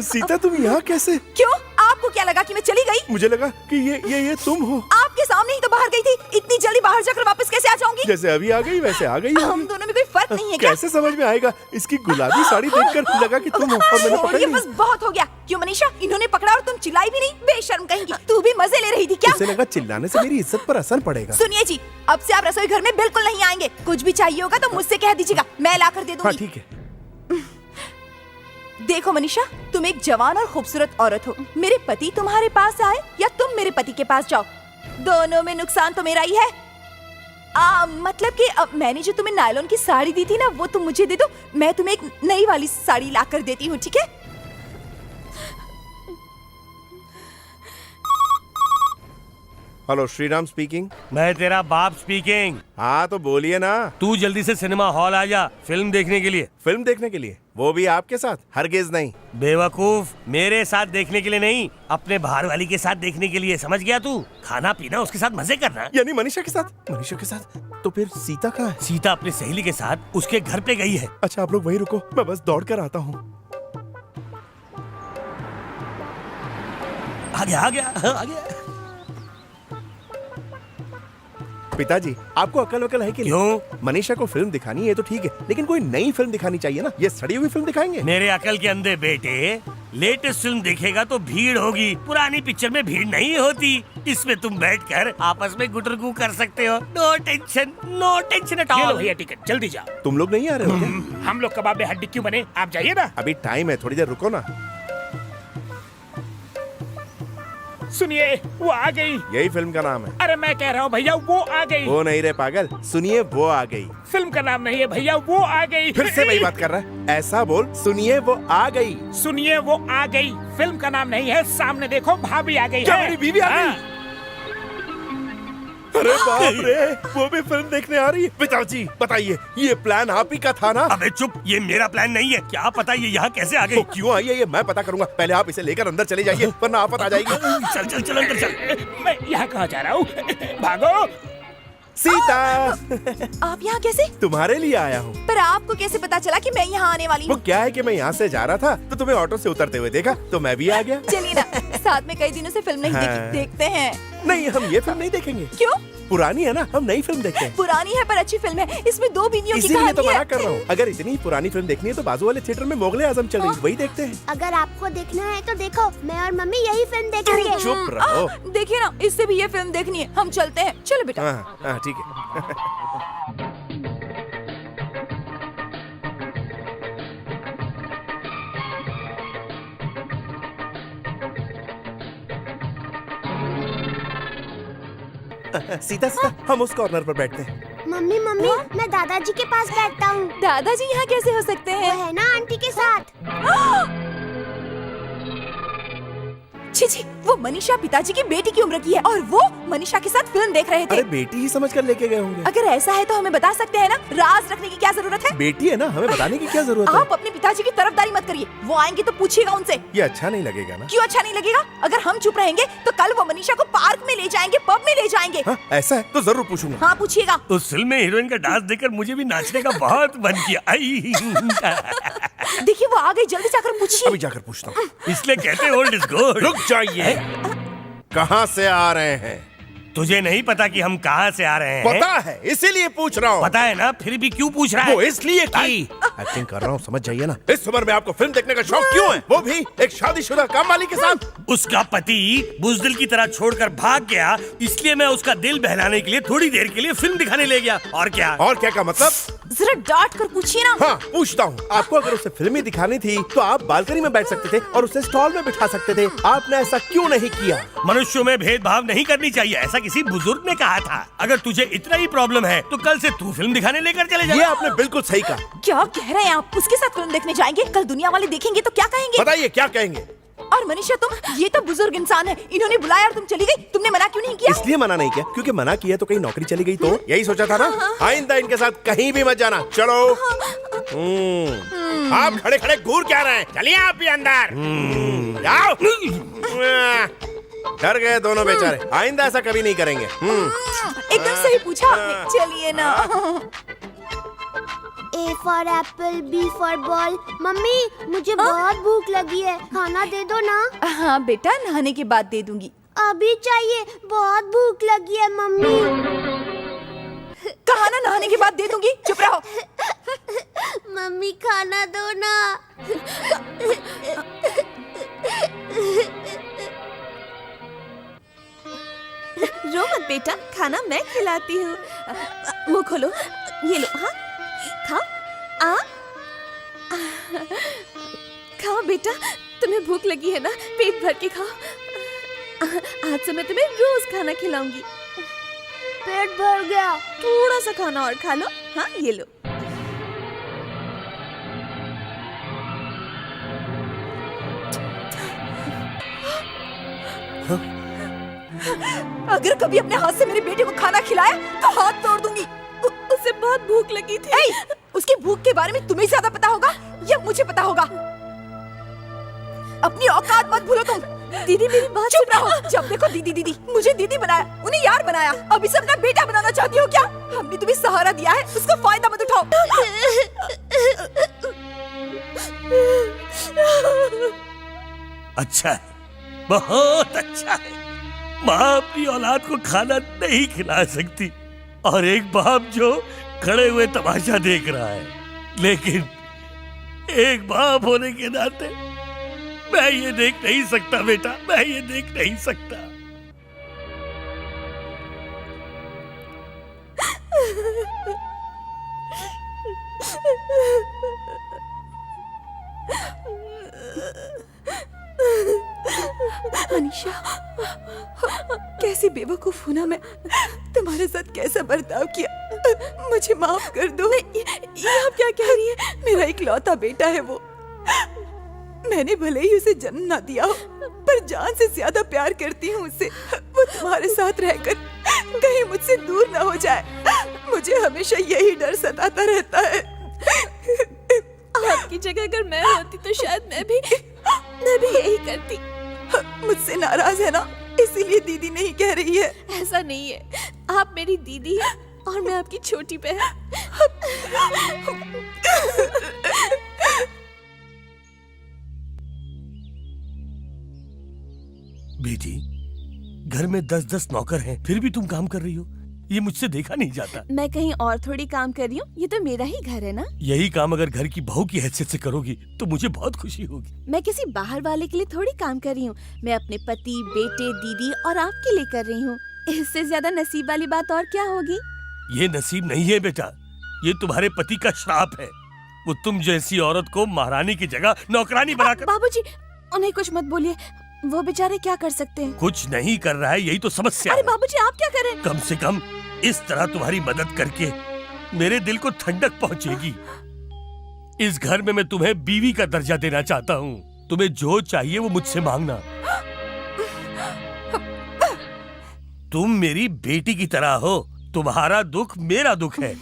सीता तुम यहाँ कैसे? क्यों, आपको क्या लगा कि मैं चली गई? मुझे लगा कि ये तुम हो। आपके सामने ही तो बाहर गई थी। इतनी जल्दी बाहर जाकर वापस कैसे आ जाऊंगी? जैसे अभी आ गई वैसे आ गई। हम दोनों में कोई फर्क नहीं है क्या? कैसे समझ में आएगा? इसकी गुलाबी साड़ी देखकर लगा कि तुम हो और मैंने पकड़ छोड़िए, ली। बस बहुत हो गया। क्यों मनीषा, इन्होंने पकड़ा और तुम चिल्लाई भी नहीं? बेशर्म कहेंगी। तू भी मजे ले रही थी क्या? उसे लगा चिल्लाने से मेरी इज्जत पर असर पड़ेगा। सुनिए जी, अब से आप रसोई घर में बिल्कुल नहीं आएंगे। कुछ भी चाहिए होगा तो मुझसे कह दीजिएगा, मैं लाकर दे दूंगी। हाँ ठीक है। देखो मनीषा, तुम एक जवान और खूबसूरत औरत हो। मेरे पति तुम्हारे पास आए या तुम मेरे पति के पास जाओ, दोनों में नुकसान तो मेरा ही है। मतलब कि मैंने जो तुम्हें नायलॉन की साड़ी दी थी ना, वो तुम मुझे दे दो। मैं तुम्हें एक नई वाली साड़ी लाकर देती हूँ, ठीक है? Hello, Shriram speaking. मैं तेरा बाप स्पीकिंग। हाँ तो बोलिए ना। तू जल्दी से सिनेमा हॉल आ जा, फिल्म देखने के लिए। फिल्म देखने के लिए? वो भी आपके साथ? हरगिज नहीं। बेवकूफ, मेरे साथ देखने के लिए नहीं, अपने बाहर वाली के साथ देखने के लिए। समझ गया तू? खाना पीना उसके साथ मजे करना। यानी मनीषा के साथ? मनीषा के साथ? तो फिर सीता कहाँ है? सीता अपनी सहेली के साथ उसके घर पे गई है। अच्छा आप लोग वहीं रुको, मैं बस दौड़ कर आता हूँ। आ गया आ गया आ गया। पिताजी, आपको अकल वकल है कि नहीं? क्यों? मनीषा को फिल्म दिखानी है तो ठीक है, लेकिन कोई नई फिल्म दिखानी चाहिए ना। ये सड़ी हुई फिल्म दिखाएंगे? मेरे अकल के अंधे बेटे, लेटेस्ट फिल्म देखेगा तो भीड़ होगी, पुरानी पिक्चर में भीड़ नहीं होती। इसमें तुम बैठकर आपस में गुटरगू कर सकते हो। No tension, no tension at ये लो ऑल। भैया टिकट, जल्दी जाओ। तुम लोग नहीं आ रहे हो क्या? हम लोग कबाब में हड्डी क्यों बने? आप जाइए ना। अभी टाइम है, थोड़ी देर रुको ना। सुनिए, वो आ गई। यही फिल्म का नाम है? अरे मैं कह रहा हूँ भैया, वो आ गई। वो नहीं रे पागल, सुनिए वो आ गई। फिल्म का नाम नहीं है भैया, वो आ गई। फिर से वही बात कर रहा है। ऐसा बोल, सुनिए वो आ गई। सुनिए वो आ गई, फिल्म का नाम नहीं है। सामने देखो, भाभी आ गई क्या है। मेरी बीवी आ गई? हाँ। अरे बाप रे, वो भी फिल्म देखने आ रही है। पिताजी बताइए, ये प्लान आप ही का था ना? अबे चुप, ये मेरा प्लान नहीं है। क्या पता ये यहाँ कैसे आ गई? तो क्यों आई है ये मैं पता करूंगा। पहले आप इसे लेकर अंदर चले जाइए, वरना आफत आ जाएगी। चल चल चल अंदर चल। मैं यहाँ कहाँ जा रहा हूँ? भागो। सीता, आप यहाँ कैसे? तुम्हारे लिए आया हूँ। पर आपको कैसे पता चला कि मैं यहाँ आने वाली वो हूँ? क्या है कि मैं यहाँ से जा रहा था तो तुम्हें ऑटो से उतरते हुए देखा तो मैं भी आ गया। चलिए ना, साथ में कई दिनों से फिल्म नहीं देखी, हाँ। देखते हैं। नहीं, हम ये फिल्म नहीं देखेंगे। क्यों? पुरानी है ना, हम नई फिल्म देखते हैं। पुरानी है पर अच्छी फिल्म है। इसमें 2 बीवियों की इसीलिए तो कहानी मना है। कर रहा हूँ। अगर इतनी पुरानी फिल्म देखनी है तो बाजू वाले थिएटर में मुगले आजम चल रही, वही देखते हैं। अगर आपको देखना है तो देखो, मैं और मम्मी यही फिल्म देखेंगे। चुप रहो। देखिए ना, इससे भी ये फिल्म देखनी है। हम चलते हैं, चलो बेटा। हाँ हाँ ठीक है। सीता सीता, हम उस कॉर्नर पर बैठते हैं। मम्मी मम्मी, मैं दादाजी के पास बैठता हूँ। दादाजी यहाँ कैसे हो सकते वो हैं? है ना आंटी के साथ। छी छी, वो मनीषा पिताजी की बेटी की उम्र की है और वो मनीषा के साथ फिल्म देख रहे थे। अरे बेटी ही समझ कर लेके गए होंगे। अगर ऐसा है तो हमें बता सकते हैं ना, राज रखने की क्या जरूरत है? बेटी है ना, हमें बताने की क्या जरूरत है? आप अपने पिताजी की तरफदारी मत करिए। वो आएंगे तो पूछिएगा उनसे। ये अच्छा नहीं लगेगा ना? क्यों अच्छा नहीं लगेगा? अगर हम चुप रहेंगे तो कल वो मनीषा को पार्क में ले जाएंगे, पब में ले जाएंगे। हाँ, ऐसा है तो जरूर पूछूंगा। हाँ पूछिएगा। उस फिल्म में हीरोइन का डांस देखकर मुझे भी नाचने का बहुत मन किया। आई। देखिए वो आ गई, जल्दी जाकर पूछिए। अभी जाकर पूछता हूँ। इसलिए कहते हैं ओल्ड इज गोल्ड। रुक जाइए। कहाँ से आ रहे हैं? तुझे नहीं पता कि हम कहाँ से आ रहे हैं? पता है, इसीलिए पूछ रहा हूँ। पता है ना, फिर भी क्यों पूछ रहा है? वो इसलिए कि एक्टिंग कर रहा हूँ, समझ जाइए ना। इस उम्र में आपको फिल्म देखने का शौक क्यों है? वो भी एक शादीशुदा काम वाली के साथ। उसका पति बुज़दिल की तरह छोड़कर भाग गया, इसलिए मैं उसका दिल बहलाने के लिए थोड़ी देर के लिए फिल्म दिखाने ले गया। और क्या? और क्या का मतलब? जरा डांट कर पूछिए ना। हाँ, पूछता हूँ। आपको अगर उसे फिल्म ही दिखानी थी तो आप बालकनी में बैठ सकते थे और उसे स्टॉल में बिठा सकते थे। आपने ऐसा क्यों नहीं किया? मनुष्यों में भेदभाव नहीं करनी चाहिए, ऐसा किसी बुजुर्ग ने कहा था। अगर तुझे इतना ही प्रॉब्लम है तो कल से तू फिल्म दिखाने लेकर चले जा। ये आपने बिल्कुल सही कहा। क्या कह रहे हैं आप? उसके साथ फिल्म देखने जाएंगे? कल दुनिया वाले देखेंगे तो क्या कहेंगे? बताइए क्या कहेंगे? और मनीषा तुम, ये तो बुजुर्ग इंसान है, इन्होंने बुलाया और तुम चली गई। तुमने मना क्यों नहीं किया? इसलिए मना नहीं किया क्योंकि मना किया तो कहीं नौकरी चली गई तो यही सोचा था ना। आइंदा इनके साथ कहीं भी मत जाना। चलो। आप खड़े खड़े घूर क्या रहे हैं? चलिए आप भी अंदर जाओ। डर गए दोनों बेचारे। आइंदा ऐसा कभी नहीं करेंगे। एकदम सही पूछा आपने। चलिए ना। A for apple, B for ball। Mummy, मुझे बहुत भूख लगी है, खाना दे दो ना। हाँ बेटा, नहाने के बाद दे दूंगी। अभी चाहिए, बहुत भूख लगी है मम्मी। कहा ना नहाने के बाद दे दूंगी, चुप रहो। मम्मी खाना दो ना। रो मत बेटा, खाना मैं खिलाती हूँ। मुंह खोलो, ये लो। हाँ खाओ। खाओ बेटा, तुम्हें भूख लगी है ना, पेट भर के खाओ। आज से मैं तुम्हें रोज खाना खिलाऊंगी। पेट भर गया। थोड़ा सा खाना और खा लो। हाँ ये लो। अगर कभी अपने हाथ से मेरे बेटे को खाना खिलाया तो हाथ तोड़ दूंगी। उसे बहुत भूख लगी थी। उसकी भूख के बारे में तुम्हें ज्यादा पता होगा या मुझे पता होगा? अपनी औकात मत भूलो तुम। दीदी मेरी बात चुप रहो। जब देखो दीदी दीदी। मुझे दीदी बनाया, उन्हें यार बनाया, अब इसे अपना बेटा बनाना चाहती हो क्या? हमने तुम्हें सहारा दिया है, उसका फायदा मत उठाओ। अच्छा है, बहुत अच्छा है। माँ अपनी औलाद को खाना नहीं खिला सकती और एक बाप जो खड़े हुए तमाशा देख रहा है, लेकिन एक बाप होने के नाते मैं ये देख नहीं सकता बेटा, मैं ये देख नहीं सकता। मनीषा, कैसी बेवकूफ हूं ना मैं। तुम्हारे साथ कैसा बर्ताव किया, मुझे माफ कर दो। ये आप क्या कह रही हैं? मेरा इकलौता बेटा है वो। मैंने भले ही उसे जन्म ना दिया हो, पर जान से ज्यादा प्यार करती हूँ उससे। वो तुम्हारे साथ रहकर कहीं मुझसे दूर ना हो जाए, मुझे हमेशा यही डर सताता रहता है। आपकी जगह अगर मैं होती तो शायद मैं भी यही करती। मुझसे नाराज है ना, इसीलिए दीदी नहीं कह रही है। ऐसा नहीं है, आप मेरी दीदी हैं और मैं आपकी छोटी बहन। बेटी, घर में 10-10 नौकर हैं, फिर भी तुम काम कर रही हो, ये मुझसे देखा नहीं जाता। मैं कहीं और थोड़ी काम कर रही हूँ, ये तो मेरा ही घर है ना। यही काम अगर घर की बहू की हैसियत से करोगी तो मुझे बहुत खुशी होगी। मैं किसी बाहर वाले के लिए थोड़ी काम कर रही हूँ, मैं अपने पति, बेटे, दीदी और आपके लिए कर रही हूँ। इससे ज्यादा नसीब वाली बात और क्या होगी? ये नसीब नहीं है बेटा, ये तुम्हारे पति का श्राप है। वो तुम जैसी औरत को महारानी की जगह नौकरानी बनाकर। बाबूजी, उन्हें कुछ मत बोलिए, वो बेचारे क्या कर सकते हैं? कुछ नहीं कर रहा है, यही तो समस्या अरे है। बाबूजी, आप क्या करें? कम से कम इस तरह तुम्हारी मदद करके मेरे दिल को ठंडक पहुंचेगी। इस घर में मैं तुम्हें बीवी का दर्जा देना चाहता हूँ। तुम्हें जो चाहिए वो मुझसे मांगना। तुम मेरी बेटी की तरह हो, तुम्हारा दुख मेरा दुख है।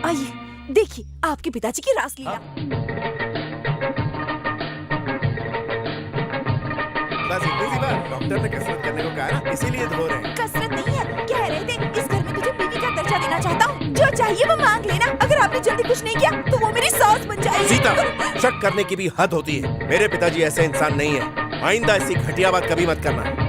आइए देखिए आपके पिताजी की रासलीला। बस इतनी सी बात, डॉक्टर ने कसरत करने को कहा ना, इसीलिए धो रहे हैं। कसरत नहीं है, कह रहे थे इस घर में तुझे बीवी का दर्जा देना चाहता हूँ, जो चाहिए वो मांग लेना। अगर आपने जल्दी कुछ नहीं किया तो वो मेरी सास बन जाएगी। सीता, शक करने की भी हद होती है। मेरे पिताजी ऐसे इंसान नहीं है। आइंदा ऐसी घटिया बात कभी मत करना।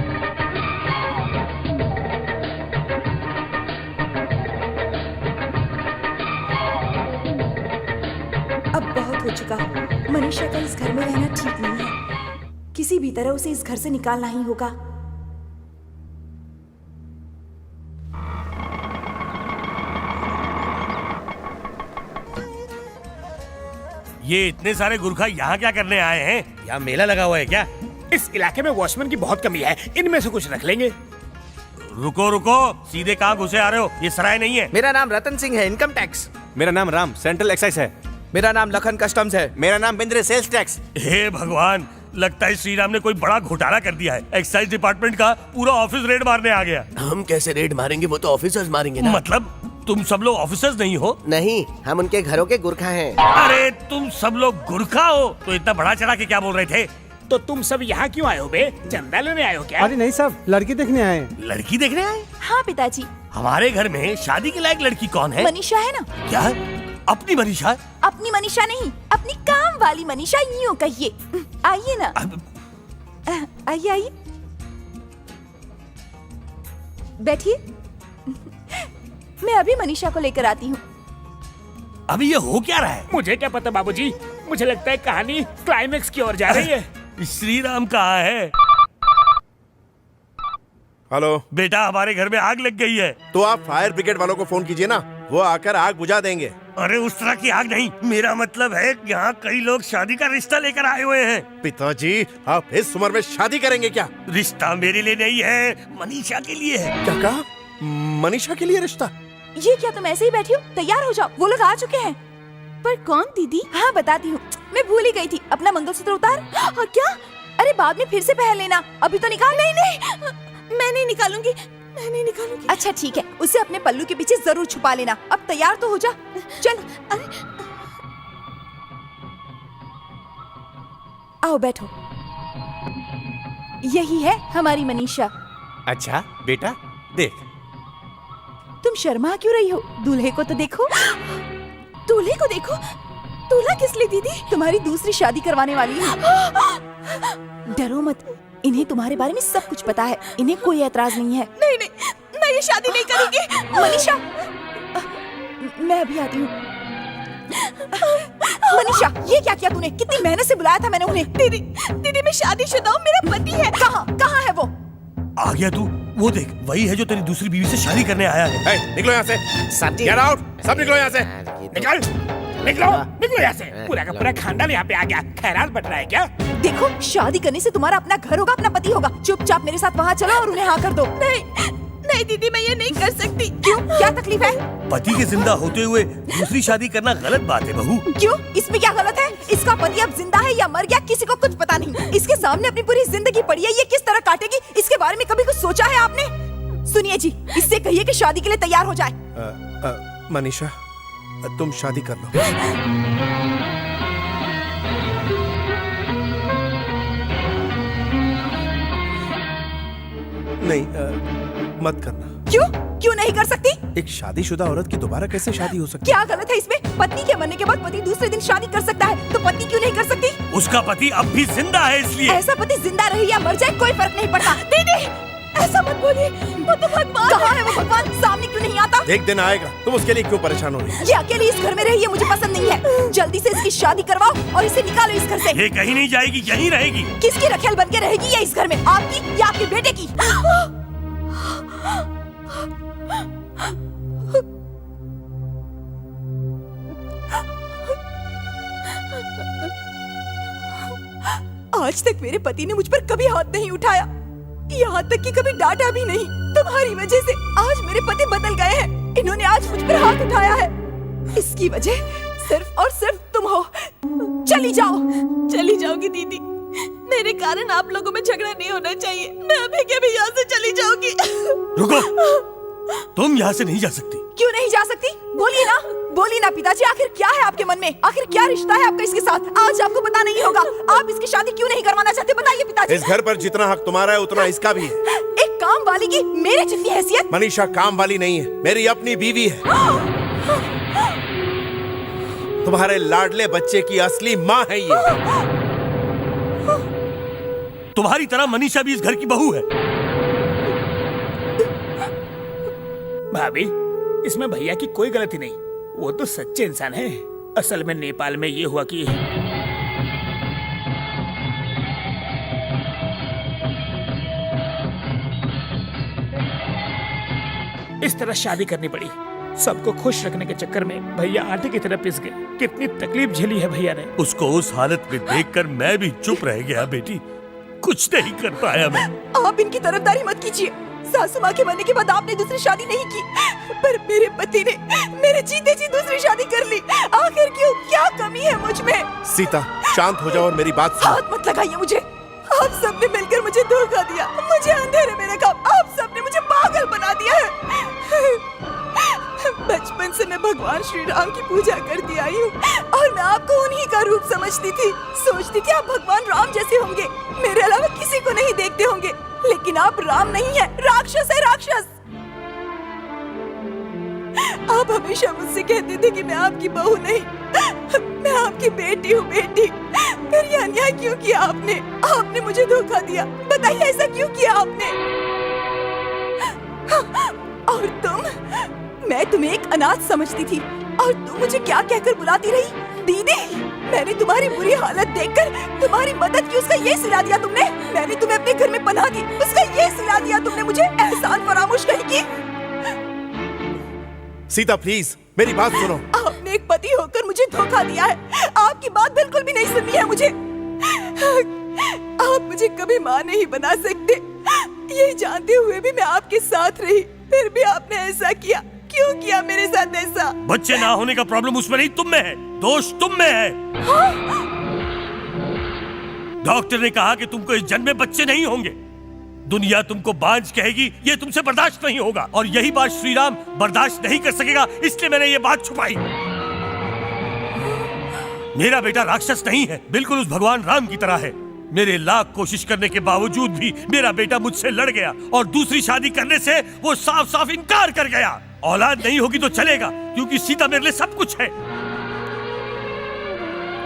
बहुत हो चुका। मनीषा का इस घर में रहना ठीक नहीं है। किसी भी तरह उसे इस घर से निकालना ही होगा। ये इतने सारे गुरखा यहाँ क्या करने आए हैं? यहाँ मेला लगा हुआ है क्या? इस इलाके में वॉचमैन की बहुत कमी है, इनमें से कुछ रख लेंगे। रुको रुको, सीधे कहाँ घुसे आ रहे हो? ये सराय नहीं है। मेरा नाम रतन सिंह है, इनकम टैक्स। मेरा नाम राम, सेंट्रल एक्साइज है। मेरा नाम लखन, कस्टम्स है। मेरा नाम बिंद्रे, सेल्स टैक्स। हे भगवान, लगता है श्री राम ने कोई बड़ा घोटाला कर दिया है। एक्साइज डिपार्टमेंट का पूरा ऑफिस रेड मारने आ गया। हम कैसे रेड मारेंगे, वो तो ऑफिसर्स मारेंगे ना। मतलब तुम सब लोग ऑफिसर्स नहीं हो? नहीं, हम उनके घरों के गुरखा हैं। अरे तुम सब लोग गुरखा हो तो इतना बड़ा चढ़ा के क्या बोल रहे थे? तो तुम सब यहाँ क्यों आए हो बे? चंदा लेने आए हो क्या? अरे नहीं साहब, लड़की देखने आए। लड़की देखने आए? हाँ पिताजी। हमारे घर में शादी के लायक लड़की कौन है? मनीषा है ना। क्या? अपनी मनीषा? अपनी मनीषा नहीं, अपनी काम वाली मनीषा, यूं कहिए। आइए ना, आइए आइए, बैठिए। मैं अभी मनीषा को लेकर आती हूँ। अभी ये हो क्या रहा है? मुझे क्या पता बाबूजी, मुझे लगता है कहानी क्लाइमेक्स की ओर जा रही है। श्री राम कहाँ है? हेलो बेटा, हमारे घर में आग लग गई है। तो आप फायर ब्रिगेड वालों को फोन कीजिए ना, वो आकर आग बुझा देंगे। अरे उस तरह की आग नहीं, मेरा मतलब है यहाँ कई लोग शादी का रिश्ता लेकर आए हुए हैं। पिताजी, आप इस उम्र में शादी करेंगे क्या? रिश्ता मेरे लिए नहीं है, मनीषा के लिए है। क्या कहा? मनीषा के लिए रिश्ता? ये क्या तुम ऐसे ही बैठी हो? तैयार हो जाओ, वो लोग आ चुके हैं। पर कौन दीदी? हाँ बताती हूँ, मैं भूल ही गई थी। अपना मंगलसूत्र उतार। क्या? अरे बाद में फिर से पहन लेना, अभी तो निकाल। नहीं नहीं, मैं नहीं निकालूंगी, मैं नहीं निकालूंगी। अच्छा ठीक है, उसे अपने पल्लू के पीछे जरूर छुपा लेना। अब तैयार तो हो जा, चल। अरे आओ बैठो, यही है हमारी मनीषा। अच्छा बेटा, देख। तुम शर्मा क्यों रही हो? दूल्हे को तो देखो, दूल्हे को देखो। दूल्हा किस लिए दीदी? तुम्हारी दूसरी शादी करवाने वाली है। डरो मत, इन्हें तुम्हारे बारे में सब कुछ पता है, इन्हें कोई ऐतराज नहीं है। नहीं नहीं, मैं ये शादी नहीं करूंगी। मनीषा, मैं अभी आती हूँ। मनीषा, ये क्या किया तूने? कितनी मेहनत से बुलाया था मैंने उन्हें। दीदी, दीदी मैं शादीशुदा हूँ, मेरा पति है। कहाँ है वो? आ गया तू? वो देख, वही है जो तेरी दूसरी बीवी से शादी करने आया है। निकलो यहाँ से, गेट आउट, सब निकलो यहाँ से। निकल, निकलो, निकलो यहाँ से। पूरा का पूरा खानदान यहाँ पे आ गया, खैरात बट रहा है क्या? देखो, शादी करने से तुम्हारा अपना घर होगा, अपना पति होगा। चुपचाप मेरे साथ वहाँ चलो और उन्हें हाँ कर दो। नहीं नहीं दीदी, मैं ये नहीं कर सकती। क्यों? क्या तकलीफ है? पति के जिंदा होते हुए दूसरी शादी करना गलत बात है बहू। क्यों? इसमें क्या गलत है? इसका पति अब जिंदा है या मर गया, किसी को कुछ पता नहीं। इसके सामने अपनी पूरी जिंदगी पड़ी है, ये किस तरह काटेगी, इसके बारे में कभी कुछ सोचा है आपने? सुनिए जी, इससे कहिए कि शादी के लिए तैयार हो जाए। मनीषा, तुम शादी कर लो। नहीं, मत करना। क्यों? क्यों नहीं कर सकती? एक शादीशुदा औरत की दोबारा कैसे शादी हो सकती? क्या गलत है इसमें? पत्नी के मरने के बाद पति दूसरे दिन शादी कर सकता है, तो पत्नी क्यों नहीं कर सकती? उसका पति अब भी जिंदा है, इसलिए। ऐसा पति जिंदा रहे या मर जाए कोई फर्क नहीं पड़ता। दीदी, ऐसा मत बोलिए, वो तो भगवान। कहाँ है वो भगवान? सामने क्यों नहीं आता? एक दिन आएगा, तुम उसके लिए क्यों परेशान हो रही हो? ये अकेली इस घर में रही, ये मुझे पसंद नहीं है। जल्दी से इसकी शादी करवाओ और इसे निकालो इस घर से। ये कहीं नहीं जाएगी, यहीं रहेगी। किसकी रखेल बन के रहेगी ये इस घर में? आपकी या आपके बेटे की? आज तक मेरे पति ने मुझ पर कभी हाथ नहीं उठाया, यहाँ तक कि कभी डांटा भी नहीं। तुम्हारी वजह से आज मेरे पति बदल गए हैं, इन्होंने आज मुझ पर हाथ उठाया है। इसकी वजह सिर्फ और सिर्फ तुम हो। चली जाओ। चली जाओगी दीदी, मेरे कारण आप लोगों में झगड़ा नहीं होना चाहिए। मैं अभी के भी यहाँ से चली जाऊंगी। रुको, तुम यहाँ से नहीं जा सकती। क्यों नहीं जा सकती? बोलिए ना, बोलिए ना पिताजी, आखिर क्या है आपके मन में? आखिर क्या रिश्ता है आपका इसके साथ? आज आपको पता नहीं होगा। आप इसकी शादी क्यों नहीं करवाना चाहते? बताइए पिताजी। इस घर पर जितना हक तुम्हारा है उतना इसका भी है। एक काम वाली की मेरे जितनी हैसियत? मनीषा काम वाली नहीं है, मेरी अपनी बीवी है। तुम्हारे लाडले बच्चे की असली माँ है ये। तुम्हारी तरह मनीषा भी इस घर की बहू है। भाभी, इसमें भैया की कोई गलती नहीं, वो तो सच्चे इंसान है। असल में नेपाल में ये हुआ कि इस तरह शादी करनी पड़ी। सबको खुश रखने के चक्कर में भैया आटे की तरह पिस गए। कितनी तकलीफ झेली है भैया ने। उसको उस हालत में देखकर मैं भी चुप रह गया बेटी, कुछ नहीं कर पाया मैं। आप इनकी तरफदारी मत कीजिए। सासू माँ के मरने के बाद आपने दूसरी शादी नहीं की, पर मेरे पति ने मेरे जीते जी दूसरी शादी कर ली। आखिर क्यों? क्या कमी है मुझ में? सीता शांत हो जाओ और मेरी बात सुनो। हाथ मत लगाइए मुझे। आप सबने मिलकर मुझे धोखा दिया, मुझे अंधेरे में रखा। आप सबने मुझे पागल बना दिया है। बचपन से मैं भगवान श्री राम की पूजा करती आई हूँ और मैं आपको उन्हीं का रूप समझती थी। सोचती थी आप भगवान राम जैसे होंगे, मेरे अलावा किसी को नहीं देखते होंगे। लेकिन आप राम नहीं है, राक्षस है, राक्षस। आप हमेशा मुझसे कहते थे कि मैं आपकी बहू नहीं, मैं आपकी बेटी हूँ, बेटी। फिर ये अन्याय क्यों किया आपने? आपने मुझे धोखा दिया। बताइए ऐसा क्यों किया आपने? और तुम? मैं तुम्हें एक अनाथ समझती थी और तुम मुझे क्या कहकर बुलाती रही? दीदी। मैंने तुम्हारी बुरी हालत देखकर तुम्हारी मदद की, उसका ये सिला दिया तुमने। मैंने तुम्हें अपने घर में पनाह दी, उसका ये सिला दिया तुमने मुझे। एहसान फरामोश कहीं की। सीता प्लीज मेरी बात सुनो। आपने एक पति होकर मुझे धोखा दिया है। आपकी बात बिल्कुल भी नहीं सुननी है मुझे। आप मुझे कभी माँ नहीं बना सकते, ये जानते हुए भी मैं आपके साथ रही। फिर भी आपने ऐसा किया। क्यों किया मेरे साथ ऐसा? बच्चे ना होने का प्रॉब्लम उसमें नहीं, तुम में है। दोष तुम में है। डॉक्टर ने कहा कि तुमको इस जन्म में बच्चे नहीं होंगे। दुनिया तुमको बांझ कहेगी, ये तुमसे बर्दाश्त नहीं होगा। और यही बात श्री राम बर्दाश्त नहीं कर सकेगा, इसलिए मैंने ये बात छुपाई। मेरा बेटा राक्षस नहीं है, बिल्कुल उस भगवान राम की तरह है। मेरे लाख कोशिश करने के बावजूद भी मेरा बेटा मुझसे लड़ गया और दूसरी शादी करने से वो साफ साफ इनकार कर गया। औलाद नहीं होगी तो चलेगा, क्योंकि सीता मेरे लिए सब कुछ है।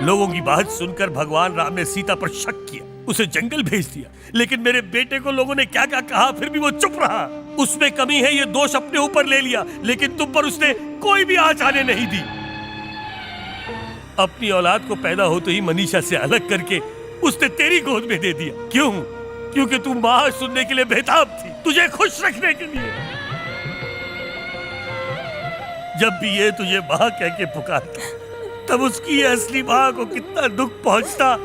लोगों की बात सुनकर भगवान राम ने सीता पर शक किया, उसे जंगल भेज दिया। लेकिन मेरे बेटे को लोगों ने क्या क्या कहा, फिर भी वो चुप रहा। उसमें कमी है, ये दोष अपने ऊपर ले लिया, लेकिन तुम पर उसने कोई भी आँच आने नहीं दी। अपनी औलाद को पैदा होते ही मनीषा से अलग करके उसने तेरी गोद में दे दिया। क्यों? क्योंकि तू माँ सुनने के लिए बेताब थी, तुझे खुश रखने के लिए। जब भी ये तुझे माँ कह के पुकारता, तब उसकी असली माँ को कितना दुख पहुंचता,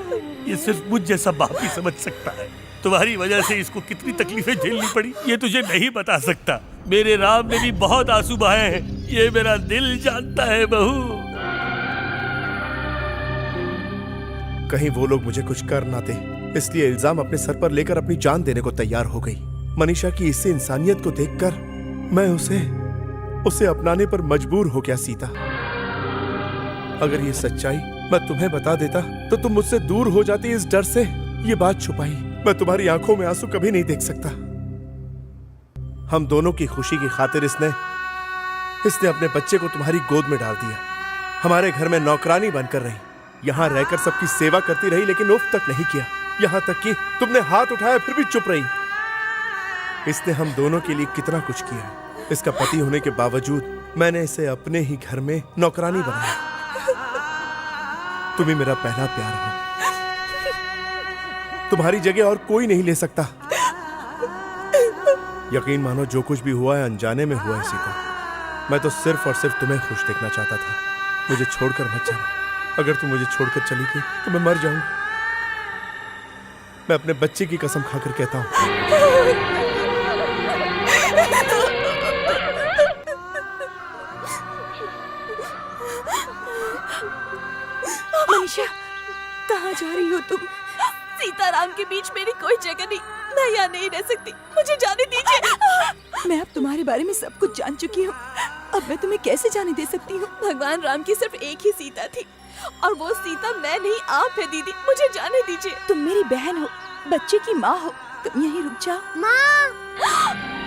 ये सिर्फ मुझ जैसा बाप ही समझ सकता है। तुम्हारी वजह से इसको कितनी तकलीफें झेलनी पड़ी, ये तुझे नहीं बता सकता। मेरे राम ने भी बहुत आंसू बहाए हैं, ये मेरा दिल जानता है बहू। कहीं वो लोग मुझे कुछ कर ना दे, इसलिए इल्जाम अपने सर पर लेकर अपनी जान देने को तैयार हो गई। मनीषा की इस इंसानियत को देखकर मैं उसे अपनाने पर मजबूर हो गया। सीता, अगर ये सच्चाई मैं तुम्हें बता देता तो तुम मुझसे दूर हो जाती। इस डर से ये बात छुपाई। मैं तुम्हारी आंखों में आंसू कभी नहीं देख सकता। हम दोनों की खुशी की खातिर इसने अपने बच्चे को तुम्हारी गोद में डाल दिया। हमारे घर में नौकरानी बनकर रही, यहाँ रहकर सबकी सेवा करती रही, लेकिन उफ तक नहीं किया। यहाँ तक कि तुमने हाथ उठाया फिर भी चुप रही। इसने हम दोनों के लिए कितना कुछ किया। इसका पति होने के बावजूद मैंने इसे अपने ही घर में नौकरानी बनाया। तुम ही मेरा पहला प्यार हो, तुम्हारी जगह और कोई नहीं ले सकता। यकीन मानो जो कुछ भी हुआ है अनजाने में हुआ है सीता। मैं तो सिर्फ और सिर्फ तुम्हें खुश देखना चाहता था। मुझे छोड़कर मत जाना। अगर तुम मुझे छोड़कर चली गई तो मैं मर जाऊंगा। मैं अपने बच्चे की कसम खाकर कहता हूं। मनीषा, कहाँ जा रही हो तुम? सीताराम के बीच मेरी कोई जगह नहीं, मैं यहाँ नहीं रह सकती, मुझे जाने दीजिए। मैं अब तुम्हारे बारे में सब कुछ जान चुकी हूँ। अब मैं तुम्हें कैसे जाने दे सकती हूँ? भगवान राम की सिर्फ एक ही सीता थी और वो सीता मैं नहीं, आप है दीदी, मुझे जाने दीजिए। तुम मेरी बहन हो, बच्चे की माँ हो, तुम यहीं रुक जाओ। माँ